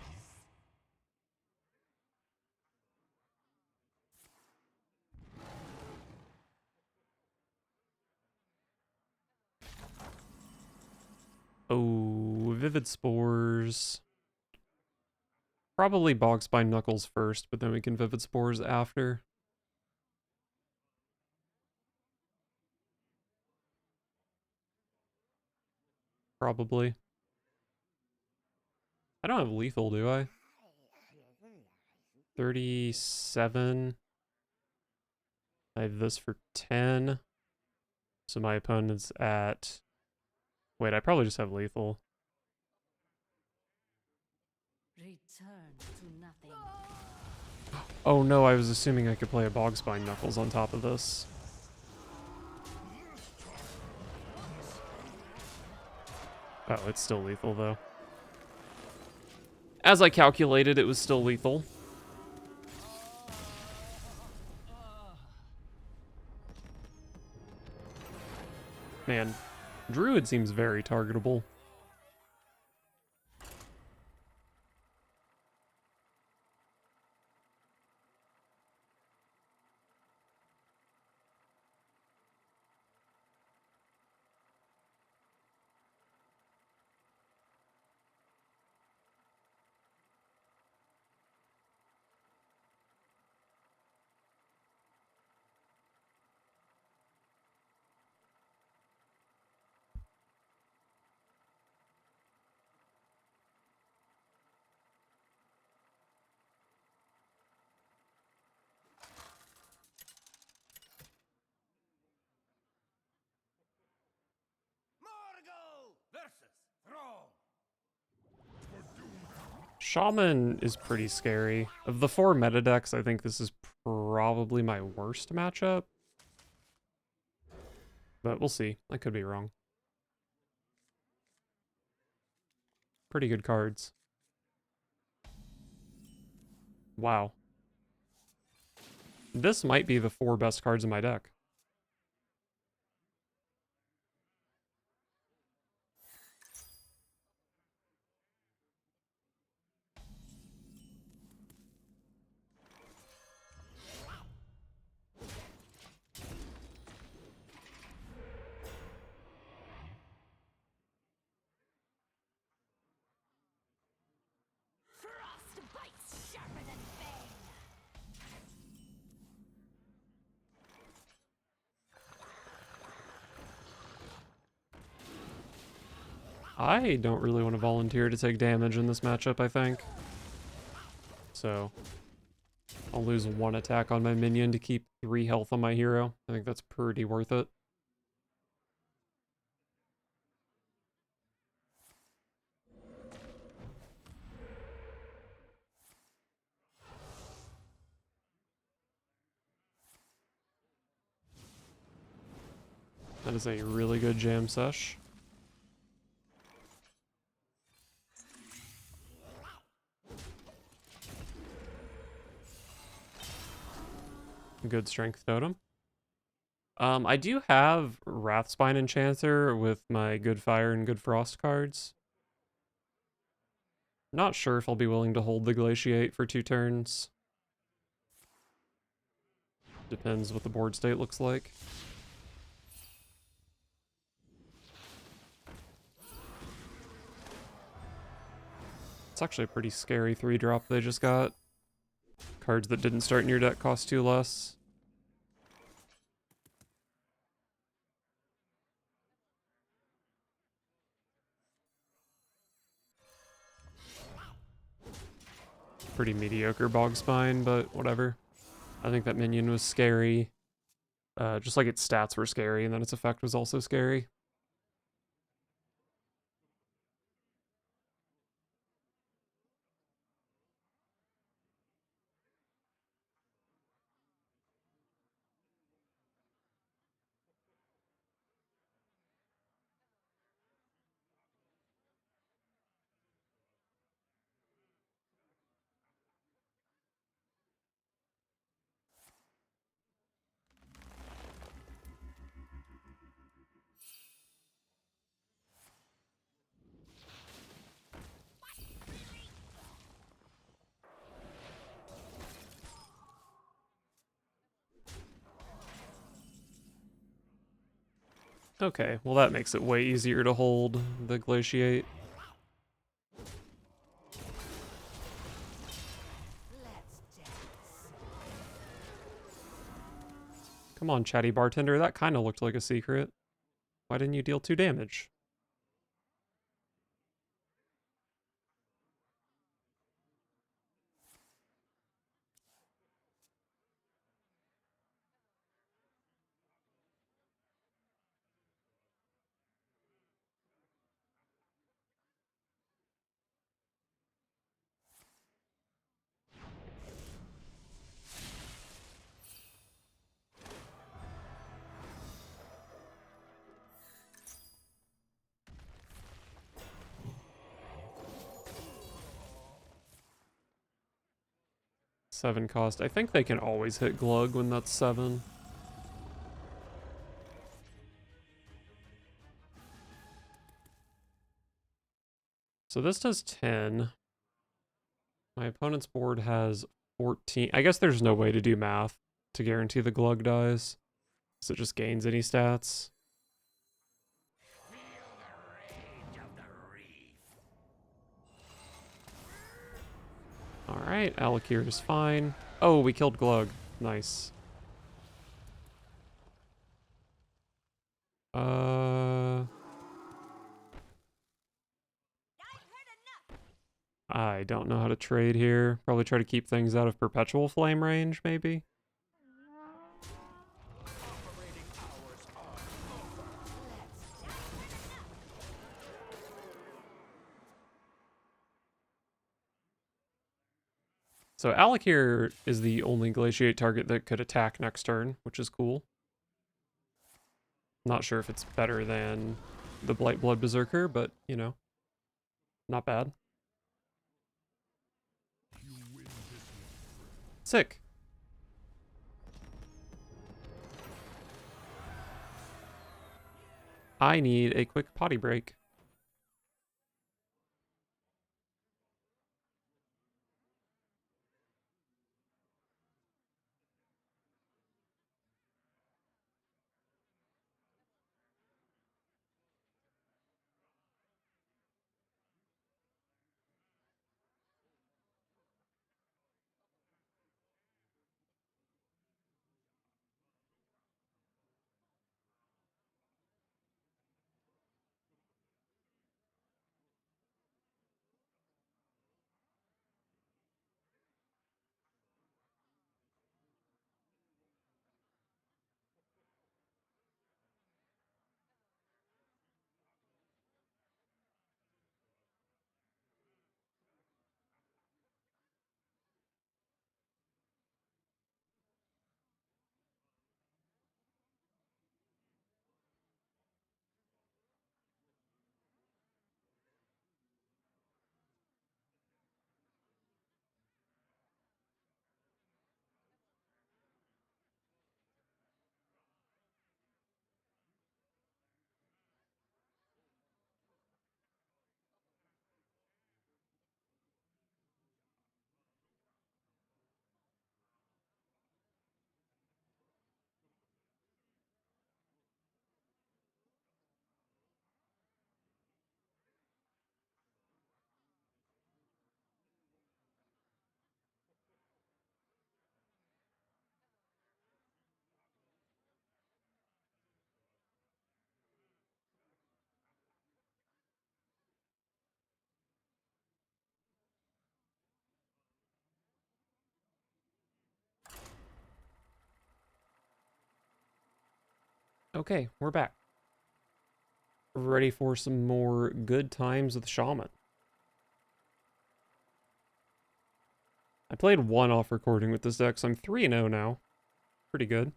Oh, Vivid Spores. Probably Bogspine Knuckles first, but then we can Vivid Spores after. Probably. I don't have lethal, do I? 37. I have this for 10. So my opponent's at... Wait, I probably just have lethal. Return to nothing. Oh no, I was assuming I could play a Bogspine Knuckles on top of this. Oh, it's still lethal though. As I calculated, it was still lethal. Man, Druid seems very targetable. Morgul versus Throne. Shaman is pretty scary. Of the 4 meta decks, I think this is probably my worst matchup. But we'll see. I could be wrong. Pretty good cards. Wow. This might be the 4 best cards in my deck. Frostbite's sharper than bane. I don't really want to volunteer to take damage in this matchup, I think. So I'll lose 1 attack on my minion to keep 3 health on my hero. I think that's pretty worth it. That is a really good jam sesh. Good strength totem. I do have Wrathspine Enchanter with my Good Fire and Good Frost cards. Not sure if I'll be willing to hold the Glaciate for 2 turns. Depends what the board state looks like. It's actually a pretty scary 3-drop they just got. Cards that didn't start in your deck cost 2 less. Pretty mediocre Bog Spine, but whatever. I think that minion was scary. Just like its stats were scary, and then its effect was also scary. Okay, well that makes it way easier to hold the Glaciate. Come on, chatty bartender, that kind of looked like a secret. Why didn't you deal 2 damage? Seven cost. I think they can always hit Glug when that's 7. So this does 10. My opponent's board has 14. I guess there's no way to do math to guarantee the Glug dies. So it just gains any stats. Alright, Alakir is fine. Oh, we killed Glug. Nice. I don't know how to trade here. Probably try to keep things out of perpetual flame range, maybe? So Alakir is the only Glaciate target that could attack next turn, which is cool. Not sure if it's better than the Blightblood Berserker, but, you know, not bad. Sick. I need a quick potty break. Okay, we're back. Ready for some more good times with Shaman. I played one off recording with this deck, so I'm 3-0 now. Pretty good.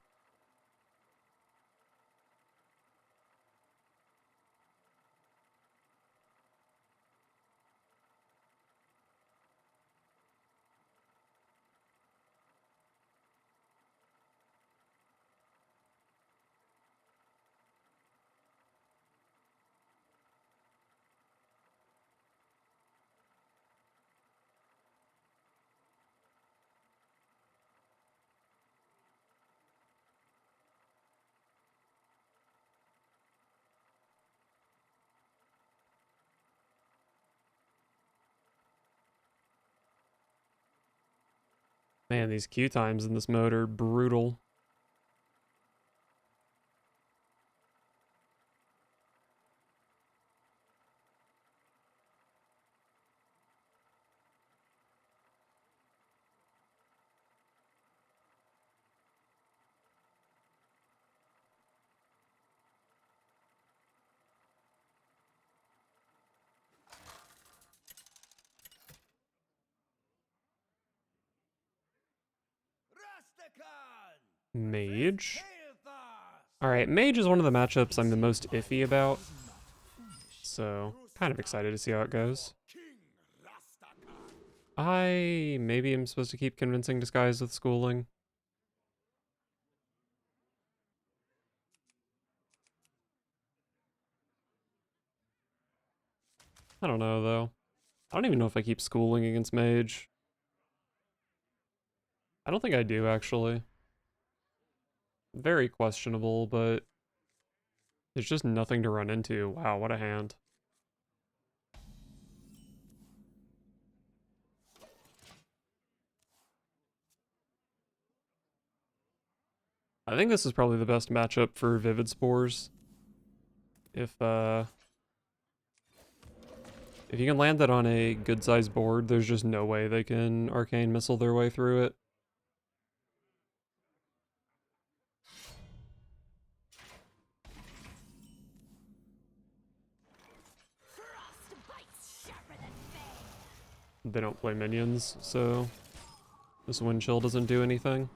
Man, these queue times in this mode are brutal. Mage. Alright, Mage is one of the matchups I'm the most iffy about. So, kind of excited to see how it goes. I maybe am supposed to keep convincing Disguise with schooling. I don't know, though. I don't even know if I keep schooling against Mage. I don't think I do, actually. Very questionable, but there's just nothing to run into. Wow, what a hand. I think this is probably the best matchup for Vivid Spores. If you can land that on a good-sized board, there's just no way they can Arcane Missile their way through it. They don't play minions, so this wind chill doesn't do anything.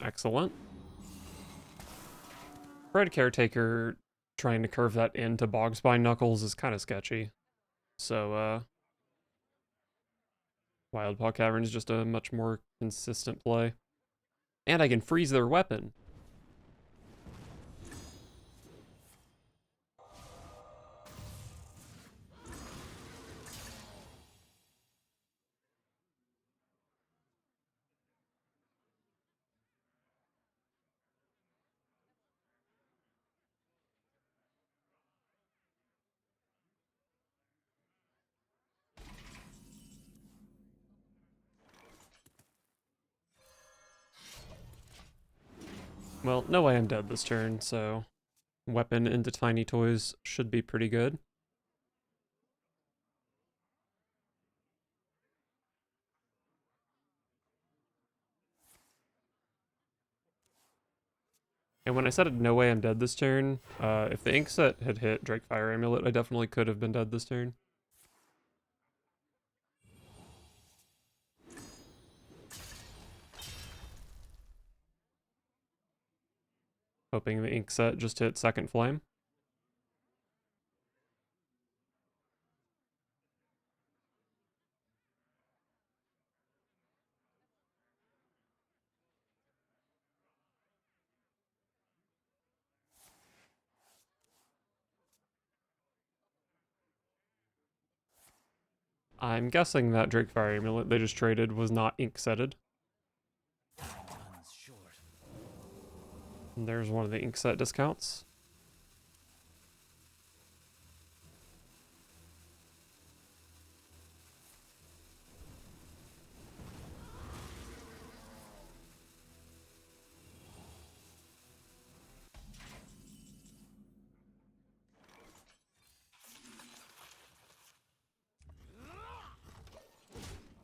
Excellent. Red Caretaker trying to curve that into Bogspine Knuckles is kind of sketchy. So, Wildpaw Cavern is just a much more consistent play. And I can freeze their weapon. Well, no way I'm dead this turn, so weapon into Tiny Toys should be pretty good. And when I said no way I'm dead this turn, if the ink set had hit Drake Fire Amulet, I definitely could have been dead this turn. Hoping the ink set just hit Second Flame. I'm guessing that Drake Fire Amulet they just traded was not ink setted. And there's one of the ink set discounts.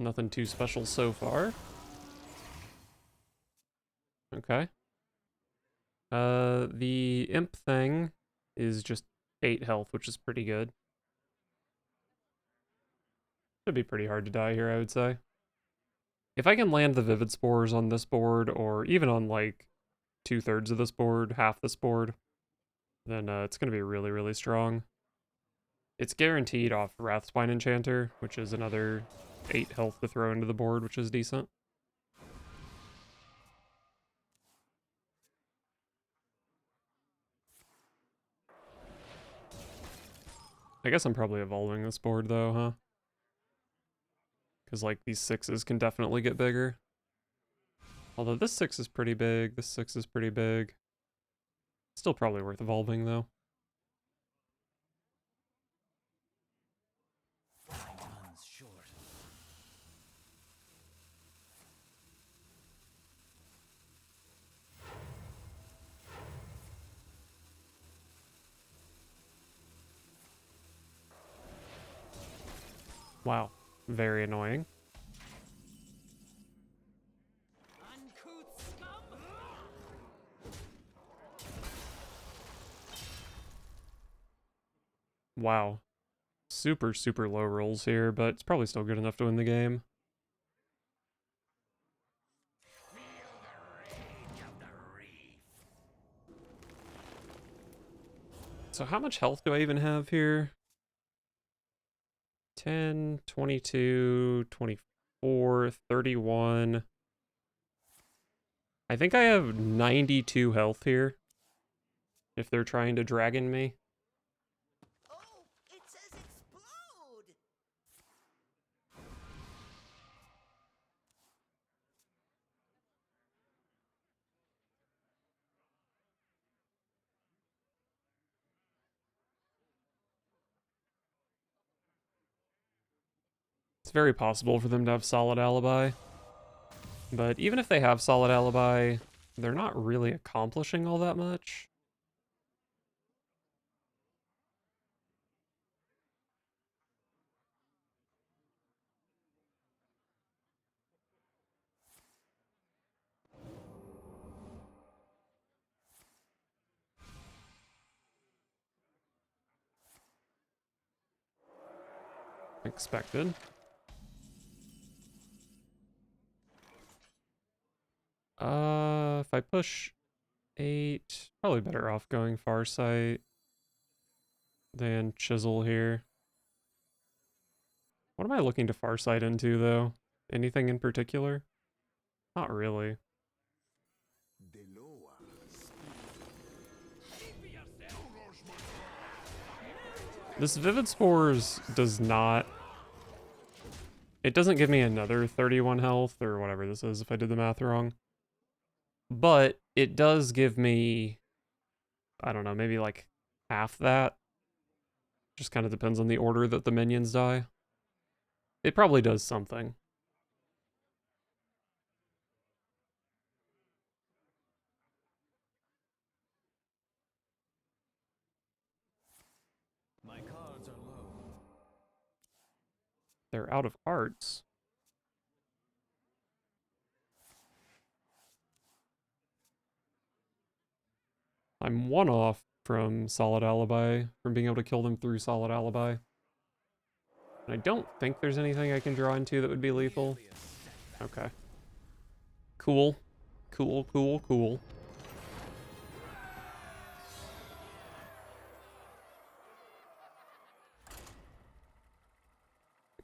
Nothing too special so far. Okay. The imp thing is just 8 health, which is pretty good. Should be pretty hard to die here, I would say. If I can land the Vivid Spores on this board, or even on like 2/3 of this board, half this board, then it's going to be really, really strong. It's guaranteed off Wrathspine Enchanter, which is another 8 health to throw into the board, which is decent. I guess I'm probably evolving this board though, huh? Because like these 6s can definitely get bigger. Although this 6 is pretty big, this 6 is pretty big. Still probably worth evolving though. Time's short. Wow, very annoying. Uncouth scum! Wow. Super, super low rolls here, but it's probably still good enough to win the game. Feel the rage of the reef. So how much health do I even have here? 10, 22, 24, 31. I think I have 92 health here. If they're trying to dragon me. Oh, it says explode! It's very possible for them to have solid alibi. But even if they have solid alibi, they're not really accomplishing all that much. Expected. If I push 8, probably better off going Farsight than Chisel here. What am I looking to Farsight into, though? Anything in particular? Not really. This Vivid Spores does not... It doesn't give me another 31 health, or whatever this is, if I did the math wrong. But it does give me... I don't know, maybe like half that. Just kind of depends on the order that the minions die. It probably does something. My cards are low. They're out of cards. I'm 1 off from Solid Alibi, from being able to kill them through Solid Alibi. And I don't think there's anything I can draw into that would be lethal. Okay. Cool. Cool, cool, cool.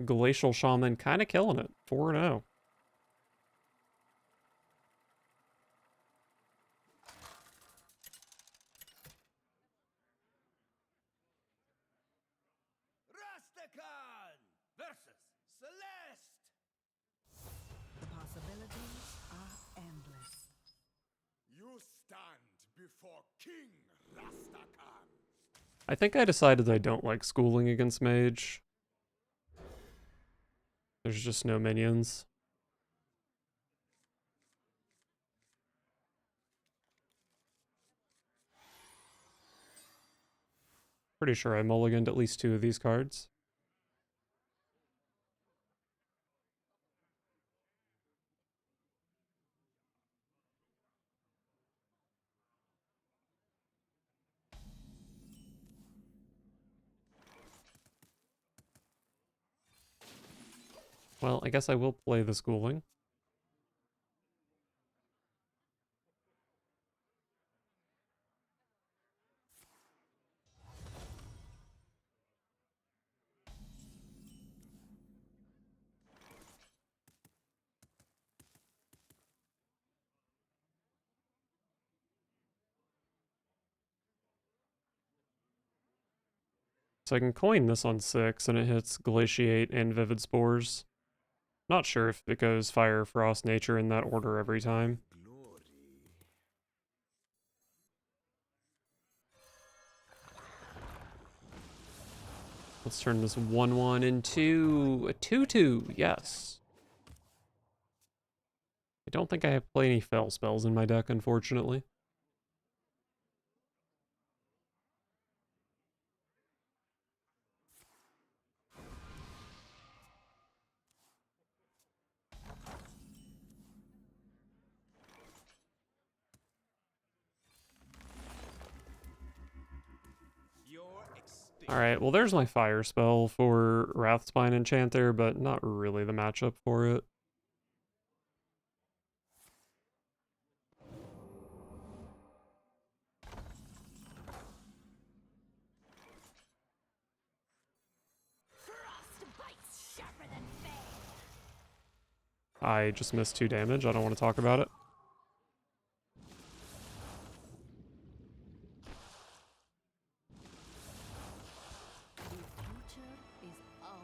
Glacial Shaman kind of killing it. 4-0. Rastakan versus Celeste. The possibilities are endless. You stand before King Rastakan. I think I decided I don't like schooling against Mage. There's just no minions. Pretty sure I mulliganed at least 2 of these cards. Well, I guess I will play the schooling. So I can coin this on 6 and it hits Glaciate and Vivid Spores. Not sure if it goes Fire, Frost, Nature in that order every time. Let's turn this 1-1 into a 2-2. Yes. I don't think I have play any Fell spells in my deck, unfortunately. Alright, well there's my fire spell for Wrathspine Enchanter, but not really the matchup for it. I just missed 2 damage, I don't want to talk about it. The future is ours.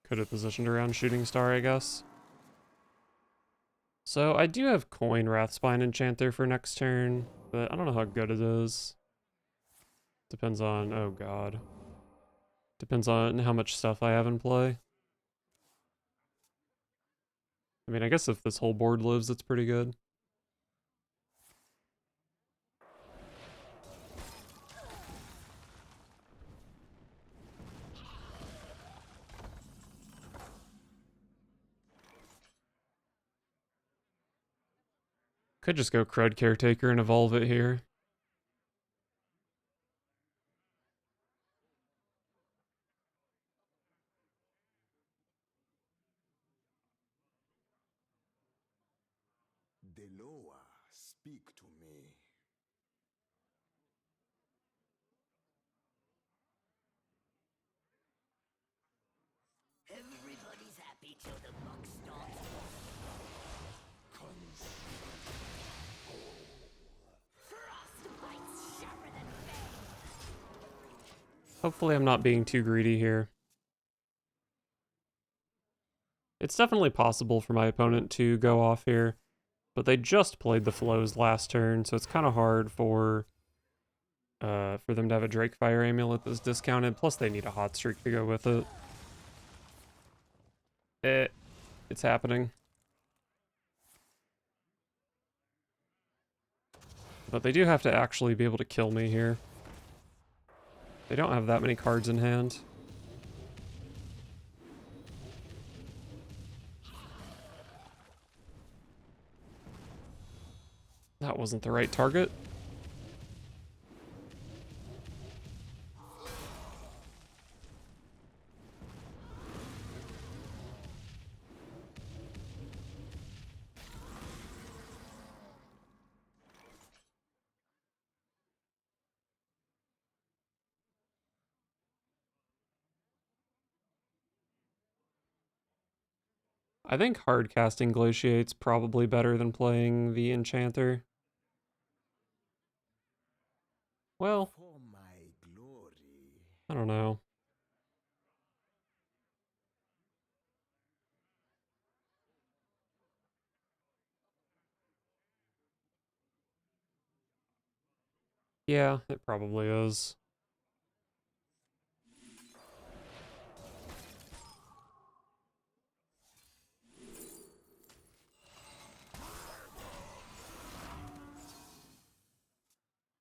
Could have positioned around Shooting Star, I guess. So I do have coin Wrathspine Enchanter for next turn, but I don't know how good it is. Depends on, oh god. Depends on how much stuff I have in play. I mean, I guess if this whole board lives, it's pretty good. Could just go Crud Caretaker and evolve it here. Deloa, speak to me. Everybody's happy till the buck stops. Frostbite's sharper than Hopefully I'm not being too greedy here. It's definitely possible for my opponent to go off here, but they just played the flows last turn, so it's kind of hard for them to have a Drakefire Amulet that's discounted, plus they need a hot streak to go with it. It's happening. But they do have to actually be able to kill me here. They don't have that many cards in hand. That wasn't the right target. I think hard casting Glaciate's probably better than playing the Enchanter. Well, For my glory. I don't know. Yeah, it probably is.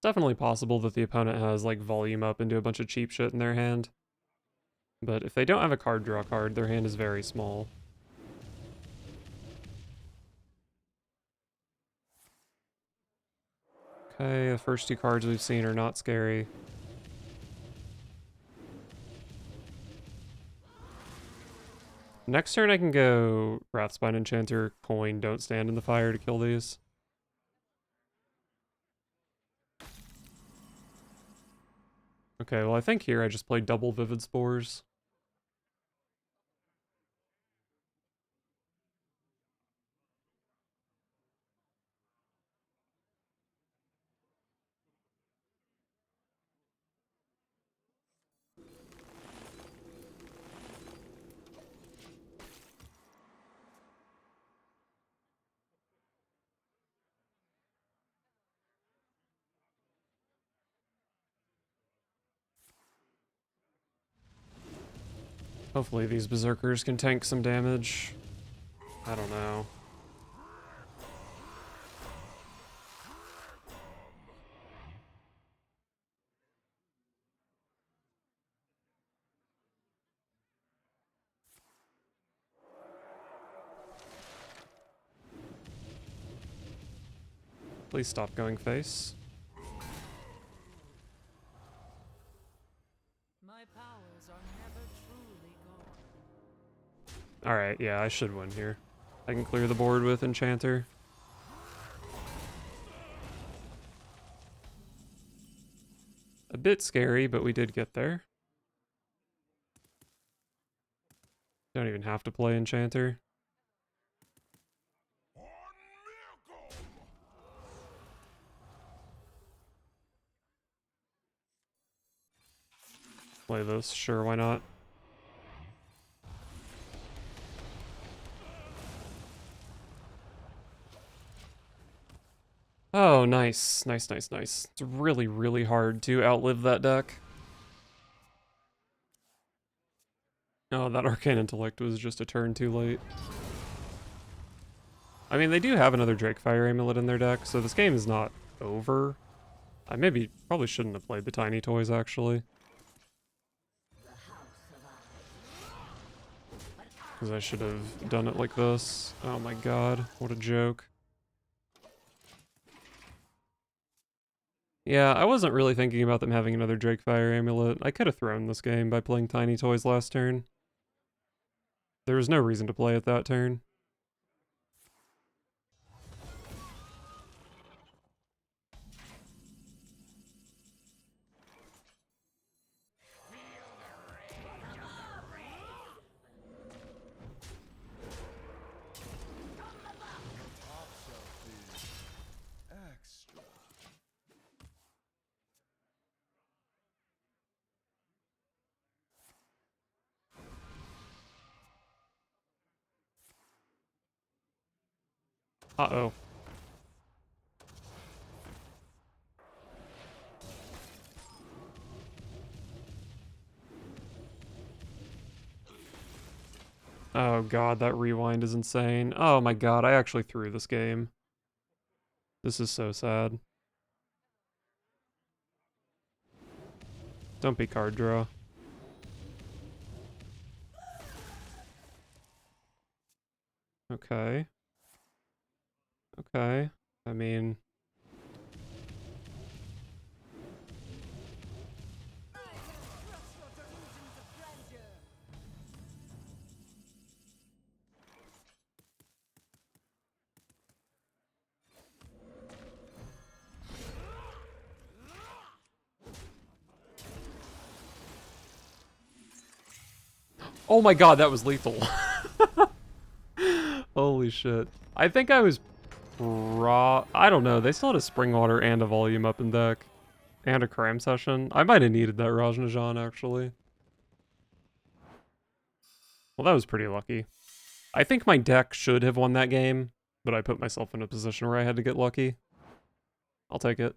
Definitely possible that the opponent has like volume up into a bunch of cheap shit in their hand. But if they don't have a card draw card, their hand is very small. Okay, the first two cards we've seen are not scary. Next turn I can go Wrathspine Enchanter, Coin, Don't Stand in the Fire to kill these. Okay, well I think here I just play double Vivid Spores. Hopefully these Berserkers can tank some damage. I don't know. Please stop going face. My powers are never truly gone. Alright, yeah, I should win here. I can clear the board with Enchanter. A bit scary, but we did get there. Don't even have to play Enchanter. Play this, sure, why not? Oh, nice. Nice, nice, nice. It's really, really hard to outlive that deck. Oh, that Arcane Intellect was just a turn too late. I mean, they do have another Drakefire Amulet in their deck, so this game is not over. I probably shouldn't have played the Tiny Toys, actually. Because I should have done it like this. Oh my god, what a joke. Yeah, I wasn't really thinking about them having another Drakefire Amulet. I could have thrown this game by playing Tiny Toys last turn. There was no reason to play it that turn. Extra. Uh-oh. Oh god, that rewind is insane. Oh my god, I actually threw this game. This is so sad. Don't be card draw. Okay. Okay. I mean... Oh my god, that was lethal. Holy shit. I think I was I don't know. They still had a spring water and a volume up in deck. And a cram session. I might have needed that Rajnajan, actually. Well, that was pretty lucky. I think my deck should have won that game, but I put myself in a position where I had to get lucky. I'll take it.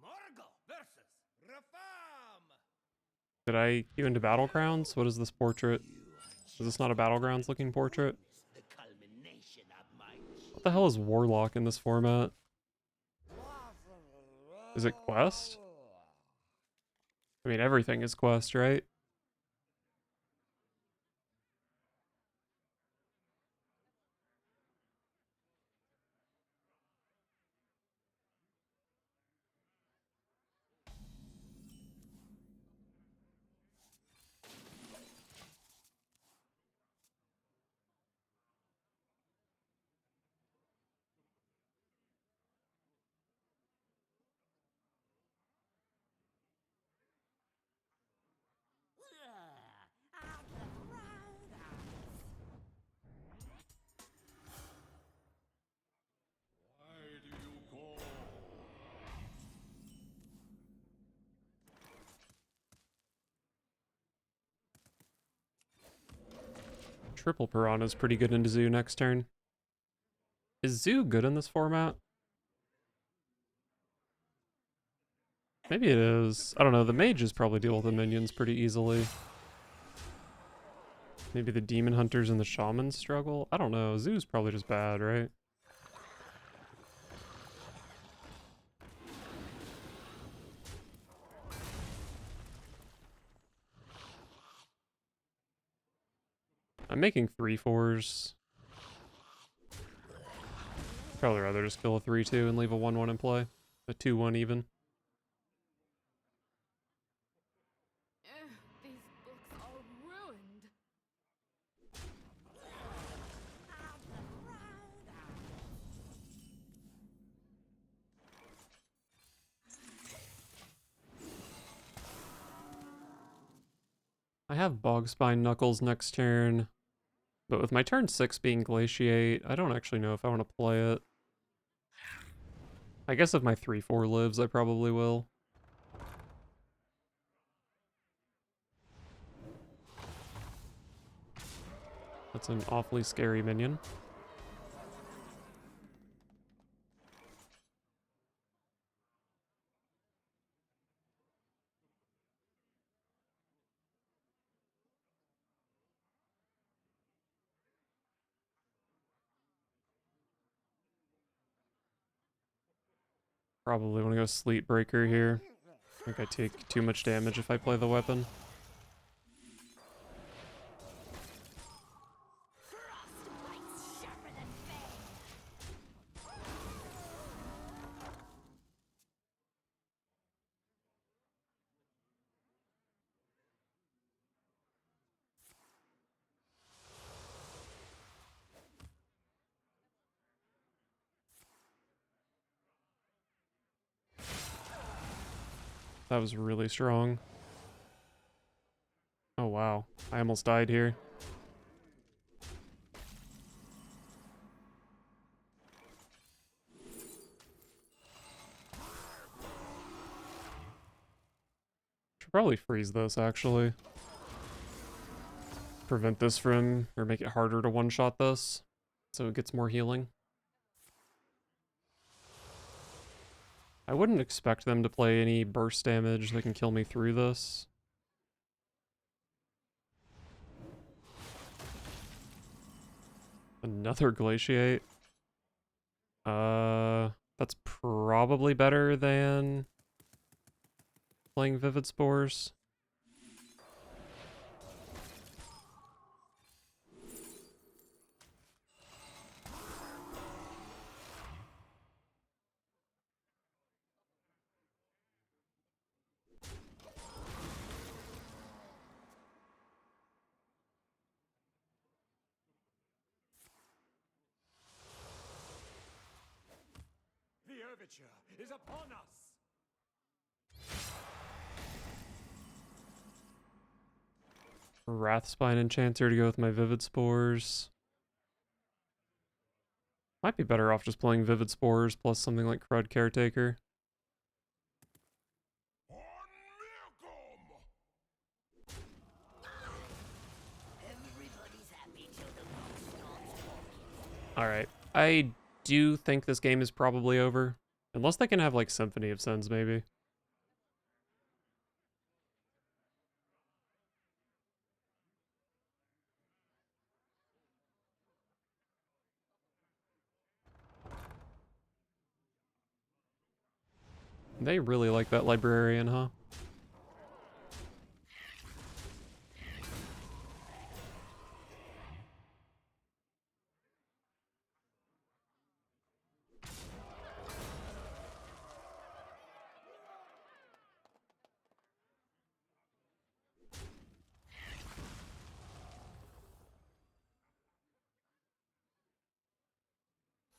Morgul versus Rafam. Did I queue into Battlegrounds? What is this portrait? Is this not a Battlegrounds looking portrait? The culmination of my What the hell is Warlock in this format? Is it Quest? I mean, everything is Quest, right? Triple Piranha is pretty good into Zoo next turn. Is Zoo good in this format? Maybe it is. I don't know. The mages probably deal with the minions pretty easily. Maybe the demon hunters and the shamans struggle? I don't know. Zoo's probably just bad, right? I'm making 3/4s. Probably rather just kill a 3/2 and leave a 1/1 in play. A 2/1 even. These books are ruined. I have Bogspine Knuckles next turn. But with my turn 6 being Glaciate, I don't actually know if I want to play it. I guess if my 3/4 lives, I probably will. That's an awfully scary minion. Probably want to go Sleep Breaker here. I think I take too much damage if I play the weapon. That was really strong. Oh wow, I almost died here. Should probably freeze this actually. Prevent this from, or make it harder to one-shot this, so it gets more healing. I wouldn't expect them to play any burst damage that can kill me through this. Another Glaciate. That's probably better than playing Vivid Spores. Privature is upon us. Wrathspine Enchanter to go with my Vivid Spores. Might be better off just playing Vivid Spores plus something like Crud Caretaker. Alright, I do think this game is probably over. Unless they can have like Symphony of Sins maybe. They really like that librarian, huh?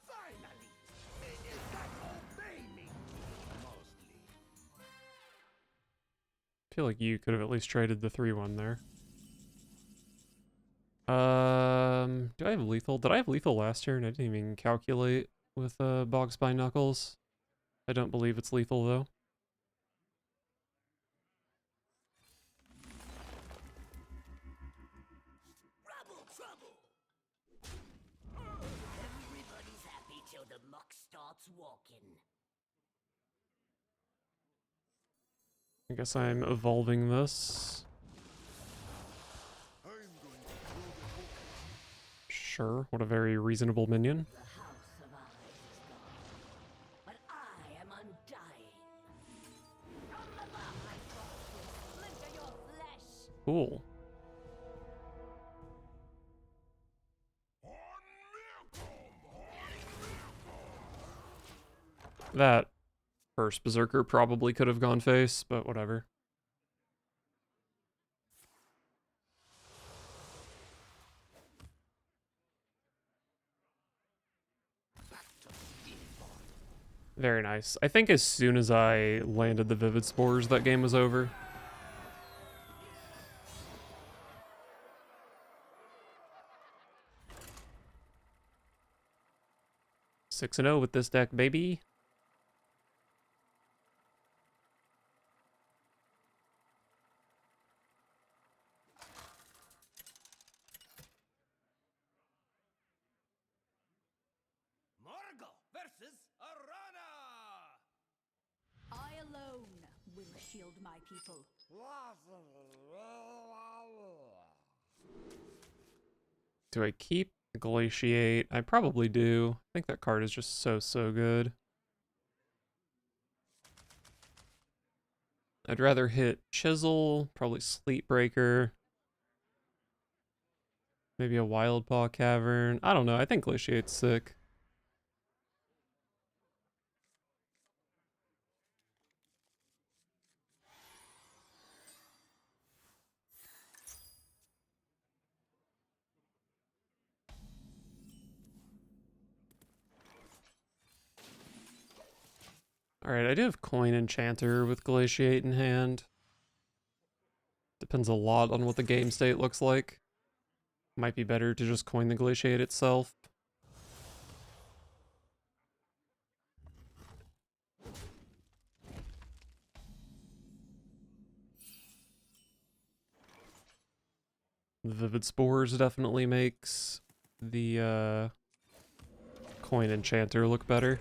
Finally! Minions that obey me! Mostly. I feel like you could have at least traded the 3-1 there. Do I have lethal? Did I have lethal last turn? I didn't even calculate with Bogspine Knuckles. I don't believe it's lethal though. Trouble, trouble! Everybody's happy till the muck starts walking. I guess I'm evolving this. Sure, what a very reasonable minion. The house of ours is gone, but I am undying. From above my thoughts will splinter your flesh. Cool. That first Berserker probably could have gone face, but whatever. Very nice. I think as soon as I landed the Vivid Spores, that game was over. Six and 0 with this deck, baby. Morgo versus Arana! I alone will shield my people. Do I keep Glaciate? I probably do. I think that card is just so good. I'd rather hit Chisel, probably Sleepbreaker. Maybe a Wild Paw Cavern. I don't know. I think Glaciate's sick. Alright, I do have Coin Enchanter with Glaciate in hand. Depends a lot on what the game state looks like. Might be better to just coin the Glaciate itself. The Vivid Spores definitely makes the Coin Enchanter look better.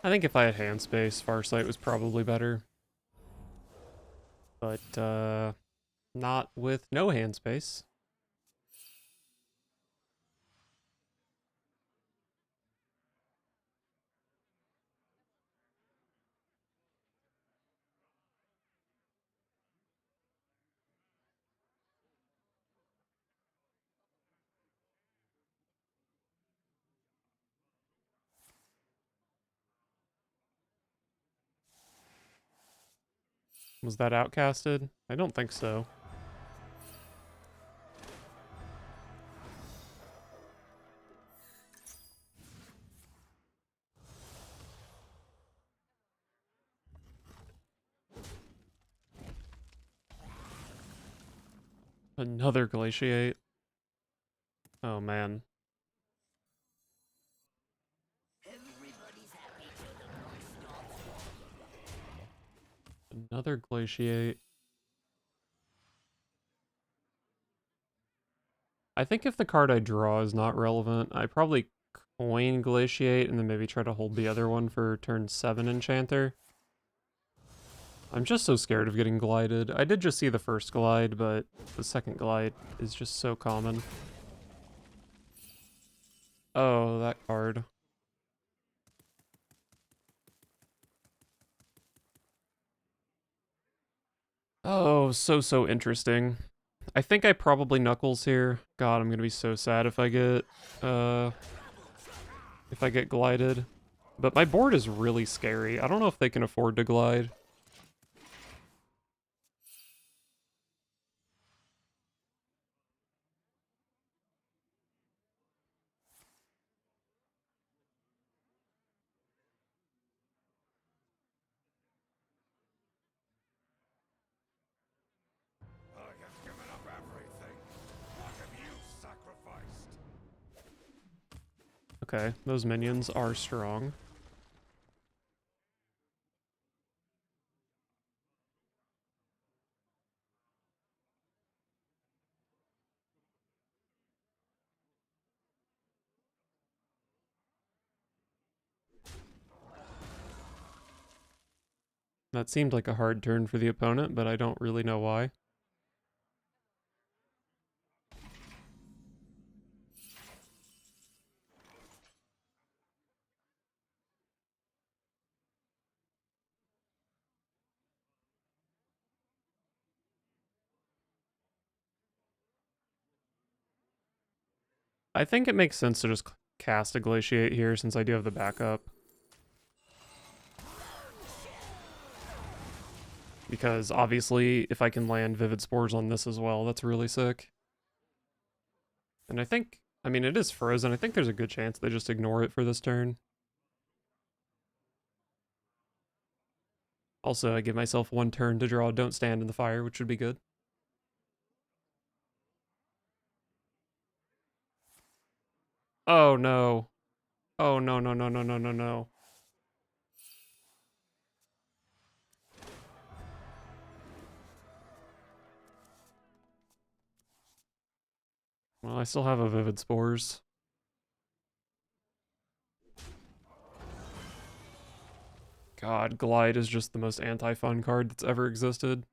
I think if I had hand space, Farsight was probably better. But, not with no hand space. Was that outcasted? I don't think so. Another glaciate. Oh man. Everybody's happy till the boy stops walking. Another glaciate. I think if the card I draw is not relevant, I probably coin glaciate and then maybe try to hold the other one for turn 7 enchanter. I'm just so scared of getting glided. I did just see the first glide, but the second glide is just so common. Oh, that card. Oh, so interesting. I think I probably knuckles here. God, I'm gonna be so sad if uh if I get glided. But my board is really scary. I don't know if they can afford to glide. I have given up everything. What have you sacrificed? Okay, those minions are strong. That seemed like a hard turn for the opponent, but I don't really know why. I think it makes sense to just cast a Glaciate here since I do have the backup. Because obviously, if I can land Vivid Spores on this as well, that's really sick. And I mean, it is frozen. I think there's a good chance they just ignore it for this turn. Also, I give myself one turn to draw Don't Stand in the Fire, which would be good. Oh no. Oh no, no, no, no, no, no, no. Well, I still have a Vivid Spores. God, Glide is just the most anti-fun card that's ever existed.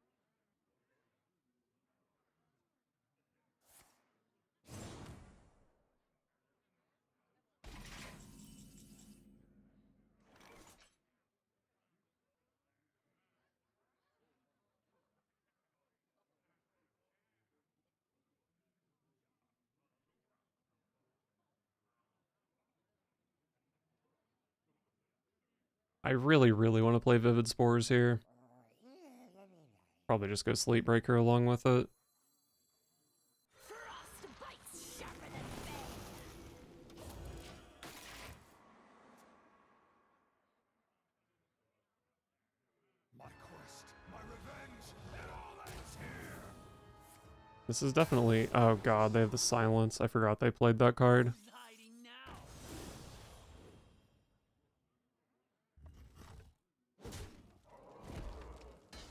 I really, really want to play Vivid Spores here. Probably just go Sleepbreaker along with it. Frostbite's sharper than bane. My quest, my revenge, it all ends here. This is definitely... Oh god, they have the Silence. I forgot they played that card. Who's hiding now?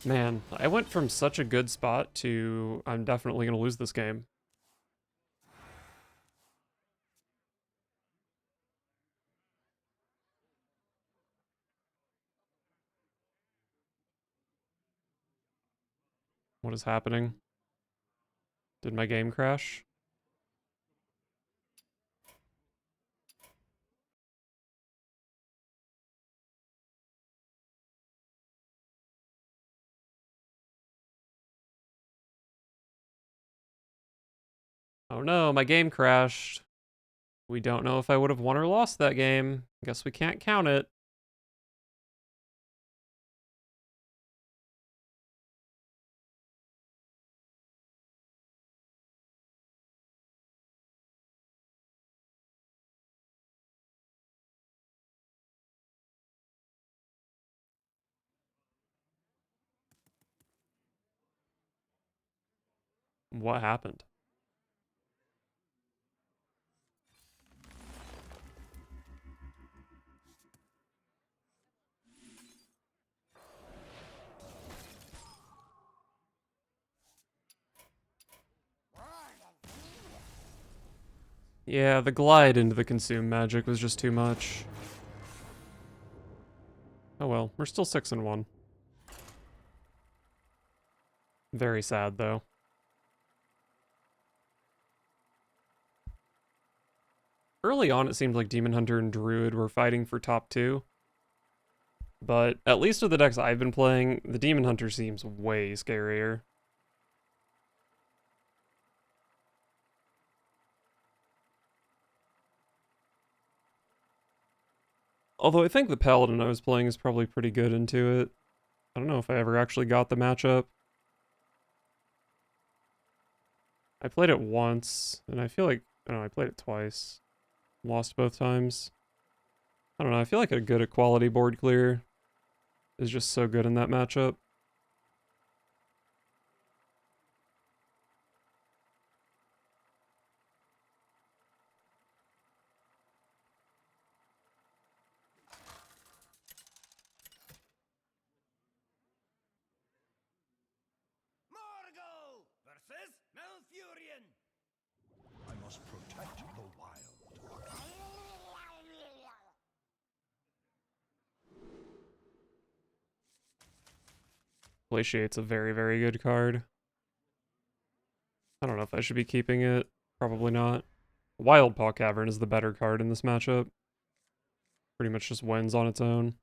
Man, I went from such a good spot to I'm definitely going to lose this game. What is happening? Did my game crash? Oh no, my game crashed. We don't know if I would have won or lost that game. Guess we can't count it. What happened? Yeah, the glide into the consume magic was just too much. Oh well, we're still 6-1. Very sad though. Early on, it seemed like Demon Hunter and Druid were fighting for top 2. But at least with the decks I've been playing, the Demon Hunter seems way scarier. Although I think the Paladin I was playing is probably pretty good into it. I don't know if I ever actually got the matchup. I played it once, and I feel like, I don't know, I played it twice. Lost both times. I don't know, I feel like a good equality board clear is just so good in that matchup. Morgul versus Malfurion. I must protect the wild. Glaciate's a very, very good card. I don't know if I should be keeping it. Probably not. Wild Paw Cavern is the better card in this matchup. Pretty much just wins on its own.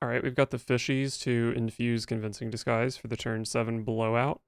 Alright, we've got the Fishies to infuse Convincing Disguise for the turn 7 blowout.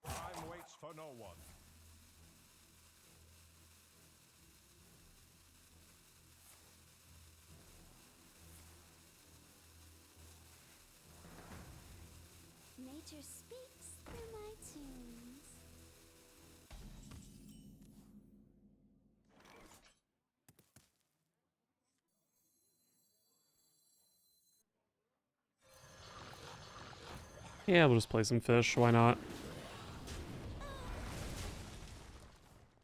Time waits for no one. Nature speaks through my tunes. Yeah, we'll just play some fish, why not?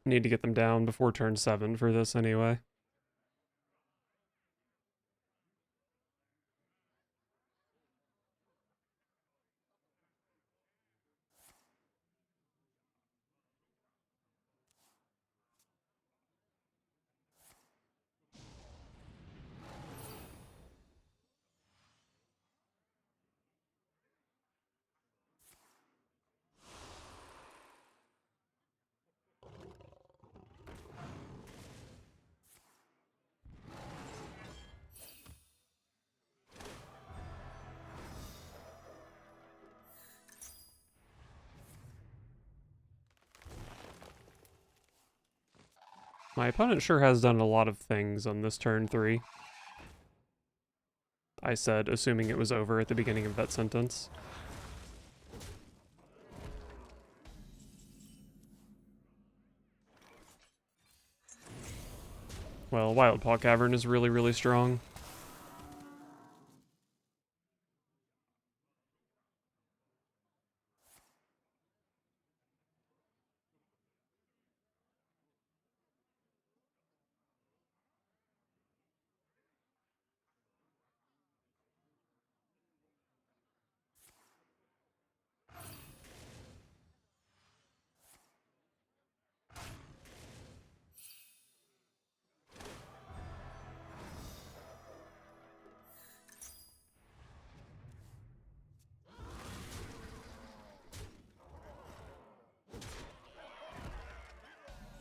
Need to get them down before turn 7 for this anyway. My opponent sure has done a lot of things on this turn 3. I said, assuming it was over at the beginning of that sentence. Well, Wild Paw Cavern is really, really strong.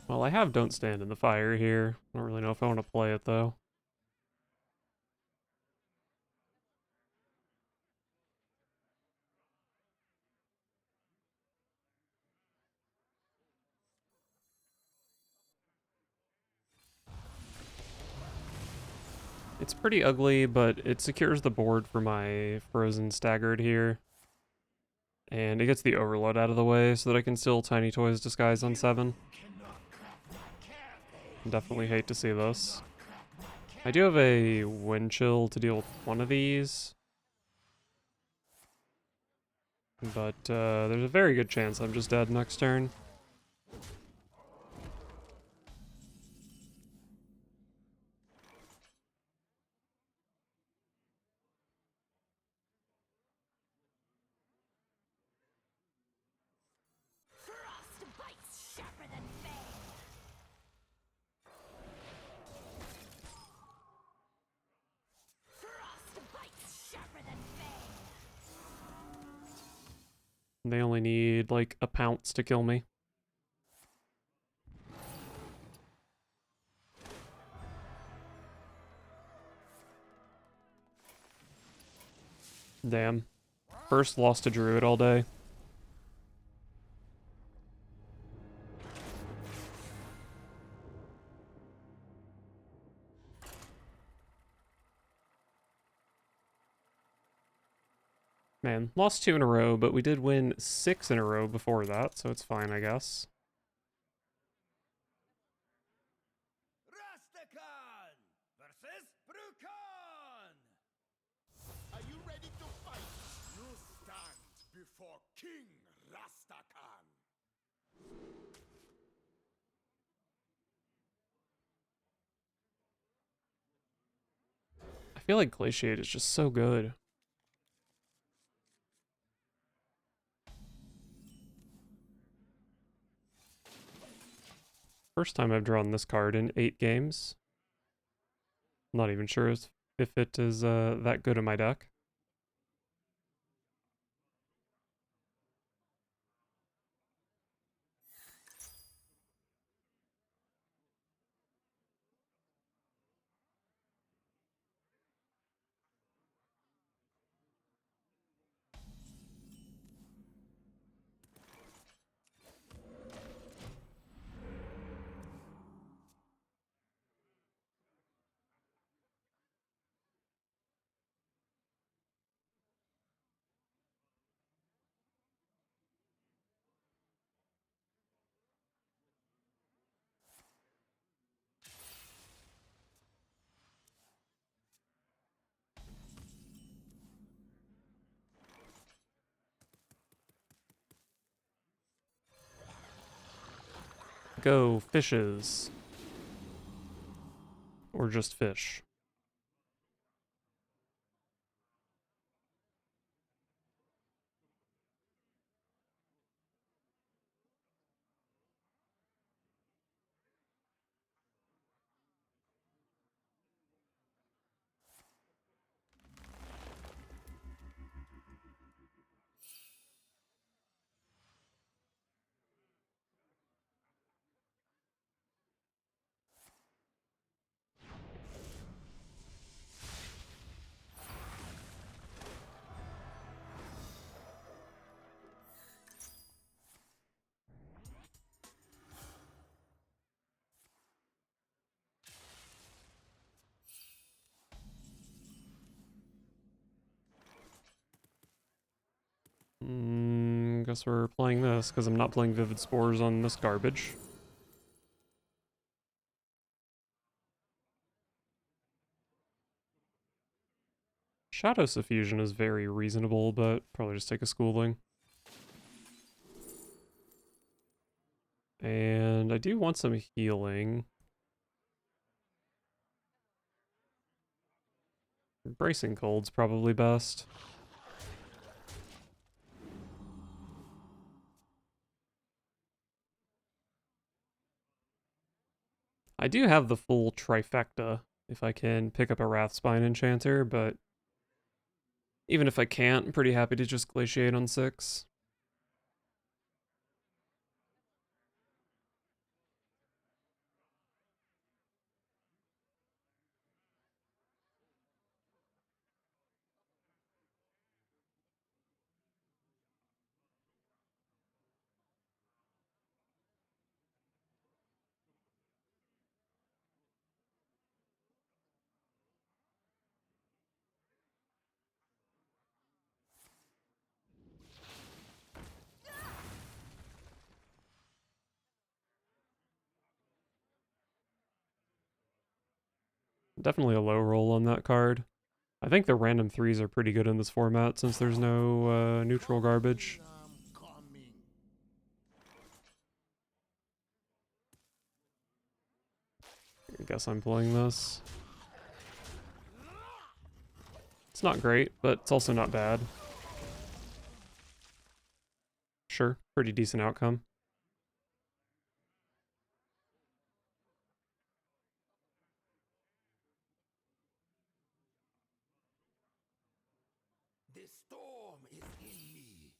Well, I have Don't Stand in the Fire here. I don't really know if I want to play it, though. It's pretty ugly, but it secures the board for my Frozen Staggered here. And it gets the Overload out of the way so that I can still Tiny Toys Disguise on 7. Definitely hate to see this. I do have a Wind Chill to deal with one of these. But there's a very good chance I'm just dead next turn. Frostbite's sharper than fang. Frostbite's sharper than fang. They only need like a pounce to kill me. Damn. First lost to Druid all day. Man, lost 2 in a row, but we did win 6 in a row before that, so it's fine, I guess. Rastakan versus Brukan! Are you ready to fight? You stand before King Rastakan. I feel like Glaciate is just so good. First time I've drawn this card in 8 games. Not even sure if it is that good in my deck. Go fishes. Or just fish. guess we're playing this, because I'm not playing Vivid Spores on this garbage. Shadow Suffusion is very reasonable, but probably just take a schooling. And I do want some healing. Bracing Cold's probably best. I do have the full trifecta if I can pick up a Wrathspine Enchanter, but even if I can't, I'm pretty happy to just Glaciate on 6. Definitely a low roll on that card. I think the random 3s are pretty good in this format since there's no neutral garbage. I guess I'm playing this. It's not great, but it's also not bad. Sure, pretty decent outcome. The storm is in me.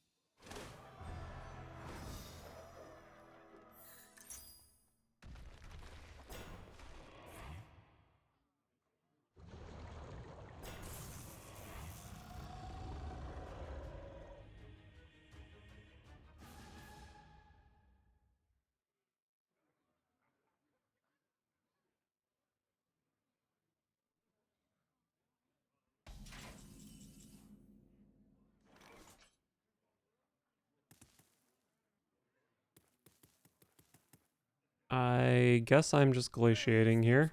I guess I'm just glaciating here.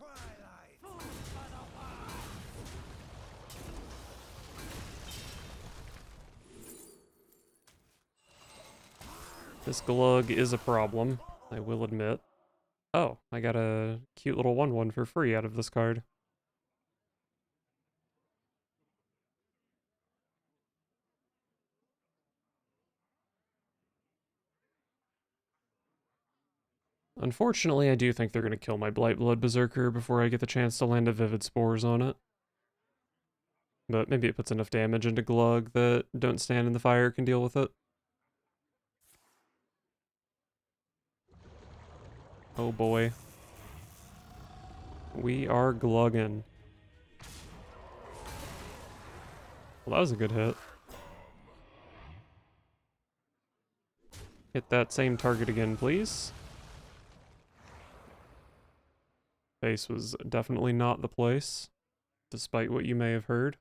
This Glug is a problem, I will admit. Oh, I got a cute little 1/1 for free out of this card. Unfortunately, I do think they're going to kill my Blightblood Berserker before I get the chance to land a Vivid Spores on it. But maybe it puts enough damage into Glug that Don't Stand in the Fire can deal with it. Oh boy. We are glugging. Well, that was a good hit. Hit that same target again, please. Base was definitely not the place, despite what you may have heard.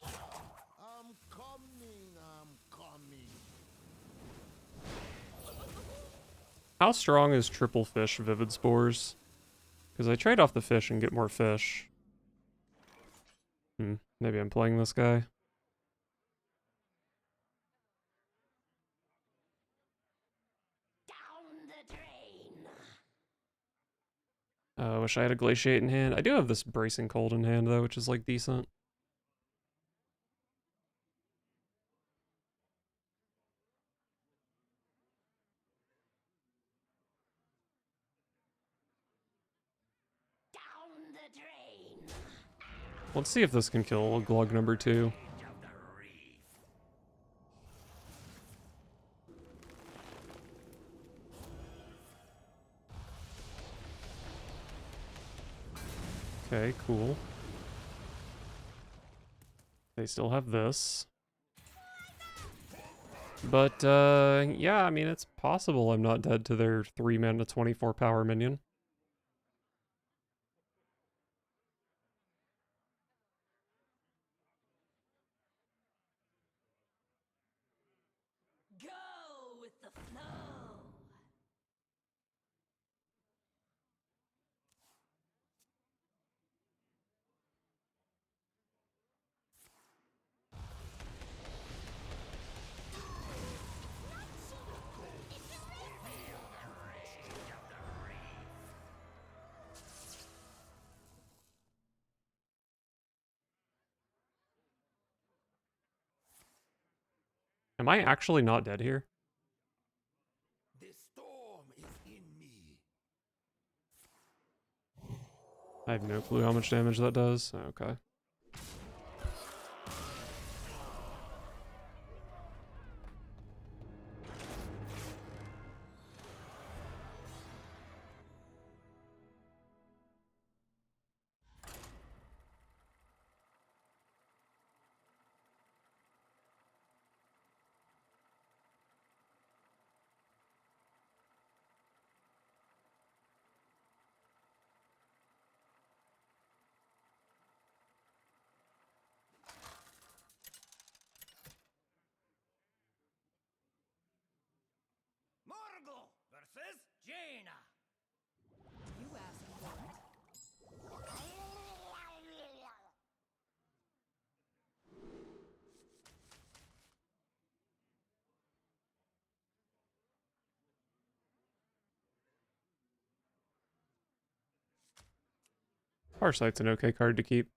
I'm coming. How strong is triple fish Vivid Spores? Because I trade off the fish and get more fish. Maybe I'm playing this guy. Down the drain. I wish I had a Glaciate in hand. I do have this Bracing Cold in hand, though, which is, like, decent. Down the drain. Let's see if this can kill Glug number 2. Okay, cool. They still have this. But, yeah, I mean, it's possible I'm not dead to their 3-mana 24 power minion. the flow. Am I actually not dead here? The storm is in me. I have no clue how much damage that does. Okay. Morgul versus Jaina. You asked for it. Farsight's an okay card to keep.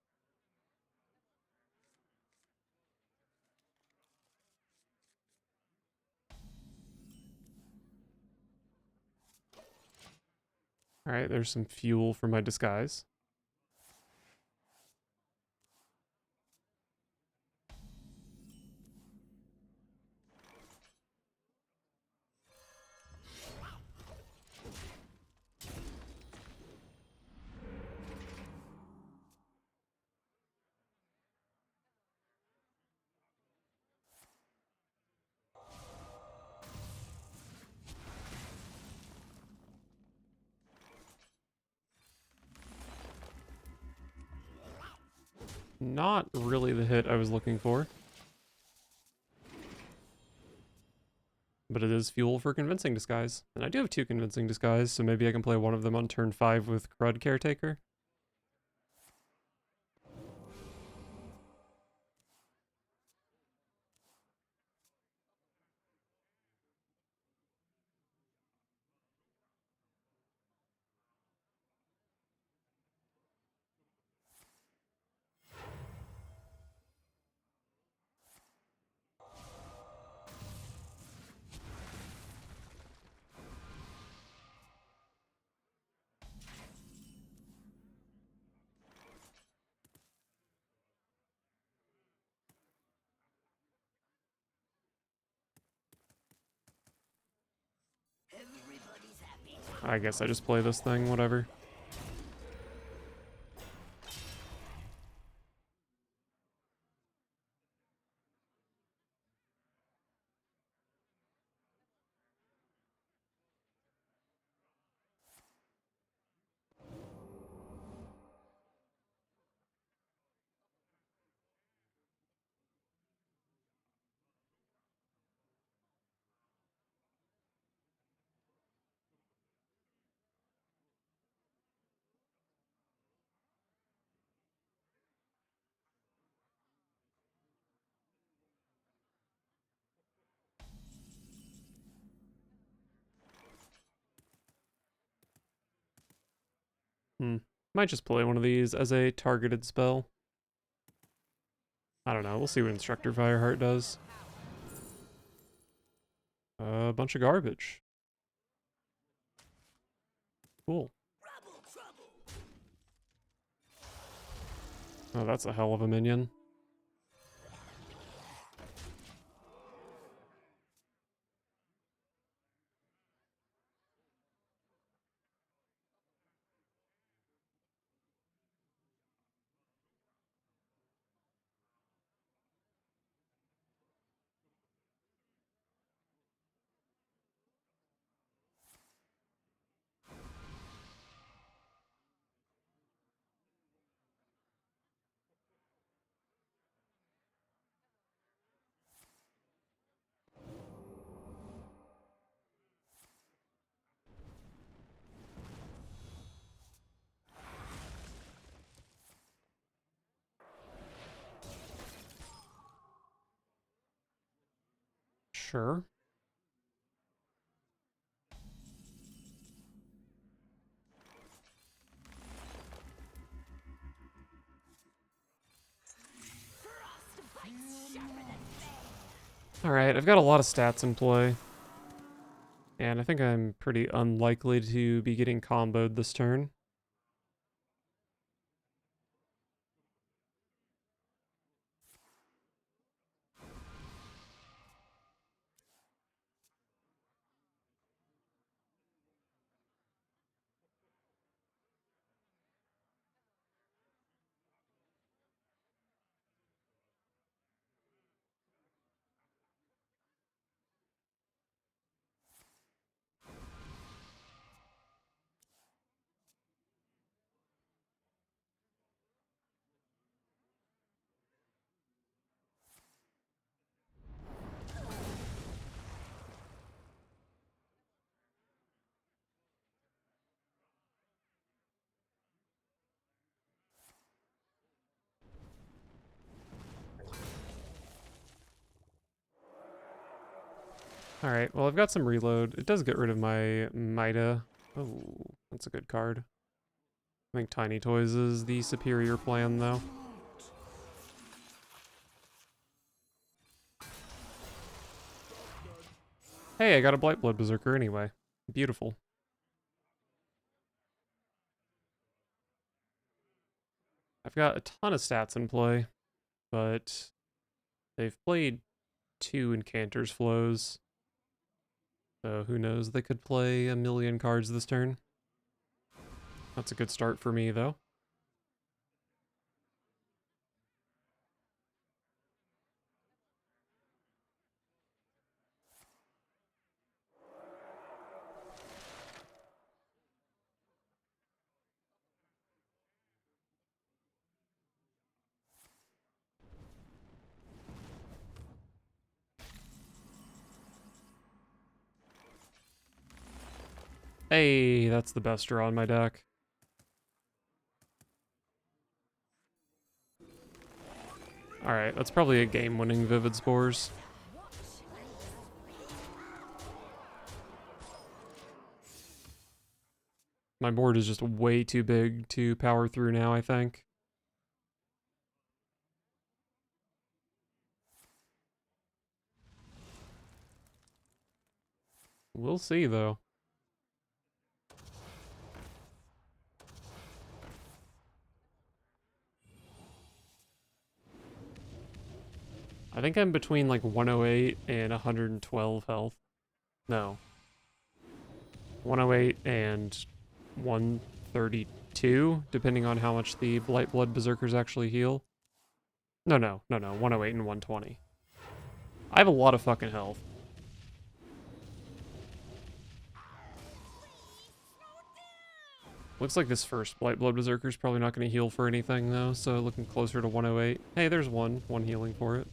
Alright, there's some fuel for my disguise. Not really the hit I was looking for. But it is fuel for Convincing Disguise. And I do have 2 Convincing Disguise, so maybe I can play one of them on turn 5 with Crud Caretaker. Everybody's happy. I guess I just play this thing, whatever. Might just play one of these as a targeted spell. I don't know, we'll see what Instructor Fireheart does. A bunch of garbage. Cool. Oh, that's a hell of a minion. Sure. Alright, I've got a lot of stats in play. And I think I'm pretty unlikely to be getting comboed this turn. Alright, well I've got some reload. It does get rid of my Mida. Oh, that's a good card. I think Tiny Toys is the superior plan though. Hey, I got a Blightblood Berserker anyway. Beautiful. I've got a ton of stats in play, but they've played 2 Incanter's Flows. So who knows, they could play a million cards this turn. That's a good start for me though. Hey, that's the best draw on my deck. Alright, that's probably a game-winning Vivid Spores. My board is just way too big to power through now, I think. We'll see, though. I think I'm between like 108 and 112 health. No. 108 and 132, depending on how much the Blightblood Berserkers actually heal. No, 108 and 120. I have a lot of fucking health. Looks like this first Blightblood Berserker's probably not going to heal for anything, though, so looking closer to 108. Hey, there's one healing for it.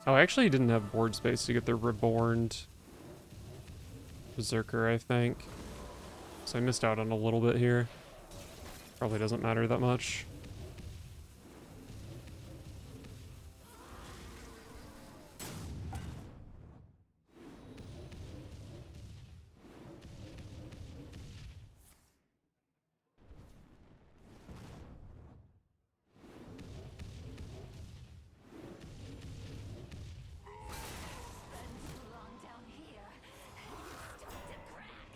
Oh, I actually didn't have board space to get the Reborned Berserker, I think. So I missed out on a little bit here. Probably doesn't matter that much.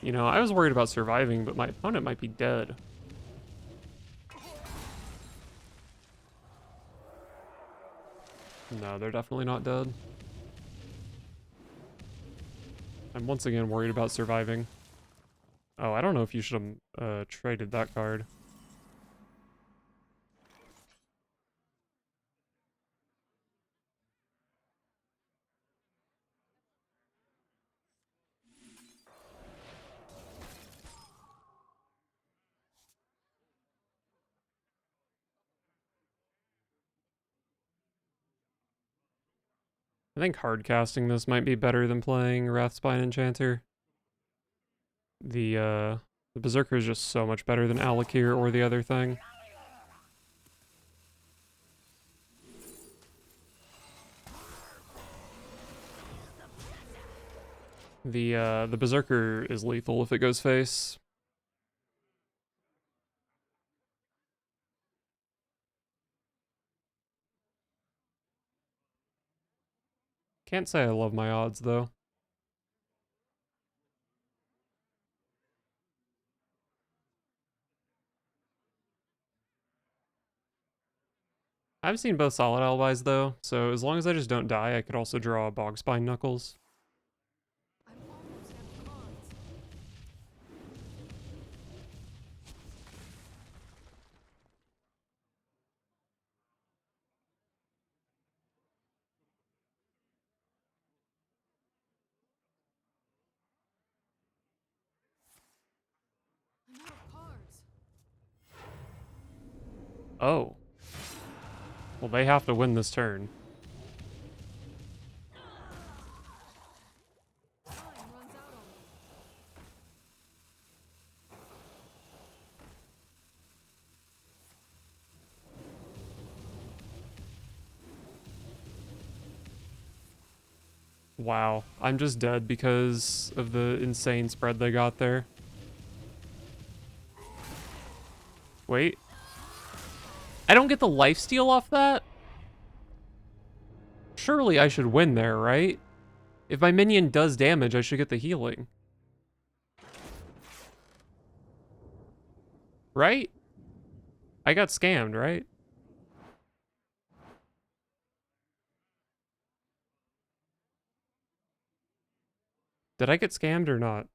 You know, I was worried about surviving, but my opponent might be dead. No, they're definitely not dead. I'm once again worried about surviving. Oh, I don't know if you should have traded that card. I think hard casting this might be better than playing Wrathspine Enchanter. The Berserker is just so much better than Alakir or the other thing. The Berserker is lethal if it goes face. Can't say I love my odds though. I've seen both solid alibis though, so as long as I just don't die, I could also draw Bogspine Knuckles. I'm almost at commands. I'm out of cards. Oh. Well, they have to win this turn. Time runs out on me. Wow, I'm just dead because of the insane spread they got there. Wait. I don't get the lifesteal off that? Surely I should win there, right? If my minion does damage, I should get the healing. Right? I got scammed, right? Did I get scammed or not?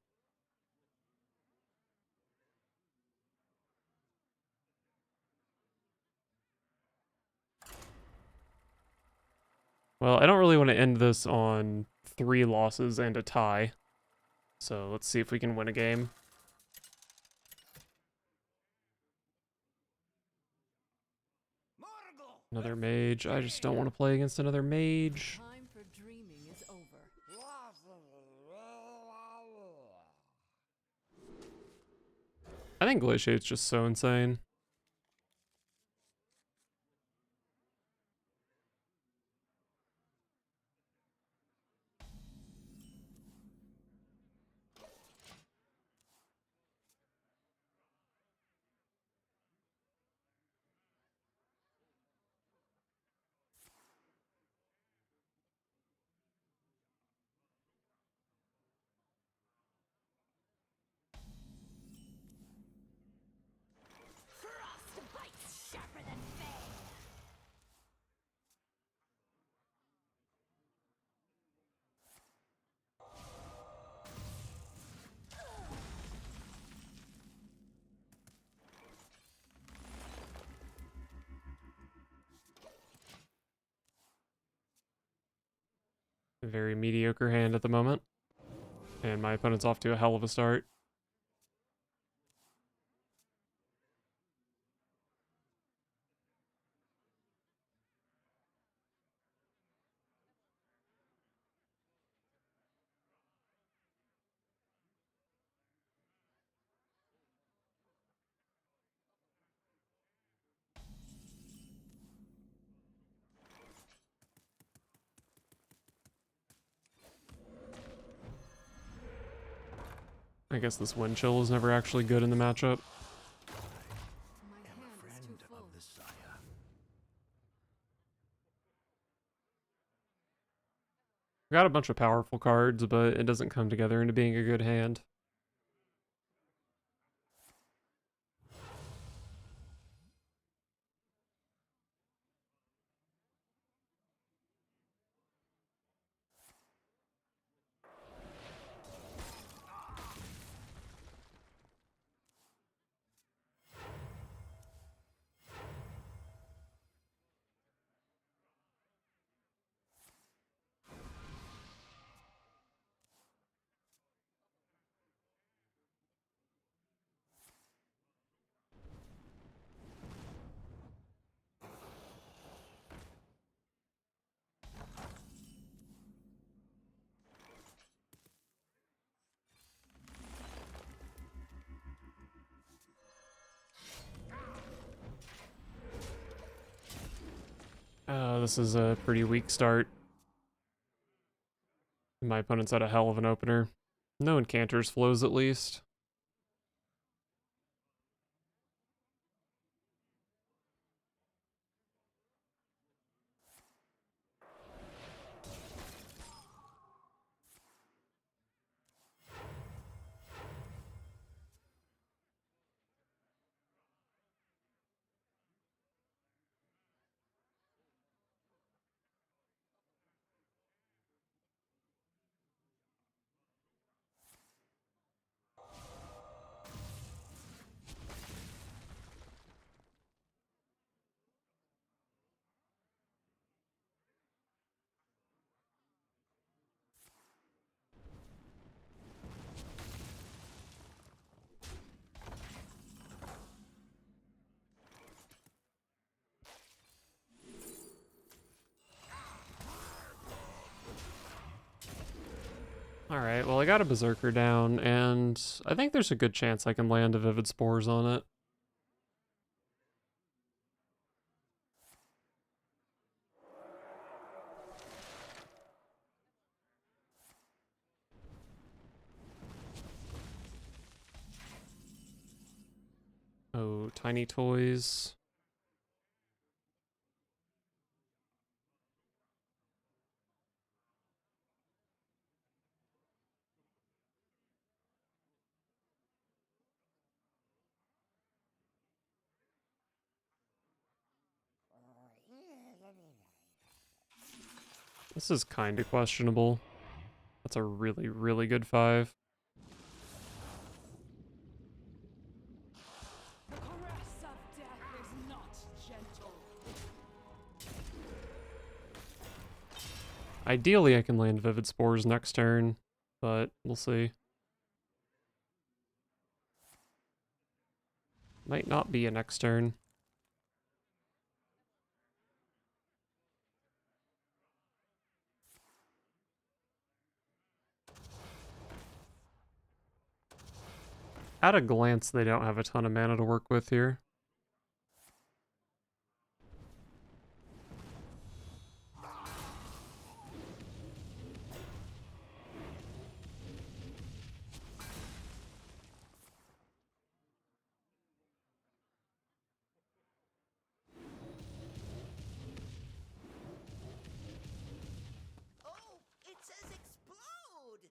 Well, I don't really want to end this on 3 losses and a tie. So let's see if we can win a game. Another mage. I just don't want to play against another mage. Time for dreaming is over. I think Glaciate's just so insane. Frostbite's sharper than fang. Very mediocre hand at the moment. And my opponent's off to a hell of a start. I guess this wind chill is never actually good in the matchup. My hand is too full. Got a bunch of powerful cards, but it doesn't come together into being a good hand. This is a pretty weak start. My opponent's had a hell of an opener. No Encanters flows at least. Alright, well I got a Berserker down, and I think there's a good chance I can land a Vivid Spores on it. Oh, Tiny Toys. This is kind of questionable. That's a really, really good 5. The caress of death is not gentle. Ideally, I can land Vivid Spores next turn, but we'll see. Might not be a next turn. At a glance, they don't have a ton of mana to work with here. Oh, it says explode!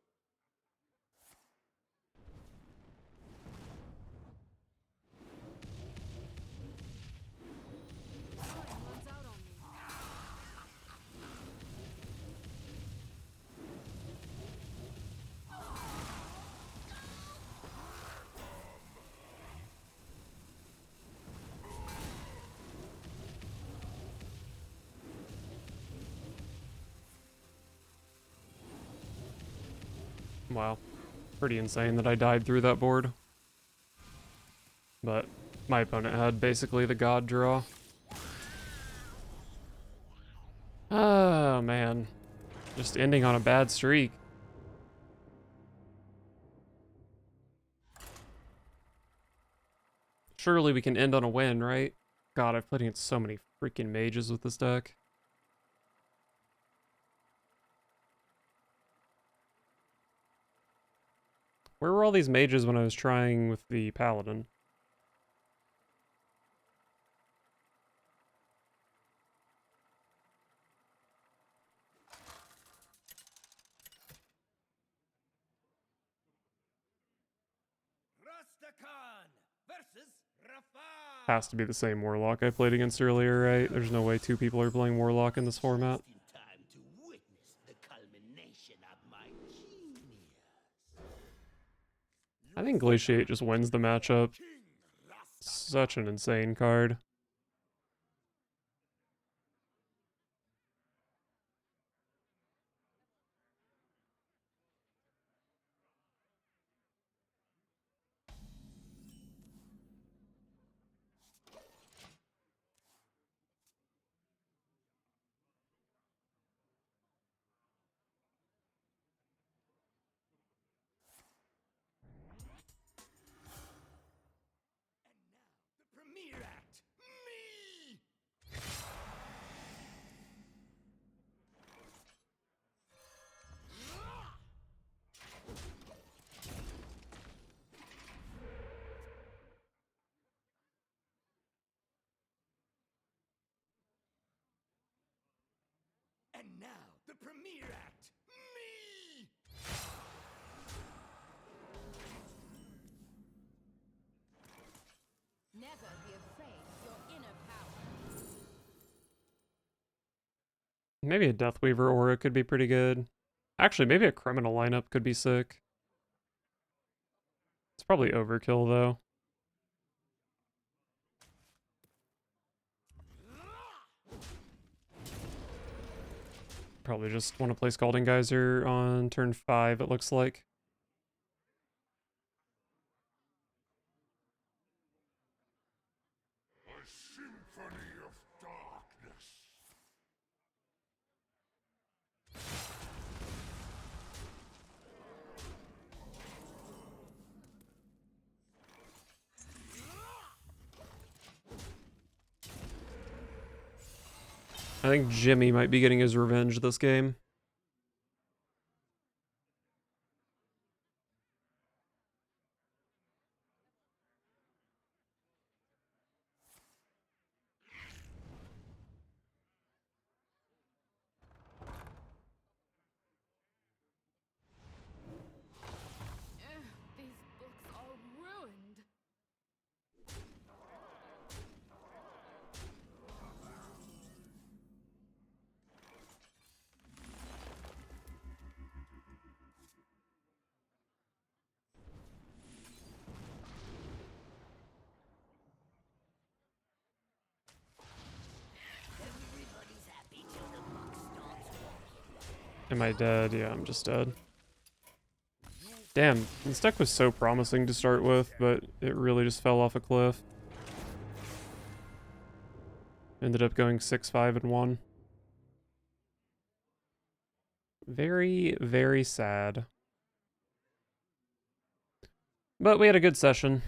Time runs out on me. Wow. Pretty insane that I died through that board. But my opponent had basically the god draw. Oh, man. Just ending on a bad streak. Surely we can end on a win, right? God, I've played against so many freaking mages with this deck. Where were all these mages when I was trying with the Paladin? Rastakhan versus Rafal. Has to be the same Warlock I played against earlier, right? There's no way 2 people are playing Warlock in this format. In time to witness the culmination of my genius. I think Glaciate just wins the matchup. King Rasta. Such an insane card. The premiere act, The premiere act! Me! Never be afraid of your inner power. Maybe a Deathweaver aura could be pretty good. Actually, maybe a criminal lineup could be sick. It's probably overkill though. Probably just want to play Scalding Geyser on turn 5, it looks like. A symphony of darkness. I think Jimmy might be getting his revenge this game. These books are ruined. Everybody's happy till the buck stops walking. Am I dead? Yeah, I'm just dead. Damn, this deck was so promising to start with, but it really just fell off a cliff. Ended up going 6-5-1. Very, very sad. But we had a good session.